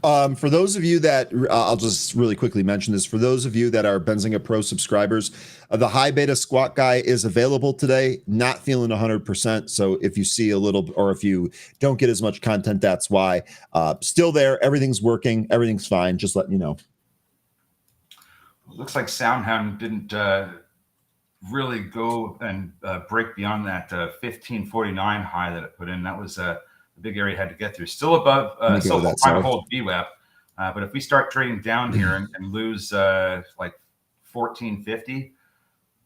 For those of you that I'll just really quickly mention this, for those of you that are Benzinga Pro subscribers, the high beta squat guy is available today. Not feeling 100%. So if you see a little, or if you don't get as much content, that's why. Still there. Everything's working. Everything's fine. Just letting you know. Looks like Soundhound didn't really go and break beyond that 1549 high that it put in. That was the big area it had to get through. Still above, still trying to hold VWAP. But if we start trading down here and lose like 1450,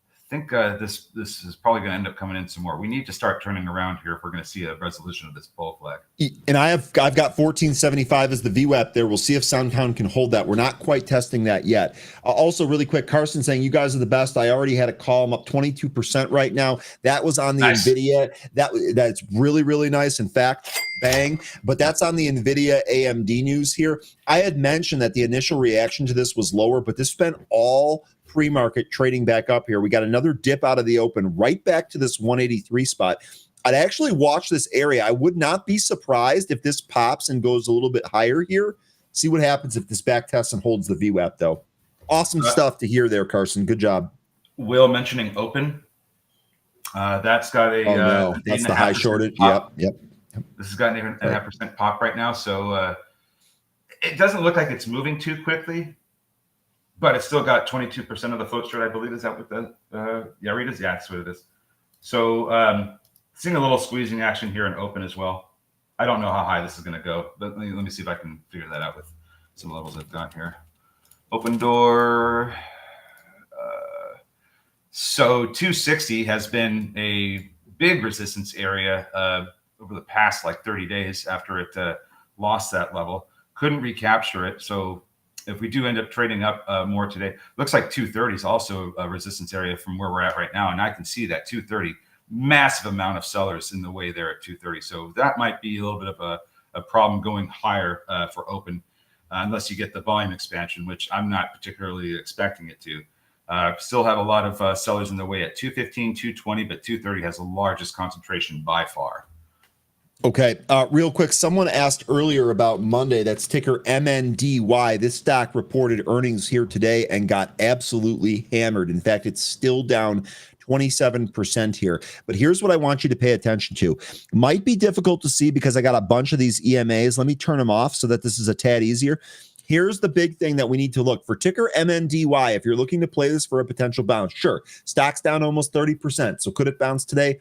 I think this is probably going to end up coming in some more. We need to start turning around here if we're going to see a resolution of this bull flag. And I've got 1475 as the VWAP there. We'll see if Soundhound can hold that. We're not quite testing that yet. Also, really quick, Carson saying you guys are the best. I already had a call. I'm up 22% right now. That was on the NVIDIA. That's really, really nice. In fact, bang. But that's on the NVIDIA AMD news here. I had mentioned that the initial reaction to this was lower, but this spent all pre-market trading back up here. We got another dip out of the open right back to this 183 spot. I'd actually watch this area. I would not be surprised if this pops and goes a little bit higher here. See what happens if this back tests and holds the VWAP, though. Awesome stuff to hear there, Carson. Good job. Will mentioning open. That's got a that's the high shorted. Pop. Yep. This has got an 8.5% pop right now. So it doesn't look like it's moving too quickly. But it's still got 22% of the float short, I believe. Is that what the read is? Yeah, that's what it is. So seeing a little squeezing action here in open as well. I don't know how high this is going to go, but let me see if I can figure that out with some levels I've got here. Open door. So 260 has been a big resistance area over the past like 30 days after it lost that level. Couldn't recapture it. So if we do end up trading up more today, looks like 230 is also a resistance area from where we're at right now. And I can see that 230, massive amount of sellers in the way there at 230. So that might be a little bit of a problem going higher for open, unless you get the volume expansion, which I'm not particularly expecting it to. Still have a lot of sellers in the way at 215, 220, but 230 has the largest concentration by far. Okay, real quick, someone asked earlier about Monday. That's ticker MNDY. This stock reported earnings here today and got absolutely hammered. In fact, it's still down 27% here. But here's what I want you to pay attention to. Might be difficult to see because I got a bunch of these EMAs. Let me turn them off so that this is a tad easier. Here's the big thing that we need to look for. Ticker MNDY, if you're looking to play this for a potential bounce, sure. Stock's down almost 30%. So could it bounce today?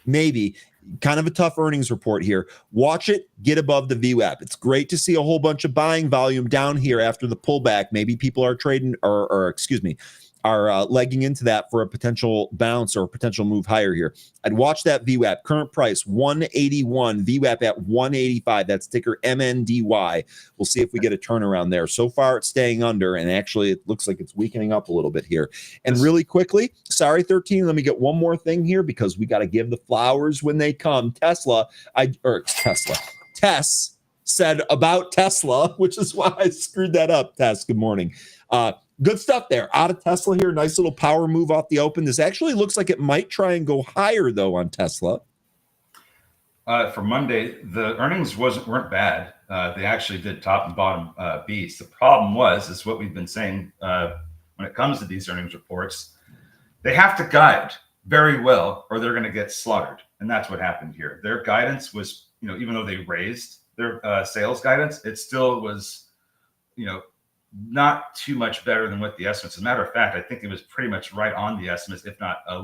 Maybe. Kind of a tough earnings report here. Watch it get above the VWAP. It's great to see a whole bunch of buying volume down here after the pullback. Maybe people are trading or excuse me, legging into that for a potential bounce or a potential move higher here. I'd watch that VWAP. Current price 181, VWAP at 185. That's ticker MNDY. We'll see if we get a turnaround there. So far, it's staying under, and actually, it looks like it's weakening up a little bit here. And really quickly, sorry, 13. Let me get one more thing here because we got to give the flowers when they come. Tess said about Tesla, which is why I screwed that up. Tess, good morning. Good stuff there. Out of Tesla here. Nice little power move off the open. This actually looks like it might try and go higher, though, on Tesla. For Monday, the earnings weren't bad. They actually did top and bottom beats. The problem is what we've been saying when it comes to these earnings reports. They have to guide very well or they're going to get slaughtered. And that's what happened here. Their guidance was, even though they raised their sales guidance, it still was, not too much better than what the estimates. As a matter of fact, I think it was pretty much right on the estimates, if not a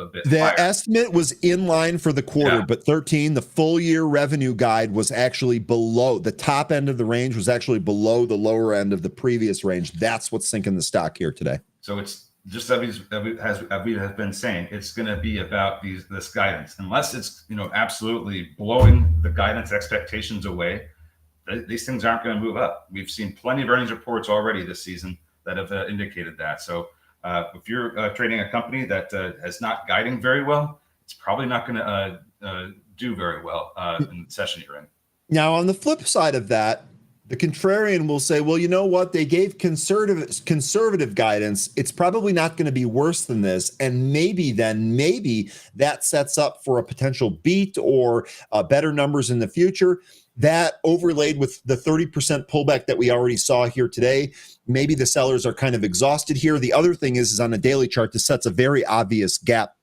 bit the higher. Estimate was in line for the quarter, but 13, the full year revenue guide was actually below. The top end of the range was actually below the lower end of the previous range. That's what's sinking the stock here today. So it's just as we have been saying, it's going to be about this guidance. Unless it's absolutely blowing the guidance expectations away, these things aren't going to move up. We've seen plenty of earnings reports already this season that have indicated that. So if you're trading a company that is not guiding very well, it's probably not going to do very well in the session you're in. Now, on the flip side of that, the contrarian will say, well, you know what? They gave conservative guidance. It's probably not going to be worse than this. And maybe that sets up for a potential beat or better numbers in the future. That overlaid with the 30% pullback that we already saw here today, maybe the sellers are kind of exhausted here. The other thing is on a daily chart, this sets a very obvious gap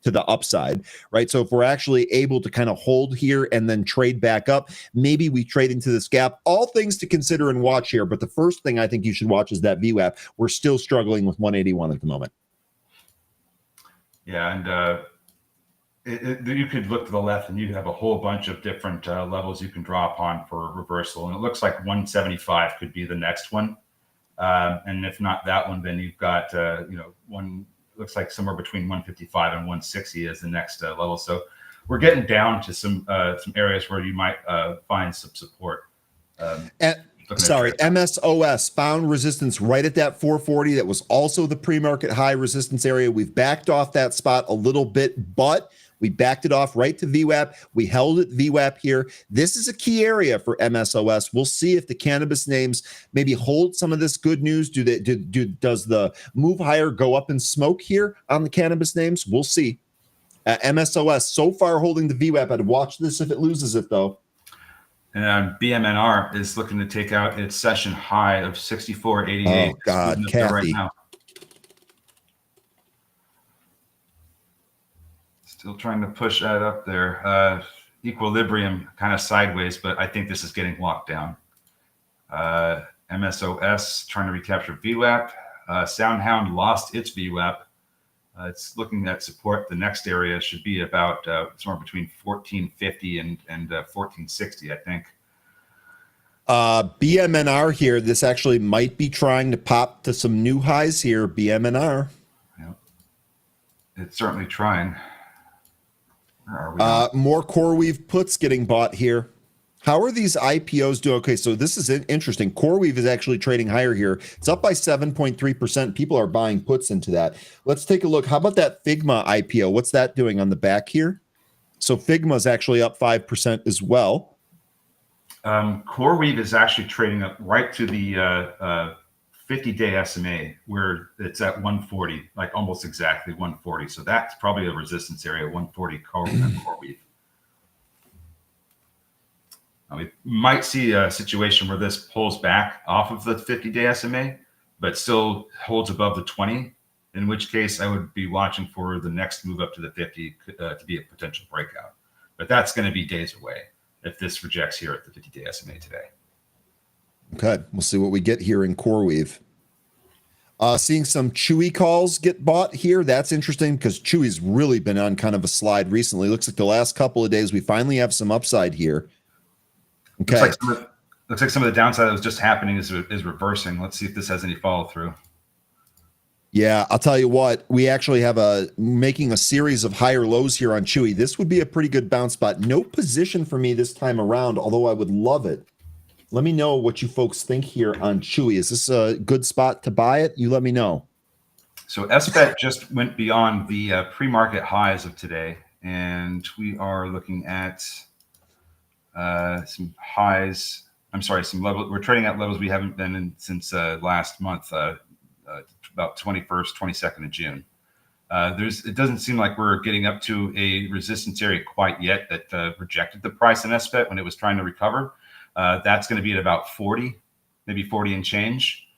to the upside, right? So if we're actually able to kind of hold here and then trade back up, maybe we trade into this gap. All things to consider and watch here. But the first thing I think you should watch is that VWAP. We're still struggling with 181 at the moment. Yeah, and you could look to the left and you have a whole bunch of different levels you can draw upon for reversal. And it looks like 175 could be the next one. And if not that one, then you've got, one looks like somewhere between 155 and 160 is the next level. So we're getting down to some areas where you might find some support. MSOS found resistance right at that 440. That was also the pre-market high resistance area. We've backed off that spot a little bit, but we backed it off right to VWAP. We held it VWAP here. This is a key area for MSOS. We'll see if the cannabis names maybe hold some of this good news. Does the move higher go up in smoke here on the cannabis names? We'll see. MSOS so far holding the VWAP. I'd watch this if it loses it though. And BMNR is looking to take out its session high of 64.88. Oh God, Kathy. Right now. Still trying to push that up there. Equilibrium kind of sideways, but I think this is getting locked down. MSOS trying to recapture VWAP. Soundhound lost its VWAP. It's looking at support. The next area should be about somewhere between 1450 and 1460, I think. BMNR here. This actually might be trying to pop to some new highs here. BMNR. Yeah, it's certainly trying. Where are we? More CoreWeave puts getting bought here. How are these IPOs doing? Okay, so this is interesting. CoreWeave is actually trading higher here. It's up by 7.3%. People are buying puts into that. Let's take a look. How about that Figma IPO? What's that doing on the back here? So Figma is actually up 5% as well. CoreWeave is actually trading up right to the 50-day SMA where it's at 140, like almost exactly 140. So that's probably a resistance area, 140 CoreWeave. We might see a situation where this pulls back off of the 50-day SMA, but still holds above the 20, in which case I would be watching for the next move up to the 50 to be a potential breakout. But that's going to be days away if this rejects here at the 50-day SMA today. Okay, we'll see what we get here in CoreWeave. Seeing some Chewy calls get bought here. That's interesting because Chewy's really been on kind of a slide recently. Looks like the last couple of days we finally have some upside here. Okay. Looks like some of the downside that was just happening is reversing. Let's see if this has any follow through. Yeah, I'll tell you what, we actually have making a series of higher lows here on Chewy. This would be a pretty good bounce spot. No position for me this time around, although I would love it. Let me know what you folks think here on Chewy. Is this a good spot to buy it? You let me know. So SBET just went beyond the pre-market highs of today, and we are looking at some highs. I'm sorry, some level. We're trading at levels we haven't been in since last month, about 21st, 22nd of June. It doesn't seem like we're getting up to a resistance area quite yet that rejected the price in SBET when it was trying to recover. That's going to be at about 40, maybe 40 and change.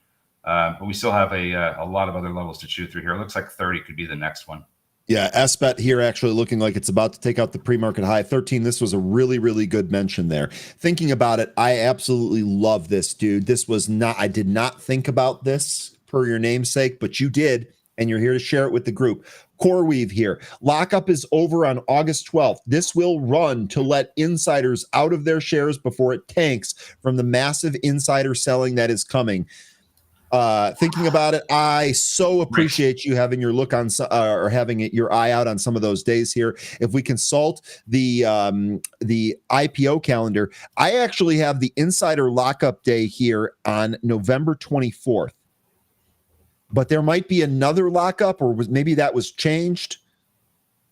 But we still have a lot of other levels to chew through here. It looks like 30 could be the next one. Yeah, SBET here actually looking like it's about to take out the pre-market high 13. This was a really, really good mention there. Thinking about it, I absolutely love this, dude. This was not, I did not think about this per your namesake, but you did, and you're here to share it with the group. CoreWeave here. Lockup is over on August 12th. This will run to let insiders out of their shares before it tanks from the massive insider selling that is coming. Thinking about it, I so appreciate you having your look on or having your eye out on some of those days here. If we consult the IPO calendar, I actually have the insider lockup day here on November 24th. But there might be another lockup, or maybe that was changed.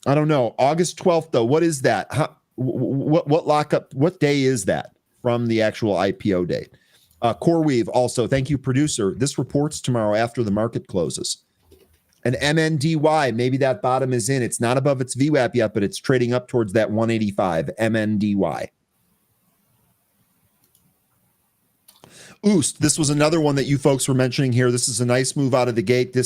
I don't know. August 12th, though. What is that? What lockup? What day is that from the actual IPO date? CoreWeave also, thank you, producer. This reports tomorrow after the market closes. And MNDY, maybe that bottom is in. It's not above its VWAP yet, but it's trading up towards that 185. MNDY. Oost, this was another one that you folks were mentioning here. This is a nice move out of the gate.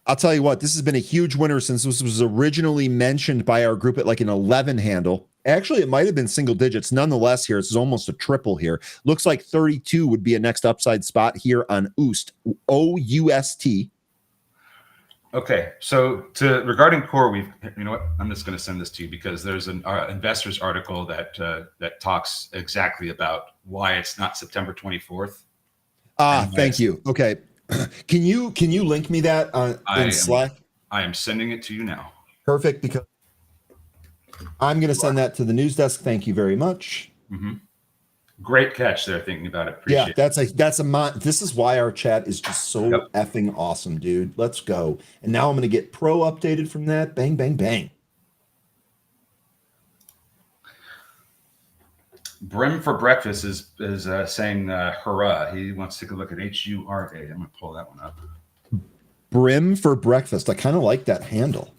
I'll tell you what, this has been a huge winner since this was originally mentioned by our group at like an 11 handle. Actually, it might have been single digits. Nonetheless, here, it's almost a triple here. Looks like 32 would be a next upside spot here on Oost, O-U-S-T. Okay, so regarding CoreWeave, you know what? I'm just going to send this to you because there's an investors article that talks exactly about why it's not September 24th. Thank you. Okay, can you link me that in Slack? I am sending it to you now. Perfect, because I'm going to send that to the news desk. Thank you very much. Mm-hmm. Great catch there, thinking about it. Appreciate it. This is why our chat is just so effing awesome, dude. Let's go. And now I'm going to get pro updated from that. Bang, bang, bang. Brim for breakfast is saying hurrah. He wants to take a look at HURA. I'm going to pull that one up. Brim for breakfast. I kind of like that handle.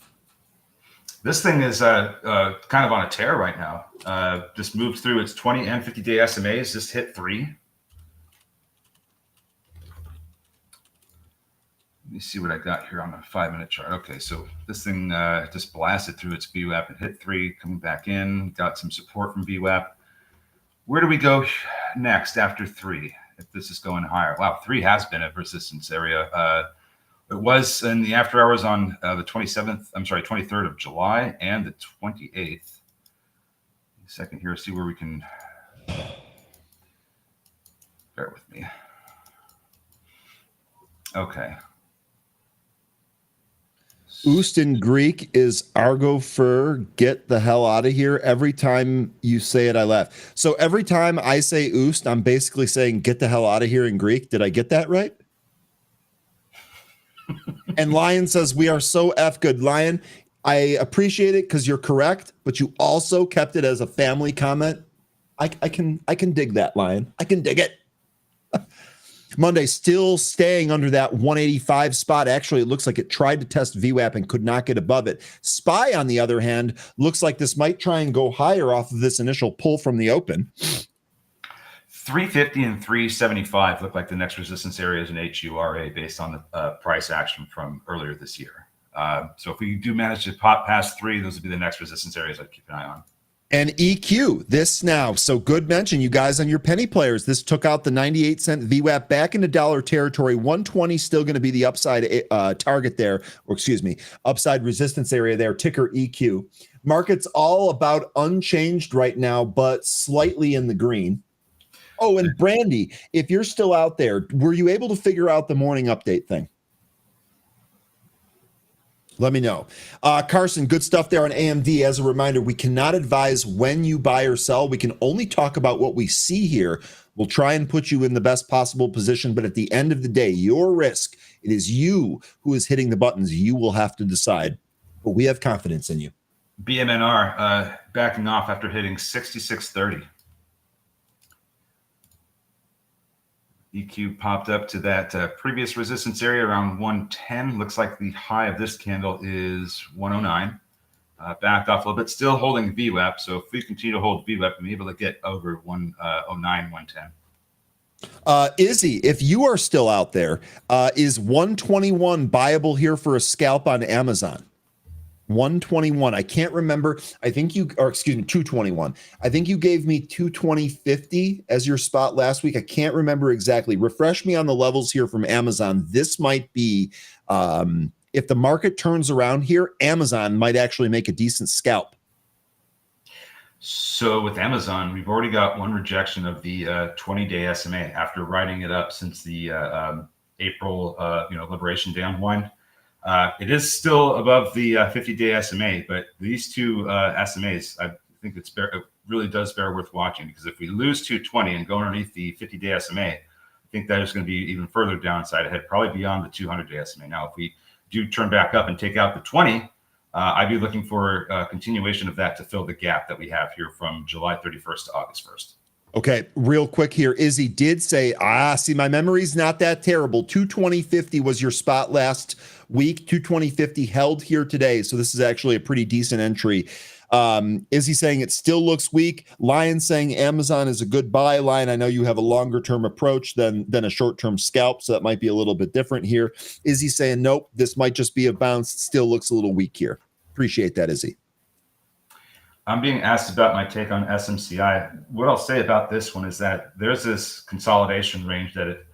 This thing is kind of on a tear right now. Just moved through its 20 and 50-day SMAs, just hit 3. Let me see what I got here on the 5-minute chart. Okay, so this thing just blasted through its VWAP and hit 3, coming back in, got some support from VWAP. Where do we go next after 3 if this is going higher? Wow, 3 has been a resistance area. It was in the after hours on the 23rd of July and the 28th. Second here, see where we can. Bear with me. Okay. Oost in Greek is Argo Fur, get the hell out of here. Every time you say it, I laugh. So every time I say Oost, I'm basically saying get the hell out of here in Greek. Did I get that right? And Lion says, we are so F good. Lion, I appreciate it because you're correct, but you also kept it as a family comment. I can dig that, Lion. I can dig it. Monday still staying under that 185 spot. Actually, it looks like it tried to test VWAP and could not get above it. SPY, on the other hand, looks like this might try and go higher off of this initial pull from the open. 350 and 375 look like the next resistance areas in HURA based on the price action from earlier this year. So if we do manage to pop past 3, those would be the next resistance areas I'd keep an eye on. And EQ, this now. So good mention, you guys, on your penny players. This took out the 98-cent VWAP back into dollar territory. 120 still going to be the upside target there, or excuse me, upside resistance area there, ticker EQ. Market's all about unchanged right now, but slightly in the green. Oh, and Brandy, if you're still out there, were you able to figure out the morning update thing? Let me know. Carson, good stuff there on AMD. As a reminder, we cannot advise when you buy or sell. We can only talk about what we see here. We'll try and put you in the best possible position, but at the end of the day, your risk, it is you who is hitting the buttons. You will have to decide, but we have confidence in you. BMNR backing off after hitting 66.30. EQ popped up to that previous resistance area around 110. Looks like the high of this candle is 109. Backed off a little bit, still holding VWAP. So if we continue to hold VWAP, we'll be able to get over 109, 110. Izzy, if you are still out there, is 121 buyable here for a scalp on Amazon? 121. I can't remember. I think you, or excuse me, 221. I think you gave me 220.50 as your spot last week. I can't remember exactly. Refresh me on the levels here from Amazon. This might be, if the market turns around here, Amazon might actually make a decent scalp. So with Amazon, we've already got one rejection of the 20-day SMA after riding it up since the April, Liberation Day unwind. It is still above the 50-day SMA, but these two SMAs, I think it really does bear worth watching, because if we lose 220 and go underneath the 50-day SMA, I think that is going to be even further downside ahead, probably beyond the 200-day SMA. Now, if we do turn back up and take out the 20, I'd be looking for a continuation of that to fill the gap that we have here from July 31st to August 1st. Okay, real quick here. Izzy did say, see, my memory's not that terrible. 220.50 was your spot last week. 220.50 held here today. So this is actually a pretty decent entry. Izzy saying it still looks weak. Lion saying Amazon is a good buy. Lion, I know you have a longer term approach than a short term scalp, so that might be a little bit different here. Izzy saying, nope, this might just be a bounce. Still looks a little weak here. Appreciate that, Izzy. I'm being asked about my take on SMCI. What I'll say about this one is that there's this consolidation range that it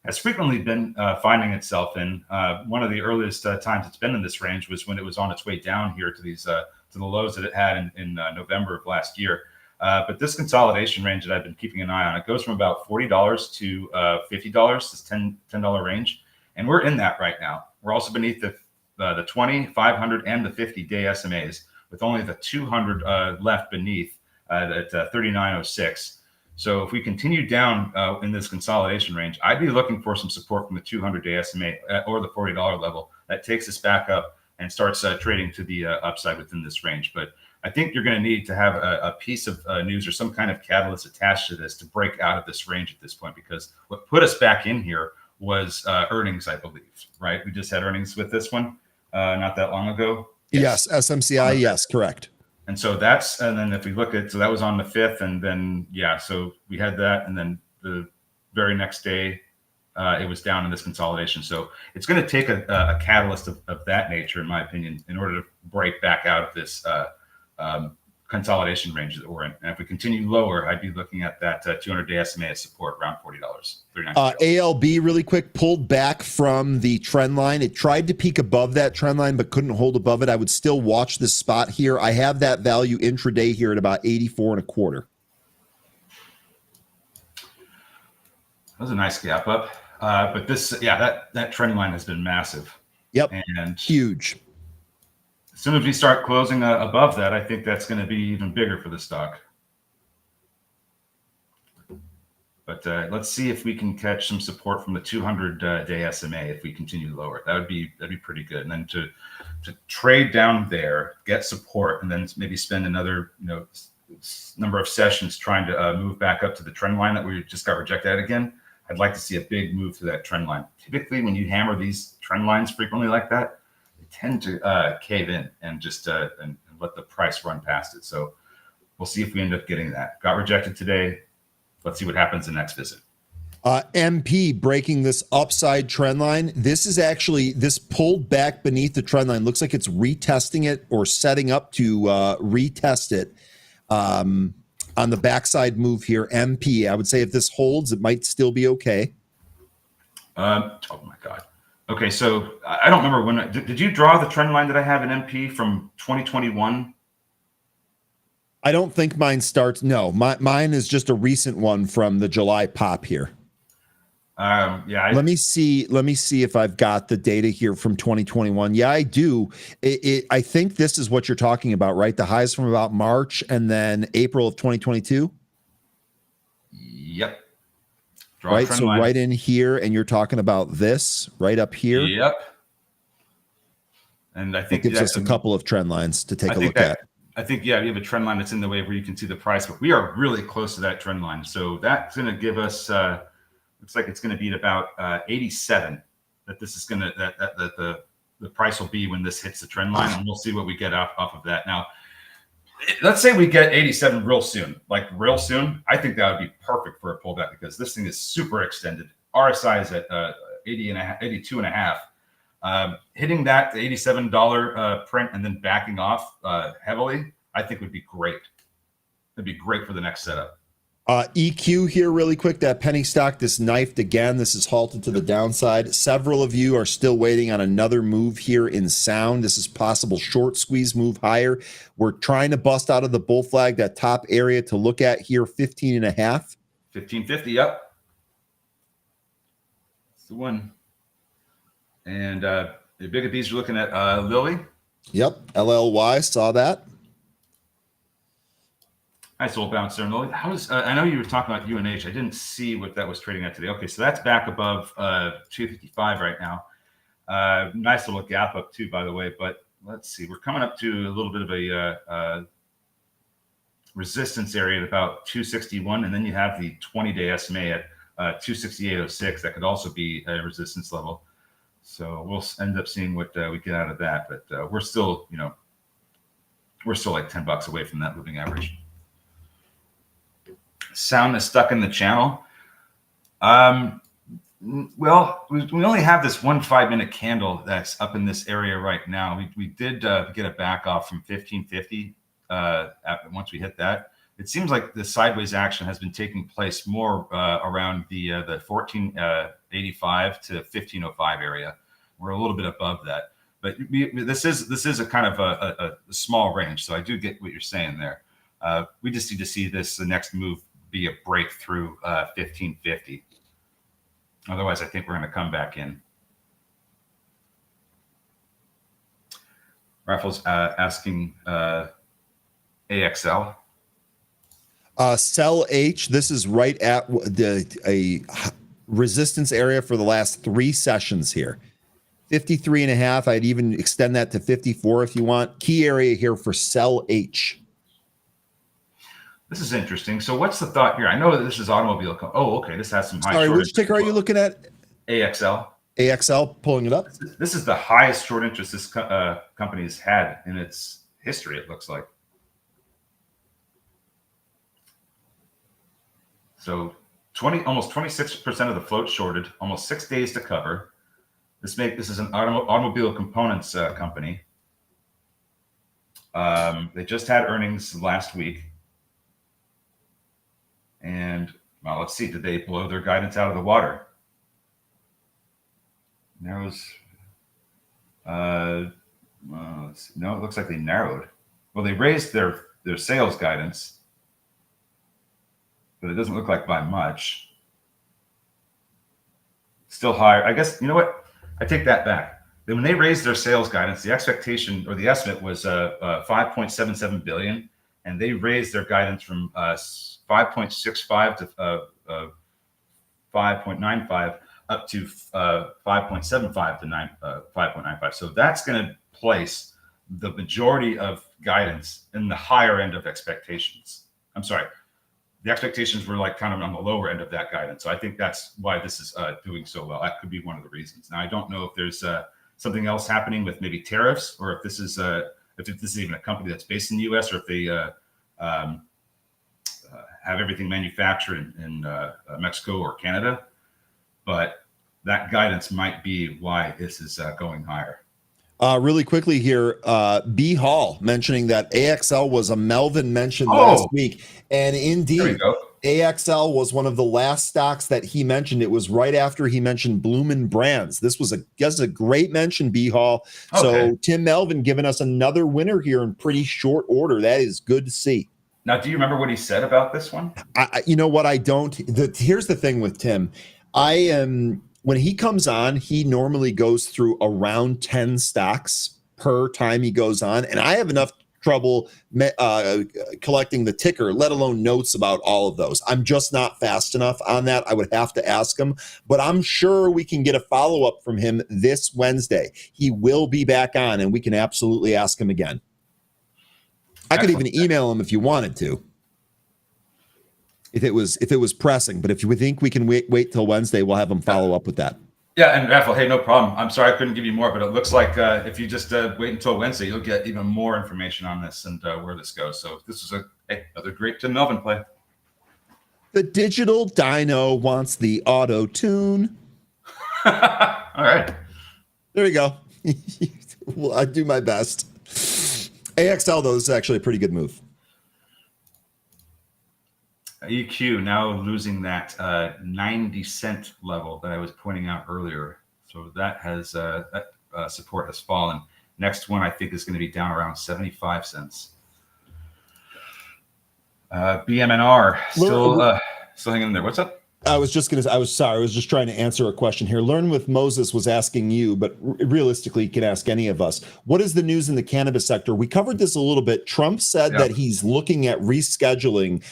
has frequently been finding itself in. One of the earliest times it's been in this range was when it was on its way down here to these to the lows that it had in November of last year. But this consolidation range that I've been keeping an eye on, it goes from about $40 to $50, this $10 range, and we're in that right now. We're also beneath the 20, 500, and the 50-day SMAs, with only the 200 left beneath at 39.06. So if we continue down in this consolidation range, I'd be looking for some support from the 200-day SMA or the $40 level that takes us back up and starts trading to the upside within this range. But I think you're going to need to have a piece of news or some kind of catalyst attached to this to break out of this range at this point, because what put us back in here was earnings, I believe, right? We just had earnings with this one not that long ago. Yes, SMCI. Yes, correct. And so and then if we look at, so that was on the 5th, and then, so we had that. And then the very next day, it was down in this consolidation. So it's going to take a catalyst of that nature, in my opinion, in order to break back out of this consolidation range that we're in. And if we continue lower, I'd be looking at that 200-day SMA as support around $40, $39. ALB really quick pulled back from the trend line. It tried to peak above that trend line, but couldn't hold above it. I would still watch this spot here. I have that value intraday here at about 84.25. That was a nice gap up. But this, that trend line has been massive. Yep. And huge. As soon as we start closing above that, I think that's going to be even bigger for the stock. But let's see if we can catch some support from the 200-day SMA if we continue lower. That'd be pretty good. And then to trade down there, get support, and then maybe spend another number of sessions trying to move back up to the trend line that we just got rejected at again. I'd like to see a big move to that trend line. Typically, when you hammer these trend lines frequently like that, tend to cave in and just and let the price run past it. So we'll see if we end up getting that. Got rejected today. Let's see what happens the next visit. MP breaking this upside trend line. This is actually, this pulled back beneath the trend line. Looks like it's retesting it or setting up to retest it on the backside move here. MP, I would say if this holds, it might still be okay. Oh my God. Okay, so I don't remember when. Did you draw the trend line that I have in MP from 2021? I don't think mine starts. No, mine is just a recent one from the July pop here. Yeah, Let me see. Let me see if I've got the data here from 2021. Yeah, I do. I think this is what you're talking about, right? The highs from about March and then April of 2022. yep. Draw a Right. trend So line. right in here, and you're talking about this right up here. Yep. And I That think gives that us a couple of trend lines to take I a think look at. that I think yeah, we have a trend line that's in the way where you can see the price, but we are really close to that trend line. So that's going to give us looks like it's going to be at about 87. That this is going to that the price will be when this hits the trend line, and we'll see what we get off of that. Now, let's say we get 87 real soon, like real soon. I think that would be perfect for a pullback because this thing is super extended. RSI is at 80 and a half, 82 and a half. Hitting that $87 print and then backing off heavily, I think would be great. It'd be great for the next setup. EQ here really quick. That penny stock, this knifed again. This is halted to the downside. Several of you are still waiting on another move here in sound. This is possible short squeeze move higher. We're trying to bust out of the bull flag, that top area to look at here, 15 and a half. 1550, yep. That's the one. And the big of these, you're looking at Lilly. Yep, LLY, saw that. Nice little bounce there. How does I know you were talking about UNH. I didn't see what that was trading at today. Okay, so that's back above 255 right now. Nice little gap up too, by the way. But let's see, we're coming up to a little bit of a resistance area at about 261, and then you have the 20-day SMA at 268.06. That could also be a resistance level. So we'll end up seeing what we get out of that. But we're still, we're still like $10 away from that moving average. Sound is stuck in the channel. Well, we only have this 1 5-minute candle that's up in this area right now. We did get a back off from 1550 once we hit that. It seems like the sideways action has been taking place more around the 1485 to 1505 area. We're a little bit above that, but this is a kind of a small range. So I do get what you're saying there. We just need to see the next move be a breakthrough 1550. Otherwise, I think we're going to come back in. Raffles asking AXL. Sell H. This is right at a resistance area for the last 3 sessions here. 53 and a half. I'd even extend that to 54 if you want. Key area here for sell H. This is interesting. So what's the thought here? I know that this is automobile. Oh, okay. This has some high. Sorry, which ticker are you looking at? AXL. AXL, pulling it up. This is the highest short interest this company has had in its history, it looks like. So almost 26% of the float shorted, almost 6 days to cover. This is an automobile components company. They just had earnings last week. And well, let's see, did they blow their guidance out of the water? Narrows. No, it looks like they narrowed. Well, they raised their sales guidance, but it doesn't look like by much. Still higher. I guess, you know what? I take that back. Then when they raised their sales guidance, the expectation or the estimate was 5.77 billion, and they raised their guidance from 5.65 to 5.95 up to 5.75 to 5.95. So that's going to place the majority of guidance in the higher end of expectations. I'm sorry, the expectations were like kind of on the lower end of that guidance. So I think that's why this is doing so well. That could be one of the reasons. Now I don't know if there's something else happening with maybe tariffs, or if this is even a company that's based in the U.S., or if they have everything manufactured in Mexico or Canada. But that guidance might be why this is going higher. Really quickly here, B Hall mentioning that AXL was a Melvin mentioned last week. And indeed, AXL was one of the last stocks that he mentioned. It was right after he mentioned Bloomin' Brands. This was a great mention, B Hall. Okay. So Tim Melvin giving us another winner here in pretty short order. That is good to see. Now, do you remember what he said about this one? You know what? I don't. Here's the thing with Tim. When he comes on, he normally goes through around 10 stocks per time he goes on. And I have enough trouble collecting the ticker, let alone notes about all of those. I'm just not fast enough on that. I would have to ask him, but I'm sure we can get a follow-up from him this Wednesday. He will be back on, and we can absolutely ask him again. I could even email him if you wanted to, if it was pressing. But if you think we can wait till Wednesday, we'll have him follow up with that. Yeah, and Raffle, hey, no problem. I'm sorry I couldn't give you more, but it looks like if you just wait until Wednesday, you'll get even more information on this and where this goes. So this is another great Tim Melvin play. The digital dino wants the auto tune. All right. There you go. Well, I do my best. AXL, though, is actually a pretty good move. EQ now losing that 90-cent level that I was pointing out earlier. So that has that support has fallen. Next one I think is going to be down around 75 cents. BMNR still hanging in there. What's up? I was just trying to answer a question here. Learn with Moses was asking you, but realistically, you can ask any of us. What is the news in the cannabis sector? We covered this a little bit. Trump said that he's looking at rescheduling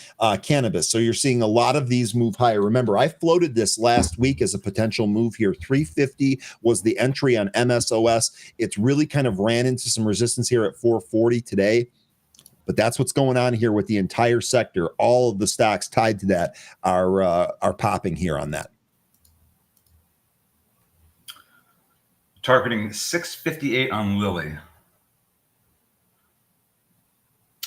cannabis. So you're seeing a lot of these move higher. Remember, I floated this last week as a potential move here. 350 was the entry on MSOS. It's really kind of ran into some resistance here at 440 today. But that's what's going on here with the entire sector. All of the stocks tied to that are popping here on that. Targeting 658 on Lilly.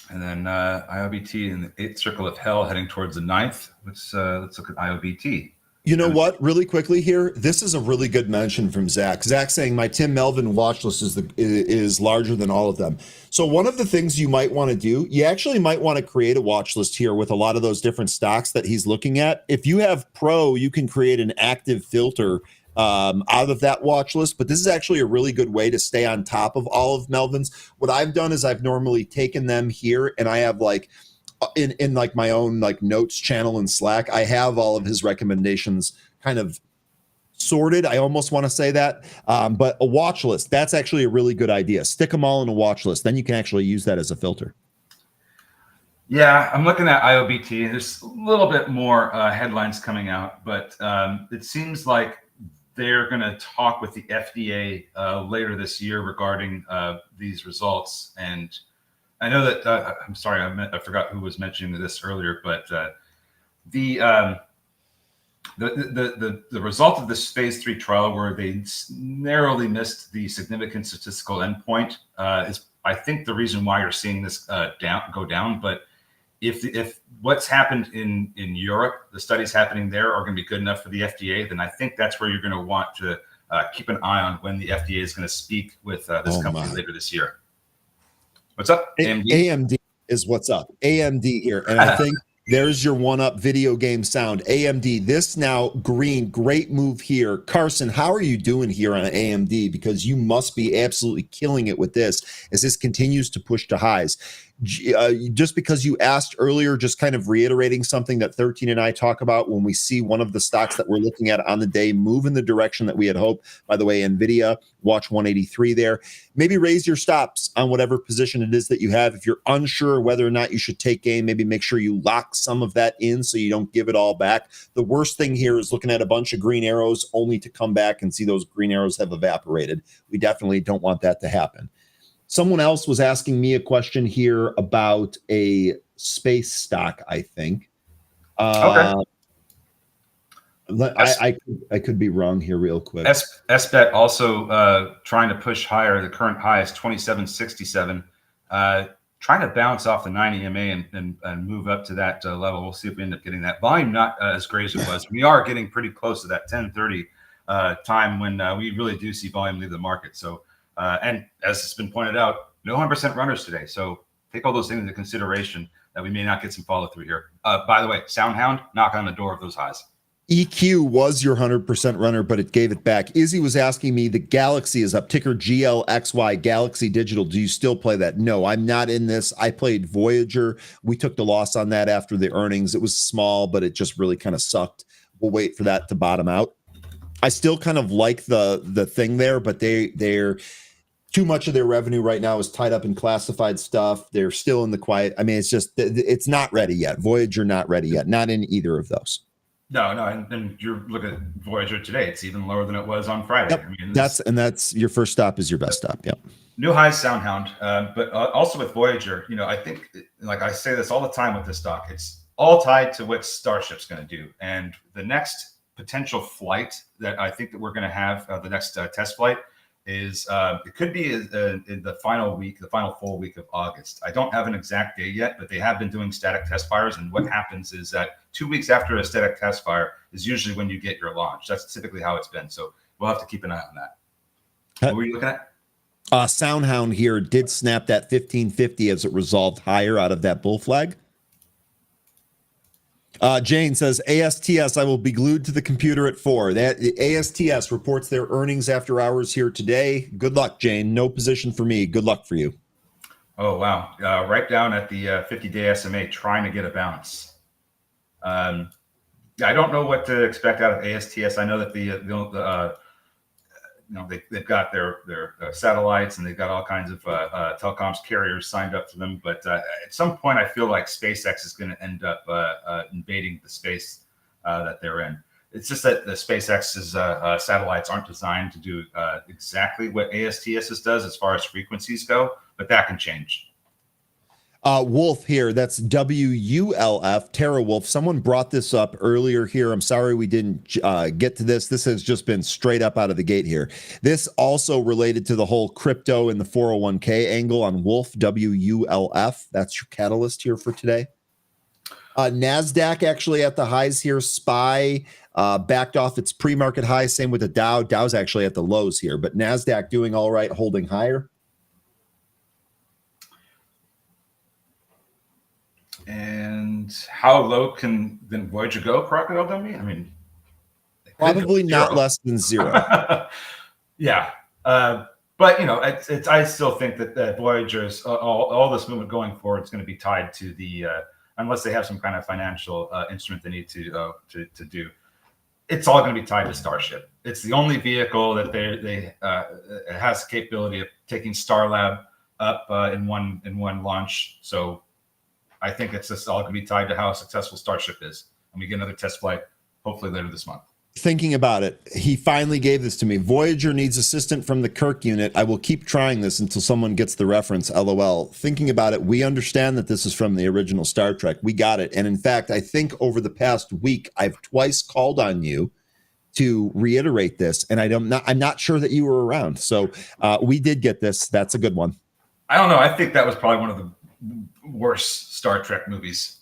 And then IOBT in the 8th circle of hell heading towards the 9th. Let's look at IOBT. You know what? Really quickly here, this is a really good mention from Zach. Zach saying my Tim Melvin watch list is larger than all of them. So one of the things you might want to do, you actually might want to create a watch list here with a lot of those different stocks that he's looking at. If you have Pro, you can create an active filter out of that watch list. But this is actually a really good way to stay on top of all of Melvin's. What I've done is I've normally taken them here, and I have like in like my own like notes channel in Slack, I have all of his recommendations kind of sorted. I almost want to say that, but a watch list, that's actually a really good idea. Stick them all in a watch list. Then you can actually use that as a filter. Yeah, I'm looking at IOBT. There's a little bit more headlines coming out, but it seems like they're going to talk with the FDA later this year regarding these results. And I know that I'm sorry, I forgot who was mentioning this earlier, but the result of this phase 3 trial where they narrowly missed the significant statistical endpoint is, I think, the reason why you're seeing this go down. But if what's happened in Europe, the studies happening there are going to be good enough for the FDA, then I think that's where you're going to want to keep an eye on when the FDA is going to speak with this company later this year. What's up? AMD? AMD is what's up. AMD here. And I think there's your one-up video game sound. AMD, this now green, great move here. Carson, how are you doing here on AMD? Because you must be absolutely killing it with this as this continues to push to highs. Just because you asked earlier, just kind of reiterating something that 13 and I talk about when we see one of the stocks that we're looking at on the day move in the direction that we had hoped. By the way, NVIDIA, watch 183 there. Maybe raise your stops on whatever position it is that you have. If you're unsure whether or not you should take gain, maybe make sure you lock some of that in so you don't give it all back. The worst thing here is looking at a bunch of green arrows only to come back and see those green arrows have evaporated. We definitely don't want that to happen. Someone else was asking me a question here about a space stock, I think. Okay. I could be wrong here real quick. SBET also trying to push higher. The current high is 27.67. Trying to bounce off the 9 EMA and move up to that level. We'll see if we end up getting that volume. Not as great as it was. We are getting pretty close to that 10:30 time when we really do see volume leave the market. So, and as it's been pointed out, no 100% runners today. So take all those things into consideration that we may not get some follow through here. By the way, Soundhound, knock on the door of those highs. EQ was your 100% runner, but it gave it back. Izzy was asking me, the Galaxy is up, ticker GLXY, Galaxy Digital. Do you still play that? No, I'm not in this. I played Voyager. We took the loss on that after the earnings. It was small, but it just really kind of sucked we'll wait for that to bottom out. I still kind of like the thing there, but they're too much of their revenue right now is tied up in classified stuff. They're still in the quiet. I mean, it's not ready yet. Voyager not ready yet. Not in either of those. No, and you're looking at Voyager today. It's even lower than it was on Friday. Yep. I mean, that's your first stop is your best stop. Yep. New highs, Soundhound, but also with Voyager. I think, like I say this all the time with this stock, it's all tied to what Starship's going to do, and the next potential flight that I think that we're going to have, the next test flight, is it could be in the final full week of August. I don't have an exact date yet, but they have been doing static test fires. And what happens is that 2 weeks after a static test fire is usually when you get your launch. That's typically how it's been. So we'll have to keep an eye on that. What were you looking at? Soundhound here did snap that 1550 as it resolved higher out of that bull flag. Jane says, ASTS, I will be glued to the computer at 4. That ASTS reports their earnings after hours here today. Good luck, Jane. No position for me. Good luck for you. Oh, wow. Right down at the 50-day SMA, trying to get a bounce. I don't know what to expect out of ASTS. I know that they've got their satellites, and they've got all kinds of telecoms carriers signed up to them. But at some point, I feel like SpaceX is going to end up invading the space that they're in. It's just that the SpaceX's satellites aren't designed to do exactly what ASTS's does as far as frequencies go, but that can change. Wolf here, that's WULF, Terra Wolf. Someone brought this up earlier here. I'm sorry we didn't get to this. This has just been straight up out of the gate here. This also related to the whole crypto and the 401k angle on Wolf, WULF. That's your catalyst here for today. NASDAQ actually at the highs here. SPY backed off its pre-market high. Same with the Dow. Dow's actually at the lows here, but NASDAQ doing all right, holding higher. And how low can then Voyager go, Crocodile Dummy? I mean, probably not less than 0. Yeah. But, I still think that Voyager's, all this movement going forward is going to be tied to the, unless they have some kind of financial instrument they need to do. It's all going to be tied to Starship. It's the only vehicle that it has the capability of taking Starlab up in one launch. So I think it's just all going to be tied to how successful Starship is. And we get another test flight, hopefully later this month. Thinking about it, he finally gave this to me. Voyager needs assistant from the Kirk unit. I will keep trying this until someone gets the reference, LOL. Thinking about it, we understand that this is from the original Star Trek. We got it. And in fact, I think over the past week, I've twice called on you to reiterate this. And I'm not sure that you were around. So we did get this. That's a good one. I don't know. I think that was probably one of the worst Star Trek movies.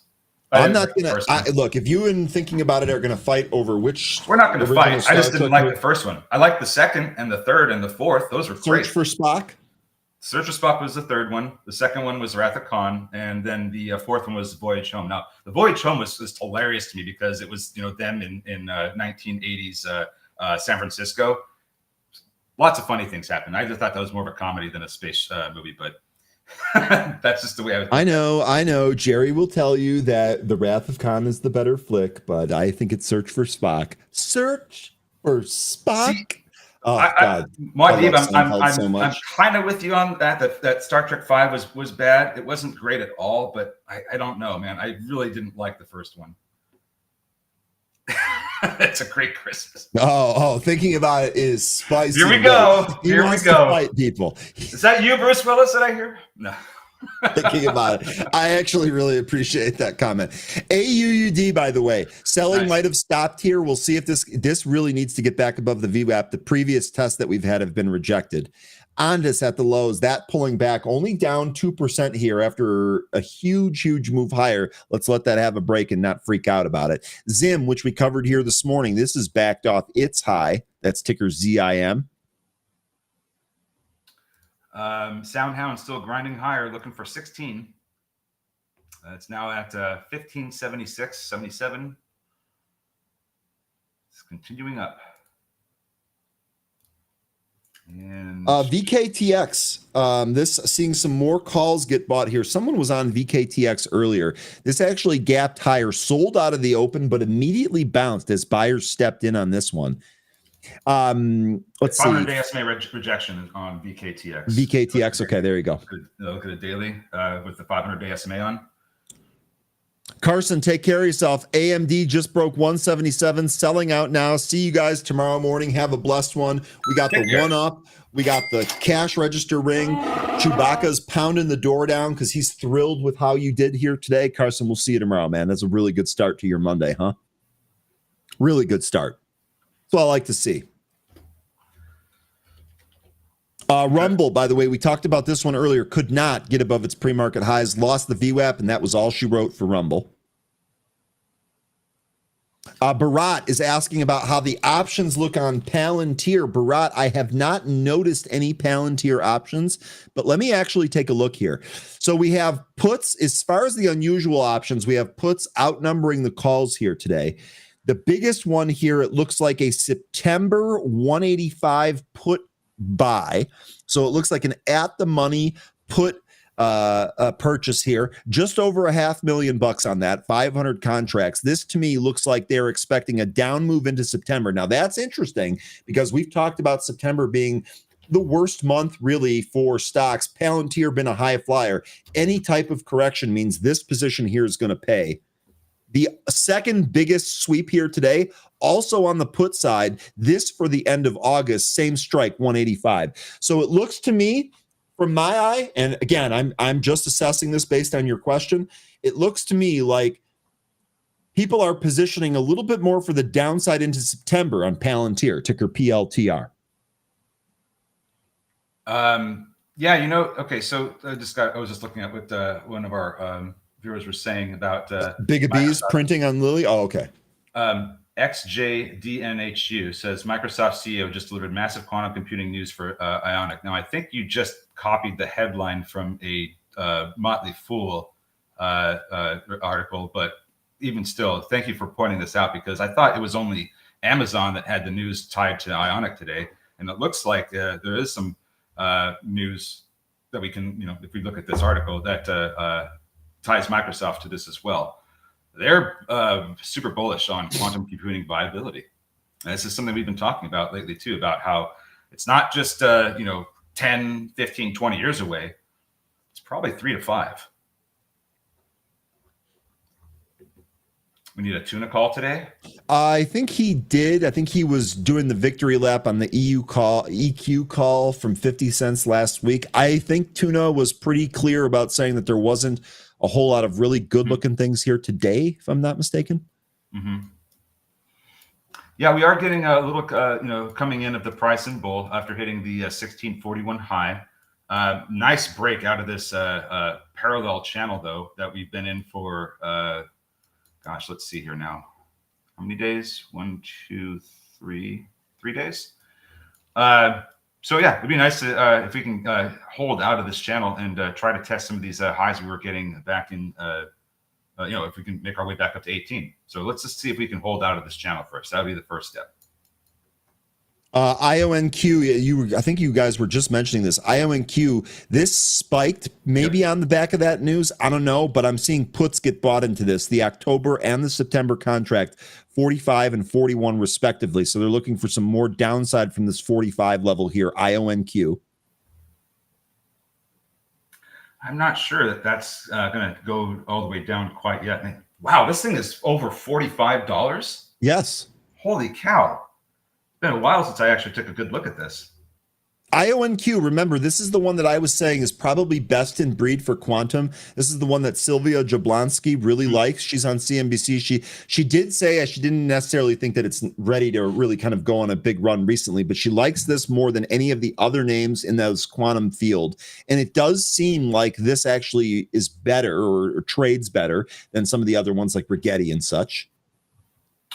I'm not gonna look. If you and thinking about it are gonna fight over which, we're not gonna fight. I just didn't like the first one. I liked the second and the third and the fourth. Those were great. Search for Spock. Search for Spock was the third one. The second one was Wrath of Khan, and then the fourth one was Voyage Home. Now, the Voyage Home was hilarious to me because it was them in 1980s San Francisco. Lots of funny things happened. I just thought that was more of a comedy than a space movie, but. That's just the way I was. I know. Jerry will tell you that The Wrath of Khan is the better flick, but I think it's Search for Spock. Search for Spock. See, God, Muad'Dib, I'm kind of with you on that Star Trek V was bad. It wasn't great at all, but I don't know, man. I really didn't like the first one. It's a great Christmas. Oh, thinking about it is spicy. Here we go. Here we go. Fight people. Is that you, Bruce Willis, that I hear? No. Thinking about it, I actually really appreciate that comment. AUUD, by the way, selling might have stopped here. We'll see if this really needs to get back above the VWAP. The previous tests that we've had have been rejected. Ondas at the lows, that pulling back only down 2% here after a huge move higher. Let's let that have a break and not freak out about it. Zim, which we covered here this morning, this is backed off its high. That's ticker ZIM. Soundhound still grinding higher, looking for 16. It's now at 1576.77. It's continuing up. And VKTX, this seeing some more calls get bought here. Someone was on VKTX earlier. This actually gapped higher, sold out of the open, but immediately bounced as buyers stepped in on this one. Let's see. 500-day SMA rejection on VKTX. VKTX. Okay, there you go. Look at a daily with the 500-day SMA on. Carson, take care of yourself. AMD just broke 177, selling out now. See you guys tomorrow morning. Have a blessed one. We got the one up. We got the cash register ring. Chewbacca's pounding the door down because he's thrilled with how you did here today. Carson, we'll see you tomorrow, man. That's a really good start to your Monday, huh? Really good start. That's what I like to see. Rumble, by the way, we talked about this one earlier, could not get above its pre-market highs, lost the VWAP, and that was all she wrote for Rumble. Bharat is asking about how the options look on Palantir. Bharat, I have not noticed any Palantir options, but let me actually take a look here. So we have puts, as far as the unusual options, we have puts outnumbering the calls here today. The biggest one here, it looks like a September 185 put buy. So it looks like an at the money put purchase here, just over $500,000 on that, 500 contracts. This to me looks like they're expecting a down move into September. Now that's interesting because we've talked about September being the worst month really for stocks. Palantir been a high flyer. Any type of correction means this position here is going to pay. The second biggest sweep here today, also on the put side, this for the end of August, same strike, 185. So it looks to me, from my eye, and again, I'm just assessing this based on your question, it looks to me like people are positioning a little bit more for the downside into September on Palantir, ticker PLTR. Yeah, okay, so I was just looking at what one of our viewers were saying about Big B's printing on Lilly. Oh, okay. XJDNHU says Microsoft CEO just delivered massive quantum computing news for Ionic. Now, I think you just copied the headline from a Motley Fool article, but even still, thank you for pointing this out because I thought it was only Amazon that had the news tied to Ionic today, and it looks like there is some news that we can, if we look at this article, that ties Microsoft to this as well. They're super bullish on quantum computing viability. And this is something we've been talking about lately too, about how it's not just 10, 15, 20 years away. It's probably 3 to 5. We need a tuna call today. I think he did. I think he was doing the victory lap on the EQ call from 50 cents last week. I think Tuna was pretty clear about saying that there wasn't a whole lot of really good looking things here today, if I'm not mistaken. Mm-hmm. Yeah, we are getting a little, coming in of the price in bull after hitting the 1641 high. Nice break out of this parallel channel, though, that we've been in for, let's see here now. How many days? 1, 2, 3 days. So yeah, it'd be nice to, if we can hold out of this channel and try to test some of these highs we were getting back in, if we can make our way back up to 18. So let's just see if we can hold out of this channel first. That would be the first step. IONQ, I think you guys were just mentioning this. IONQ, this spiked maybe on the back of that news. I don't know, but I'm seeing puts get bought into this. The October and the September contract, 45 and 41 respectively. So they're looking for some more downside from this 45 level here, IONQ. I'm not sure that that's going to go all the way down quite yet. Wow, this thing is over $45. Yes. Holy cow. It's been a while since I actually took a good look at this. IONQ, remember, this is the one that I was saying is probably best in breed for quantum. This is the one that Sylvia Jablonski really likes. She's on CNBC. She did say she didn't necessarily think that it's ready to really kind of go on a big run recently, but she likes this more than any of the other names in those quantum field. And it does seem like this actually is better or trades better than some of the other ones like Rigetti and such.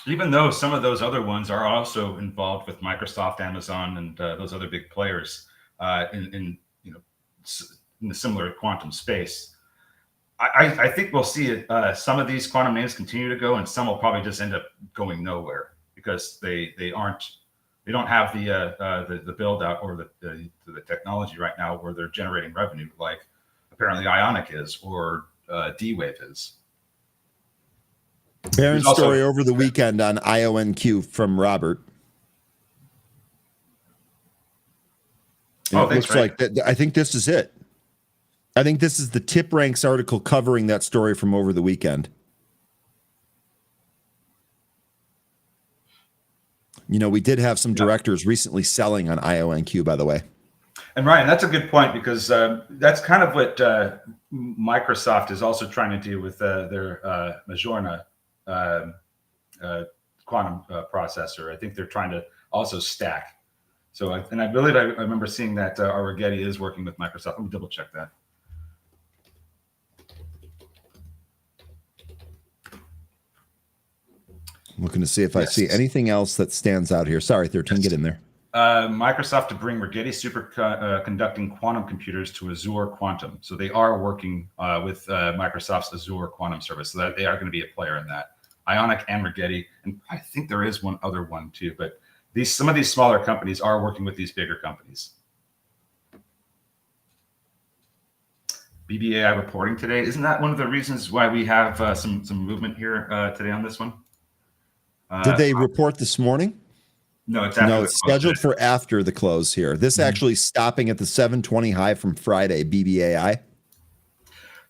Even though some of those other ones are also involved with Microsoft, Amazon, and those other big players in the similar quantum space, I think we'll see some of these quantum names continue to go, and some will probably just end up going nowhere because they we don't have the build out or the technology right now where they're generating revenue like apparently Ionic is or D-Wave is. Baron story over the weekend on IONQ from Robert. It looks like that. I think this is it. I think this is the Tip Ranks article covering that story from over the weekend. You know, we did have some directors recently selling on IONQ, by the way. And Ryan, that's a good point because that's kind of what Microsoft is also trying to do with their Majorna quantum processor. I think they're trying to also stack. So, I remember seeing that Rigetti is working with Microsoft. Let me double check that. I'm looking to see if I see anything else that stands out here. Sorry, 13, get in there. Microsoft to bring Rigetti superconducting quantum computers to Azure Quantum. So they are working with Microsoft's Azure Quantum service. So that they are going to be a player in that. Ionic and Rigetti, and I think there is one other one too. But some of these smaller companies are working with these bigger companies. BBAI reporting today. Isn't that one of the reasons why we have some movement here today on this one? Did they report this morning? No, it's after. No, it's scheduled for after the close here. This actually stopping at the 720 high from Friday, BBAI.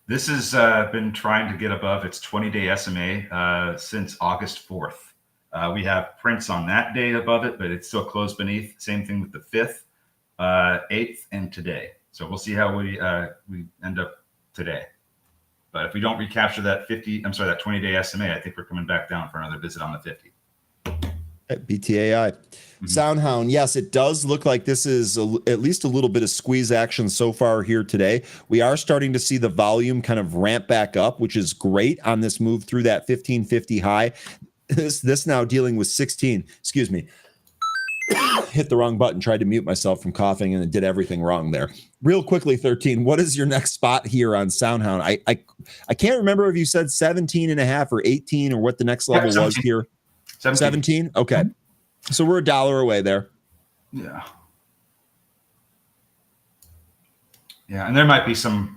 This has been trying to get above its 20-day SMA since August 4th. We have prints on that day above it, but it's still closed beneath. Same thing with the 5th, 8th, and today. So we'll see how we end up today. But if we don't recapture that 20-day SMA, I think we're coming back down for another visit on the 50. BTAI. Soundhound, yes, it does look like this is at least a little bit of squeeze action so far here today. We are starting to see the volume kind of ramp back up, which is great on this move through that 1550 high. This now dealing with 16. Excuse me. Hit the wrong button, tried to mute myself from coughing, and it did everything wrong there. Real quickly, 13, what is your next spot here on Soundhound? I can't remember if you said 17 and a half or 18 or what the next level was here. 17? Okay. So we're $1 away there. Yeah. Yeah, and there might be some,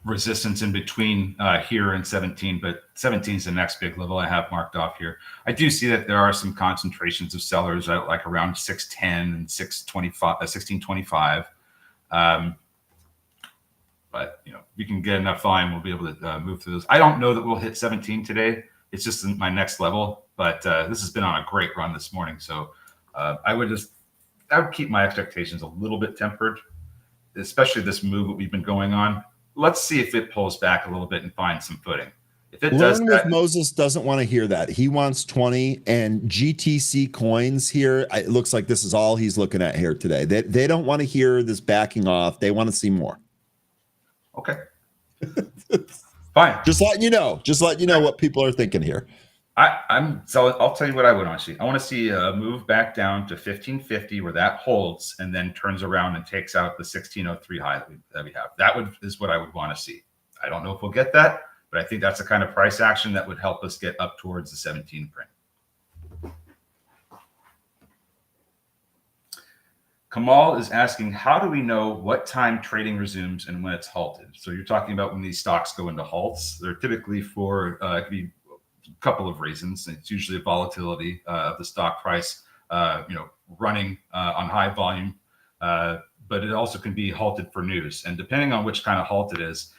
resistance in between here and 17, but 17 is the next big level I have marked off here. I do see that there are some concentrations of sellers like around 610 and 625, 1625. But we can get enough volume, we'll be able to move through those. I don't know that we'll hit 17 today. It's just my next level, but this has been on a great run this morning. So I would keep my expectations a little bit tempered, especially this move that we've been going on. Let's see if it pulls back a little bit and finds some footing. If it does that, Moses doesn't want to hear that. He wants 20 and GTC coins here. It looks like this is all he's looking at here today. They don't want to hear this backing off. They want to see more. Okay. Fine. Just letting you know. Just letting you know what people are thinking here. I'll tell you what I would want to see. I want to see a move back down to 1550 where that holds and then turns around and takes out the 1603 high that we have. That is what I would want to see. I don't know if we'll get that, but I think that's the kind of price action that would help us get up towards the 17 print. Kamal is asking, how do we know what time trading resumes and when it's halted? So you're talking about when these stocks go into halts. They're typically for it could be couple of reasons. It's usually a volatility of the stock price, running on high volume, but it also can be halted for news. And depending on which kind of halt it is,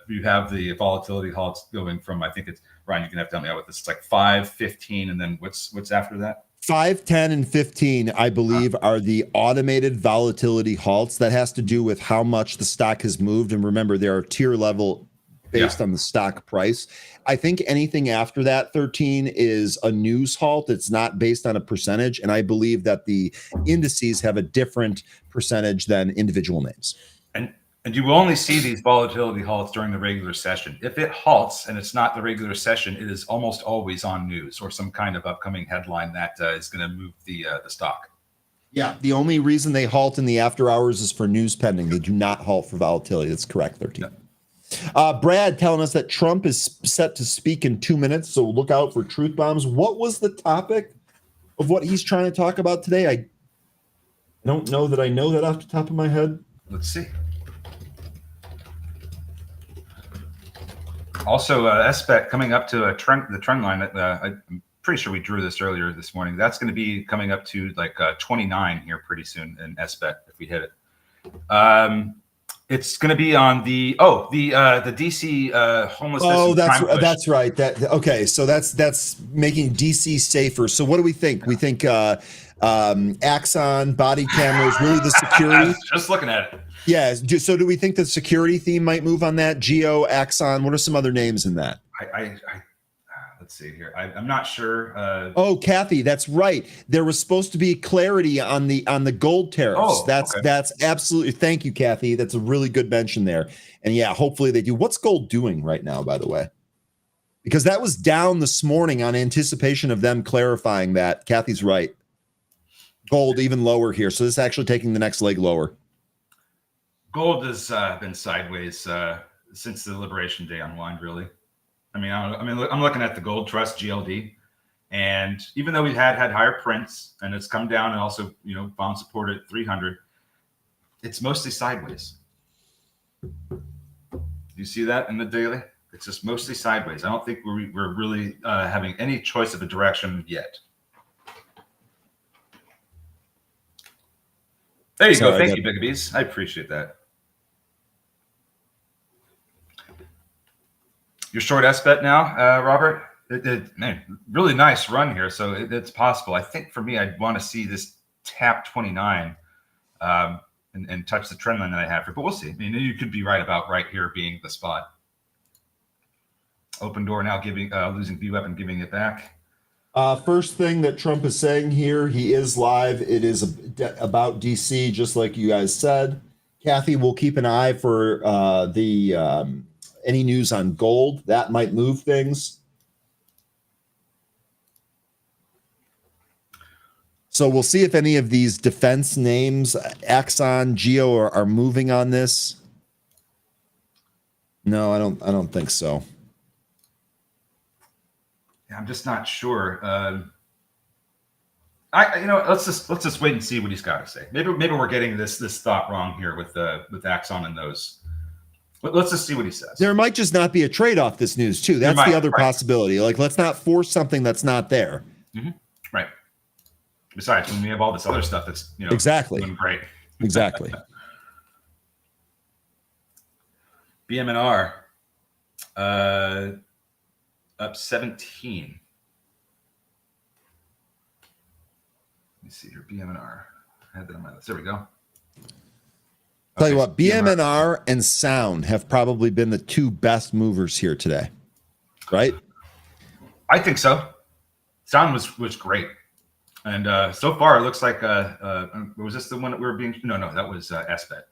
you have the volatility halts going from, I think it's, Ryan, you're gonna have to help me out with this. It's like 5, 15, and then what's after that? 5, 10, and 15, I believe, are the automated volatility halts. That has to do with how much the stock has moved. And remember, there are tier level based on the stock price. I think anything after that 13 is a news halt. It's not based on a percentage. And I believe that the indices have a different percentage than individual names. And you will only see these volatility halts during the regular session. If it halts and it's not the regular session, it is almost always on news or some kind of upcoming headline that is going to move the stock. Yeah. The only reason they halt in the after hours is for news pending. They do not halt for volatility. That's correct, 13. No. Brad telling us that Trump is set to speak in 2 minutes, so look out for truth bombs. What was the topic? of what he's trying to talk about today? I don't know that I know that off the top of my head. Let's see. Also, SPEC coming up to the trend line. I'm pretty sure we drew this earlier this morning. That's going to be coming up to like 29 here pretty soon in SPEC if we hit it. It's going to be on the DC homelessness. Oh, that's right. Okay. So that's making DC safer. So what do we think? We think Axon body cameras, really the security. Just looking at it. Yeah. So do we think the security theme might move on that? Geo, Axon. What are some other names in that? Let's see here. I'm not sure. Oh, Kathy, that's right. There was supposed to be clarity on the gold tariffs. Oh, that's absolutely. Thank you, Kathy. That's a really good mention there. And yeah, hopefully they do. What's gold doing right now, by the way? Because that was down this morning on anticipation of them clarifying that. Kathy's right. Gold even lower here. So this is actually taking the next leg lower. Gold has been sideways since the Liberation Day unwind, really. I'm looking at the Gold Trust GLD, and even though we've had higher prints and it's come down and also found support at 300, it's mostly sideways. Do you see that in the daily? It's just mostly sideways. I don't think we're really having any choice of a direction yet. There you go. Thank you, Big Bees. I appreciate that. You're short SBET now, Robert? Man, really nice run here. So it's possible. I think for me, I'd want to see this tap 29 and touch the trend line that I have here. But we'll see. I mean, you could be right about right here being the spot. Open door now losing VWAP and giving it back. First thing that Trump is saying here, he is live. It is about DC, just like you guys said. Kathy will keep an eye for any news on gold. That might move things. So we'll see if any of these defense names, Axon, Geo, are moving on this. No, I don't think so. Yeah, I'm just not sure. Let's just wait and see what he's got to say. Maybe we're getting this thought wrong here with Axon and those. But let's just see what he says. There might just not be a trade-off this news too. That's the other possibility. Like, let's not force something that's not there. Mm-hmm. Right. Besides, when we have all this other stuff that's exactly doing great. Exactly. BMNR up 17. Let me see here. BMNR. I had that on my list. There we go. Tell you what, BMNR and Sound have probably been the two best movers here today, right? I think so. Sound was great, and so far it looks like was this the one that we were being? No, that was SBET.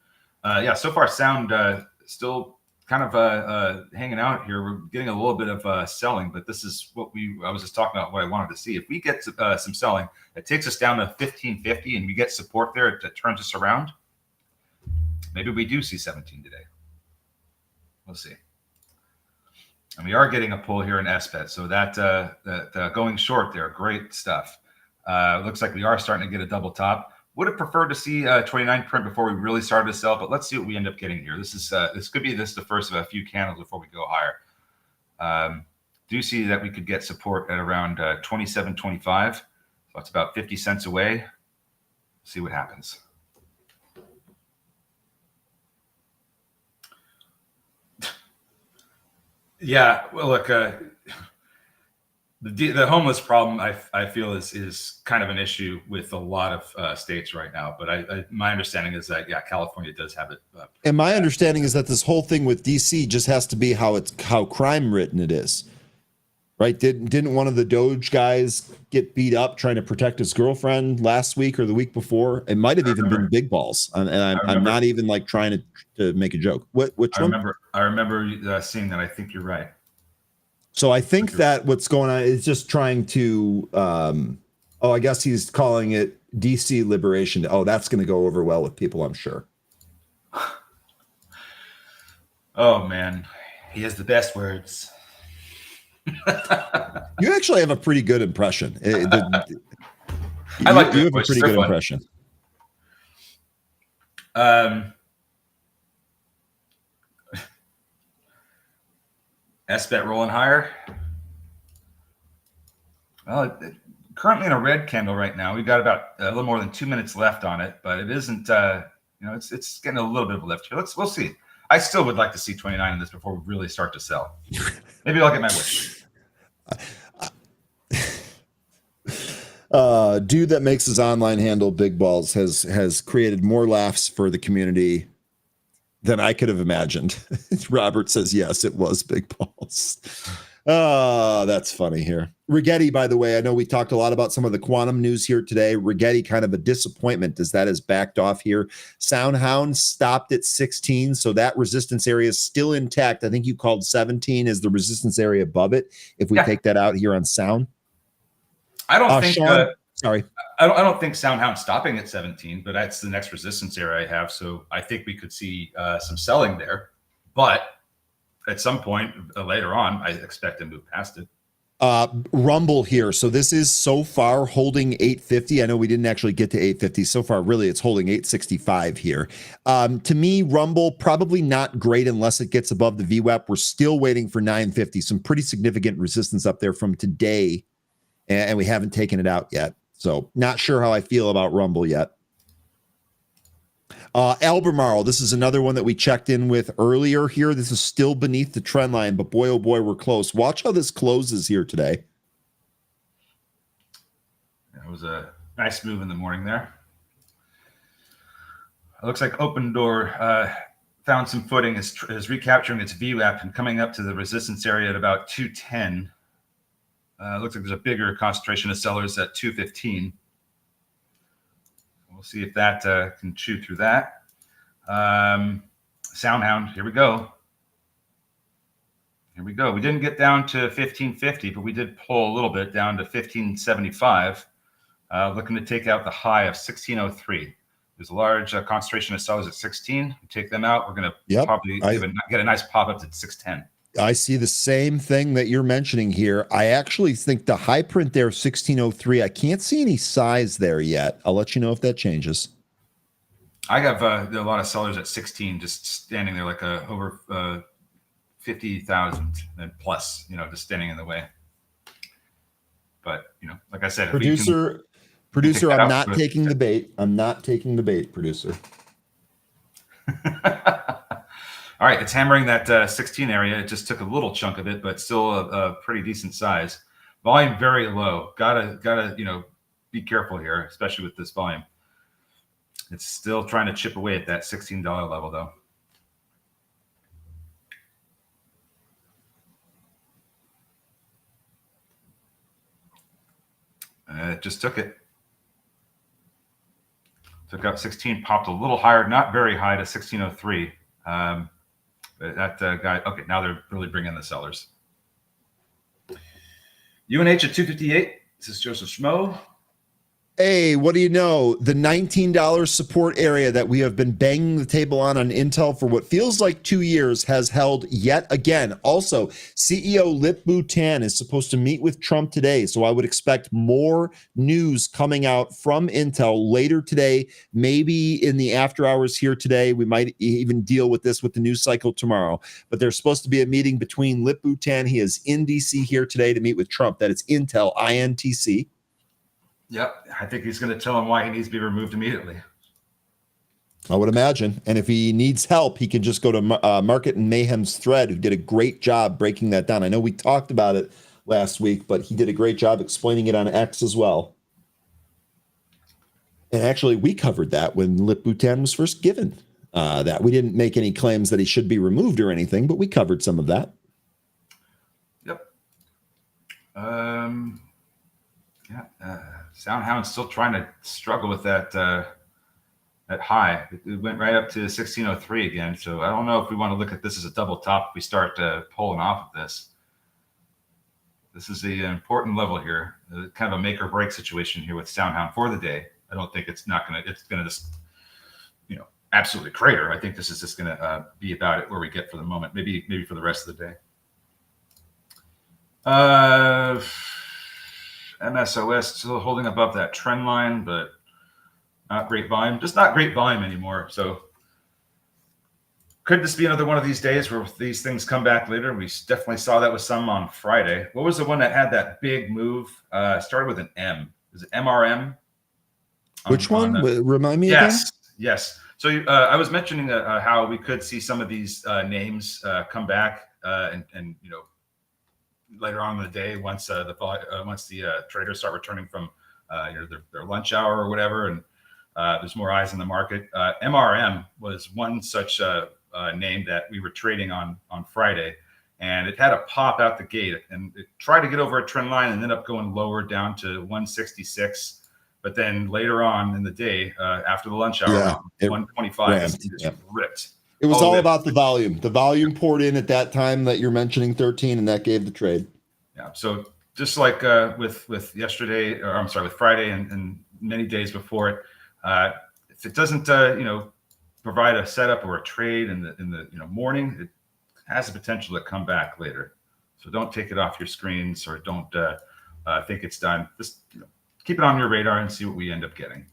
Yeah, so far Sound still kind of hanging out here. We're getting a little bit of selling, but this is what I was just talking about. What I wanted to see. If we get some selling, it takes us down to 1550, and we get support there. It turns us around. Maybe we do see 17 today. We'll see. And we are getting a pull here in SBET. So that going short there, great stuff. Looks like we are starting to get a double top. Would have preferred to see 29 print before we really started to sell, but let's see what we end up getting here. This could be the first of a few candles before we go higher. Do see that we could get support at around 27.25. So that's about 50 cents away. See what happens. Yeah, well, look, the homeless problem I feel is kind of an issue with a lot of states right now. But my understanding is that California does have it. And my understanding is that this whole thing with DC just has to be how crime ridden it is, right? Didn't one of the Doge guys get beat up trying to protect his girlfriend last week or the week before? It might have even been Big Balls, and I'm not even like trying to make a joke. Which one? I remember seeing that. I think you're right. So I think that what's going on is just trying to, I guess he's calling it DC liberation. Oh, that's going to go over well with people, I'm sure. Oh, man. He has the best words. You actually have a pretty good impression. I like You doing have a voices. pretty They're good fun. impression. S-bet rolling higher. Well, currently in a red candle right now. We've got about a little more than 2 minutes left on it, but it isn't. It's getting a little bit of a lift here. We'll see. I still would like to see 29 in this before we really start to sell. Maybe I'll get my wish. Dude that makes his online handle Big Balls has created more laughs for the community than I could have imagined. Robert says, yes, it was Big Balls. That's funny here. Rigetti, by the way, I know we talked a lot about some of the quantum news here today. Rigetti, kind of a disappointment as that has backed off here. Soundhound stopped at 16, so that resistance area is still intact. I think you called 17 as the resistance area above it, if we take that out here on Sound. I don't think. Sean, sorry. I don't think Soundhound stopping at 17, but that's the next resistance area I have. So I think we could see some selling there. But at some point later on, I expect to move past it. Rumble here. So this is so far holding 850. I know we didn't actually get to 850 so far. Really, it's holding 865 here. To me, Rumble probably not great unless it gets above the VWAP. We're still waiting for 950. Some pretty significant resistance up there from today, and we haven't taken it out yet. So not sure how I feel about Rumble yet. Albemarle, this is another one that we checked in with earlier here. This is still beneath the trend line, but boy, oh boy, we're close. Watch how this closes here today. It was a nice move in the morning there. It looks like Open Door found some footing, is recapturing its VWAP and coming up to the resistance area at about 210. Looks like there's a bigger concentration of sellers at 215. We'll see if that can chew through that. Soundhound, here we go. Here we go. We didn't get down to 1550, but we did pull a little bit down to 1575. Looking to take out the high of 1603. There's a large concentration of sellers at 16. We take them out. We're going to probably get a nice pop up to 610. I see the same thing that you're mentioning here. I actually think the high print there, 1603, I can't see any size there yet. I'll let you know if that changes. I have a lot of sellers at 16 just standing there like over 50,000 and plus, just standing in the way. But, like I said, producer, I'm not taking the bait. I'm not taking the bait, producer. All right, it's hammering that 16 area. It just took a little chunk of it, but still a pretty decent size. Volume very low. Gotta be careful here, especially with this volume. It's still trying to chip away at that $16 level, though. It just took it. Took up 16, popped a little higher, not very high, to 1603. That guy, okay, now they're really bringing the sellers. UNH at 258. This is Joseph Schmo. Hey, what do you know? The $19 support area that we have been banging the table on Intel for what feels like 2 years has held yet again. Also, CEO Lip-Bu Tan is supposed to meet with Trump today, so I would expect more news coming out from Intel later today, maybe in the after hours here today. We might even deal with this with the news cycle tomorrow. But there's supposed to be a meeting between Lip-Bu Tan. He is in D.C. here today to meet with Trump. That is Intel, INTC. Yep, I think he's going to tell him why he needs to be removed immediately. I would imagine. And if he needs help, he can just go to Market and Mayhem's thread, who did a great job breaking that down. I know we talked about it last week, but he did a great job explaining it on X as well. And actually, we covered that when Lip-Bu Tan was first given that. We didn't make any claims that he should be removed or anything, but we covered some of that. Yep. Soundhound's still trying to struggle with that high. It went right up to 1603 again. So I don't know if we want to look at this as a double top if we start pulling off of this. This is an important level here, kind of a make or break situation here with Soundhound for the day. I don't think it's going to just, absolutely crater. I think this is just going to be about it where we get for the moment, maybe for the rest of the day. MSOS still holding above that trend line, but not great volume. Just not great volume anymore. So could this be another one of these days where these things come back later? We definitely saw that with some on Friday. What was the one that had that big move? Started with an M. Is it MRM? Which one? Remind me again. Yes. So I was mentioning how we could see some of these names come back, and later on in the day once the traders start returning from their lunch hour or whatever, and there's more eyes in the market. MRM was one such name that we were trading on Friday, and it had a pop out the gate, and it tried to get over a trend line and ended up going lower down to 166. But then later on in the day, after the lunch hour, 125, it just ripped. It was all about the volume. The volume poured in at that time that you're mentioning, 13, and that gave the trade. Yeah. So just like with yesterday, or I'm sorry, with Friday and many days before it, if it doesn't provide a setup or a trade in the morning, it has the potential to come back later. So don't take it off your screens, or don't think it's done. Just keep it on your radar and see what we end up getting.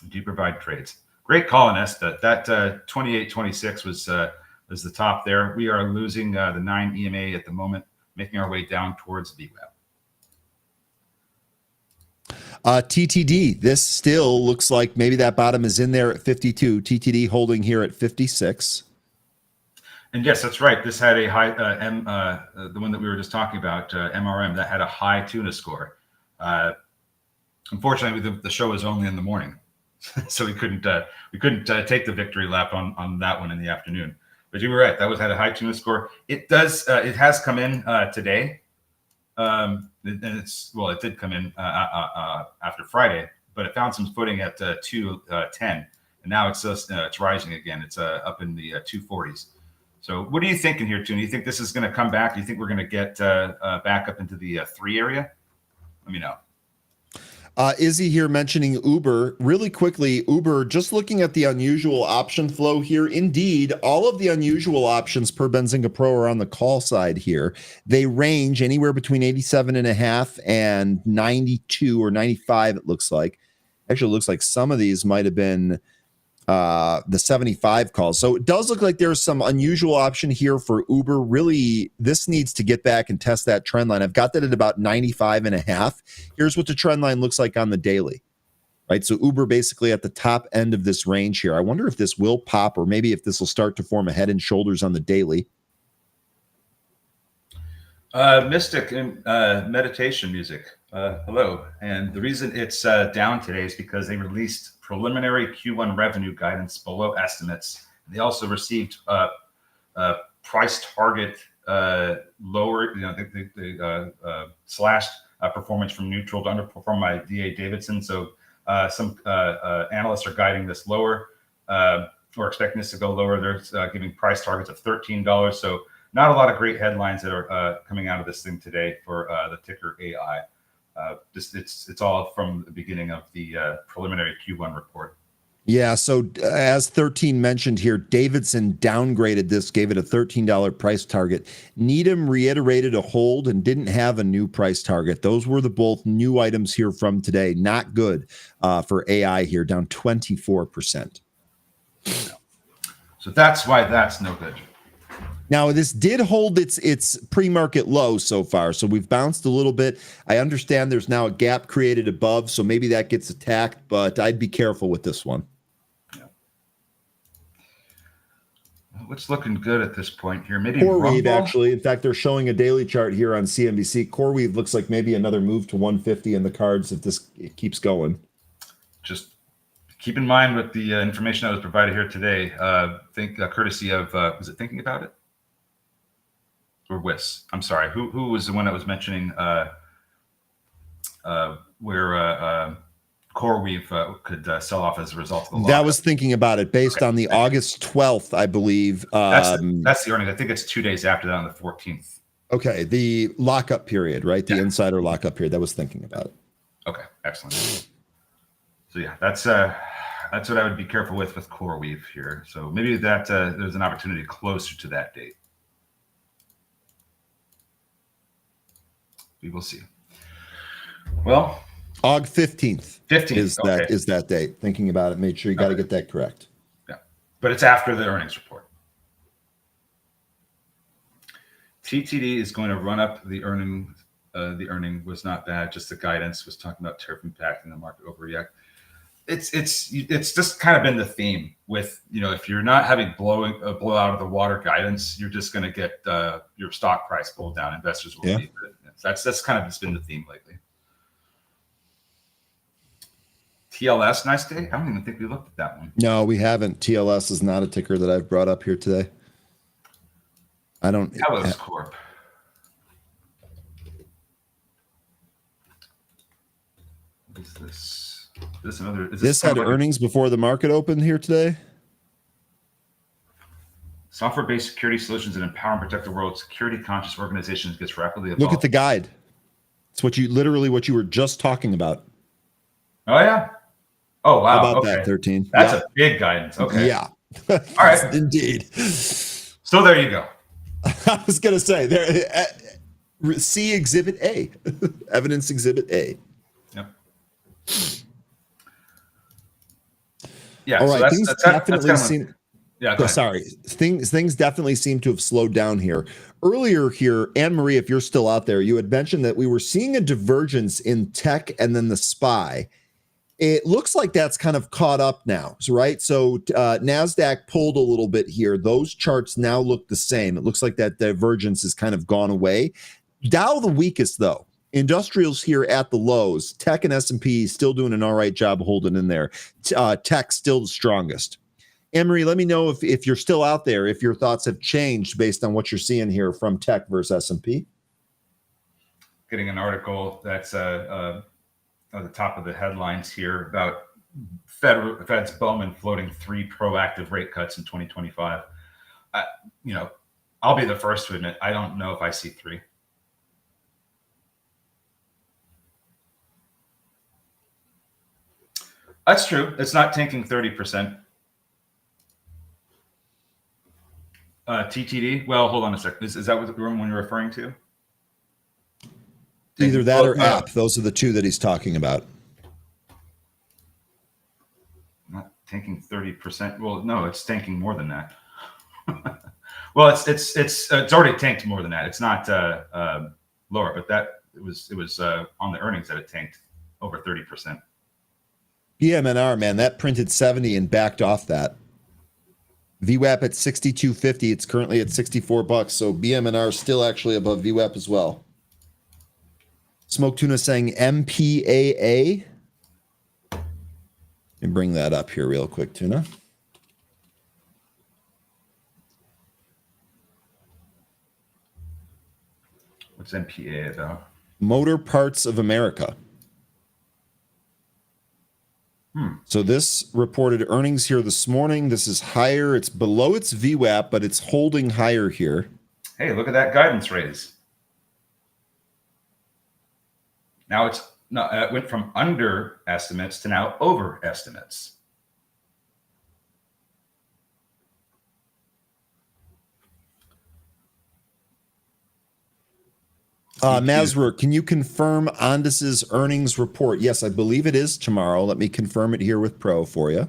Do you provide trades? Great call, Ines. That 28.26 was the top there. We are losing the 9 EMA at the moment, making our way down towards VWAP. TTD, this still looks like maybe that bottom is in there at 52. TTD holding here at 56. And yes, that's right. This had a high the one that we were just talking about, MRM, that had a high tuna score. Unfortunately, the show was only in the morning, so we couldn't take the victory lap on that one in the afternoon. But you were right; that had a high tuna score. It has come in today, and it did come in after Friday, but it found some footing at 210, and now it's rising again. It's up in the 240s. So, what are you thinking here, Tuna? You think this is going to come back? Do you think we're going to get back up into the 3 area? Let me know. Izzy here mentioning Uber really quickly. Uber, just looking at the unusual option flow here. Indeed, all of the unusual options per Benzinga Pro are on the call side here. They range anywhere between 87.5 and 92 or 95. It looks like. Actually, it looks like some of these might have been the 75 calls. So it does look like there's some unusual option here for Uber. Really, this needs to get back and test that trend line. I've got that at about 95.5. Here's what the trend line looks like on the daily, right? So Uber basically at the top end of this range here. I wonder if this will pop, or maybe if this will start to form a head and shoulders on the daily. Mystic and meditation music. Hello. And the reason it's down today is because they released preliminary Q1 revenue guidance below estimates. They also received price target lower. They slashed performance from neutral to underperform by DA Davidson. So some analysts are guiding this lower, or expecting this to go lower. They're giving price targets of $13. So not a lot of great headlines that are coming out of this thing today for the ticker AI. It's all from the beginning of the preliminary Q1 report. Yeah, so as 13 mentioned here, Davidson downgraded this, gave it a $13 price target. Needham reiterated a hold and didn't have a new price target. Those were the both new items here from today. Not good for AI here, down 24%. So that's why that's no good. Now, this did hold its pre-market low so far, so we've bounced a little bit. I understand there's now a gap created above, so maybe that gets attacked, but I'd be careful with this one. Yeah. What's looking good at this point here? Maybe CoreWeave, actually. In fact, they're showing a daily chart here on CNBC. CoreWeave looks like maybe another move to 150 in the cards if this keeps going. Just keep in mind with the information that was provided here today, courtesy of, was it Thinking About It? Or WIS. I'm sorry. Who was the one that was mentioning where CoreWeave could sell off as a result of the lockup? That was Thinking About It, based on the August 12th, I believe. That's the earnings. I think it's 2 days after that, on the 14th. Okay, the lockup period, right? The insider lockup period. That was Thinking About It. Okay, excellent. So yeah, that's what I would be careful with CoreWeave here. So maybe that there's an opportunity closer to that date. We will see. Well, August 15th 15th. is Okay. that date. Thinking about it, made sure you got to get that correct. Yeah, but it's after the earnings report. TTD is going to run up the earning. The earning was not bad. Just the guidance was talking about tariff impact and the market overreact. It's just kind of been the theme with, if you're not having blow out of the water guidance, you're just going to get your stock price pulled down. Investors will leave it. That's kind of just been the theme lately. TLS, nice day. I don't even think we looked at that one. No, we haven't. TLS is not a ticker that I've brought up here today. I don't. Telos Corp. What is this? This had earnings before the market opened here today. Software-based security solutions that empower and protect the world. Security-conscious organizations gets rapidly evolved. Look at the guide. It's what you were just talking about. Oh yeah. Oh wow. How about okay. that 13? That's a big guidance. Okay. Yeah. All right. Indeed. So there you go. I was gonna say there. See Exhibit A, Evidence Exhibit A. Yep. Yeah. All right. So Things that's definitely seem. Yeah. Go ahead. Sorry. Things definitely seem to have slowed down here. Earlier here, Anne Marie, if you're still out there, you had mentioned that we were seeing a divergence in tech and then the SPY. It looks like that's kind of caught up now, right? So NASDAQ pulled a little bit here. Those charts now look the same. It looks like that divergence has kind of gone away. Dow the weakest, though. Industrials here at the lows. Tech and S&P still doing an all right job holding in there. Tech still the strongest. Anne-Marie, let me know if you're still out there, if your thoughts have changed based on what you're seeing here from tech versus S&P. Getting an article that's at the top of the headlines here about Fed's Bowman floating 3 proactive rate cuts in 2025. I'll be the first to admit, I don't know if I see 3. That's true. It's not tanking 30%. TTD. Well, hold on a second. Is that what the one you're referring to? Either that or app. Those are the two that he's talking about. Not tanking 30%. Well, no, it's tanking more than that. Well, it's already tanked more than that. It's not lower, but that it was on the earnings that it tanked over 30%. BMNR, man, that printed 70 and backed off that. VWAP at 62.50. It's currently at $64. So BMNR is still actually above VWAP as well. Smoke Tuna saying MPAA. Let me bring that up here real quick, Tuna. What's MPA about? Motor Parts of America. So this reported earnings here this morning. This is higher. It's below its VWAP, but it's holding higher here. Hey, look at that guidance raise. Now it went from under estimates to now over estimates. Masroor, can you confirm Ondas's earnings report? Yes, I believe it is tomorrow. Let me confirm it here with Pro for you.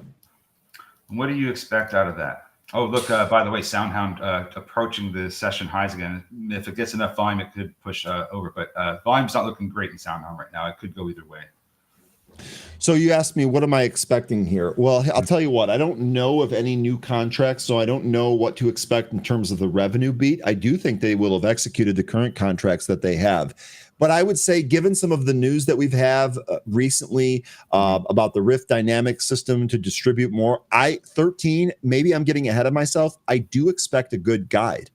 What do you expect out of that? Oh, look, by the way, SoundHound approaching the session highs again. If it gets enough volume, it could push over. But volume's not looking great in SoundHound right now. It could go either way. So you asked me, what am I expecting here? Well, I'll tell you what, I don't know of any new contracts, so I don't know what to expect in terms of the revenue beat. I do think they will have executed the current contracts that they have. But I would say, given some of the news that we've had recently about the Rift Dynamic system to distribute more, 13, maybe I'm getting ahead of myself. I do expect a good guide.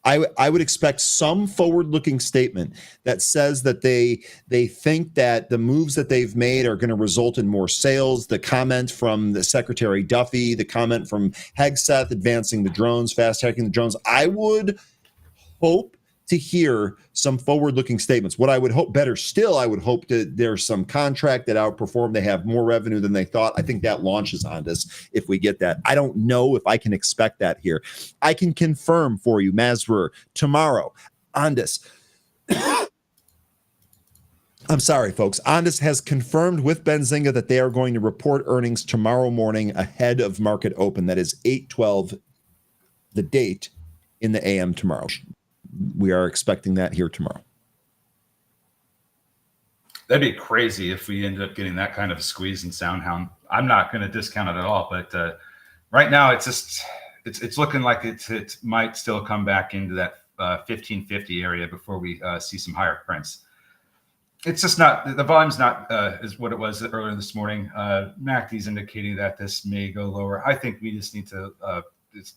I would expect some forward-looking statement that says that they think that the moves that they've made are going to result in more sales. The comment from the Secretary Duffy, the comment from Hegseth advancing the drones, fast-tracking the drones. I would hope to hear some forward-looking statements. What I would hope, better still, I would hope that there's some contract that outperformed. They have more revenue than they thought. I think that launches Ondas if we get that. I don't know if I can expect that here. I can confirm for you, Masroor, tomorrow, Ondas. I'm sorry, folks. Ondas has confirmed with Benzinga that they are going to report earnings tomorrow morning ahead of market open. That is 8:12, the date in the AM tomorrow. We are expecting that here tomorrow. That'd be crazy if we ended up getting that kind of squeeze in SoundHound. I'm not going to discount it at all, but right now it's looking like it might still come back into that 1550 area before we see some higher prints. It's just not, the volume's not is what it was earlier this morning. MACD's indicating that this may go lower. I think we just need to just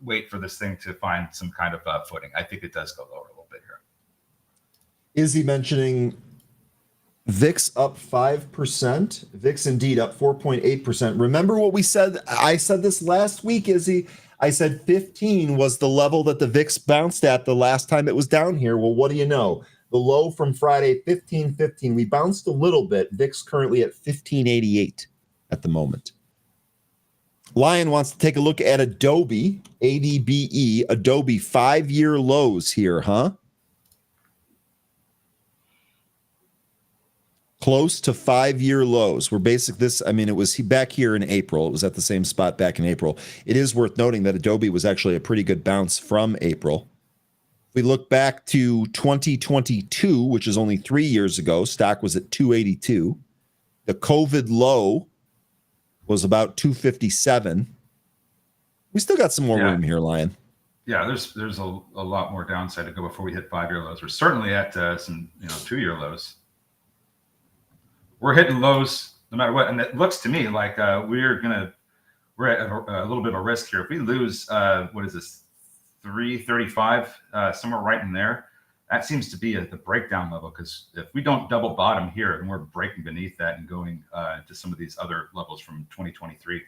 wait for this thing to find some kind of footing. I think it does go lower a little bit here. Is he mentioning VIX up 5%? VIX indeed up 4.8%. Remember what we said? I said this last week, Izzy. I said 15 was the level that the VIX bounced at the last time it was down here. Well, what do you know? The low from Friday, 15.15. We bounced a little bit. VIX currently at 15.88 at the moment. Lion wants to take a look at Adobe, ADBE, Adobe 5-year lows here, huh? Close to 5-year lows. We're this, I mean, it was back here in April. It was at the same spot back in April. It is worth noting that Adobe was actually a pretty good bounce from April. If we look back to 2022, which is only 3 years ago, stock was at 282. The COVID low was about 257. We still got some more room here, Lion. Yeah, there's a lot more downside to go before we hit 5-year lows. We're certainly at some 2-year lows. We're hitting lows no matter what, and it looks to me like we're at a little bit of a risk here. If we lose, what is this, 335, somewhere right in there, that seems to be at the breakdown level. Because if we don't double bottom here and we're breaking beneath that and going to some of these other levels from 2023,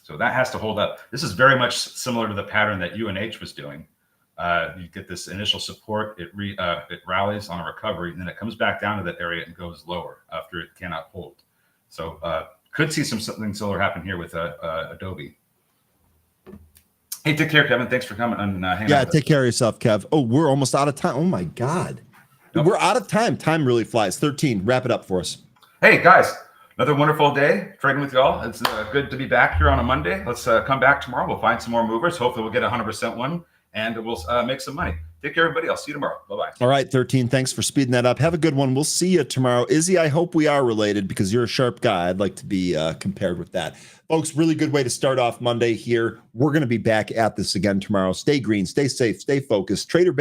so that has to hold up. This is very much similar to the pattern that UNH was doing. You get this initial support, it rallies on a recovery, and then it comes back down to that area and goes lower after it cannot hold. So could see something similar happen here with Adobe. Hey, take care, Kevin. Thanks for coming and hanging out. Yeah, take care of yourself, Kev. Oh, we're almost out of time. Oh my God. Nope. We're out of time. Time really flies. 13. Wrap it up for us. Hey guys, another wonderful day trading with y'all. It's good to be back here on a Monday. Let's come back tomorrow. We'll find some more movers. Hopefully we'll get 100% one. And we'll make some money. Take care, everybody. I'll see you tomorrow. Bye-bye. All right, 13. Thanks for speeding that up. Have a good one. We'll see you tomorrow. Izzy, I hope we are related because you're a sharp guy. I'd like to be compared with that. Folks, really good way to start off Monday here. We're going to be back at this again tomorrow. Stay green, stay safe, stay focused. Trader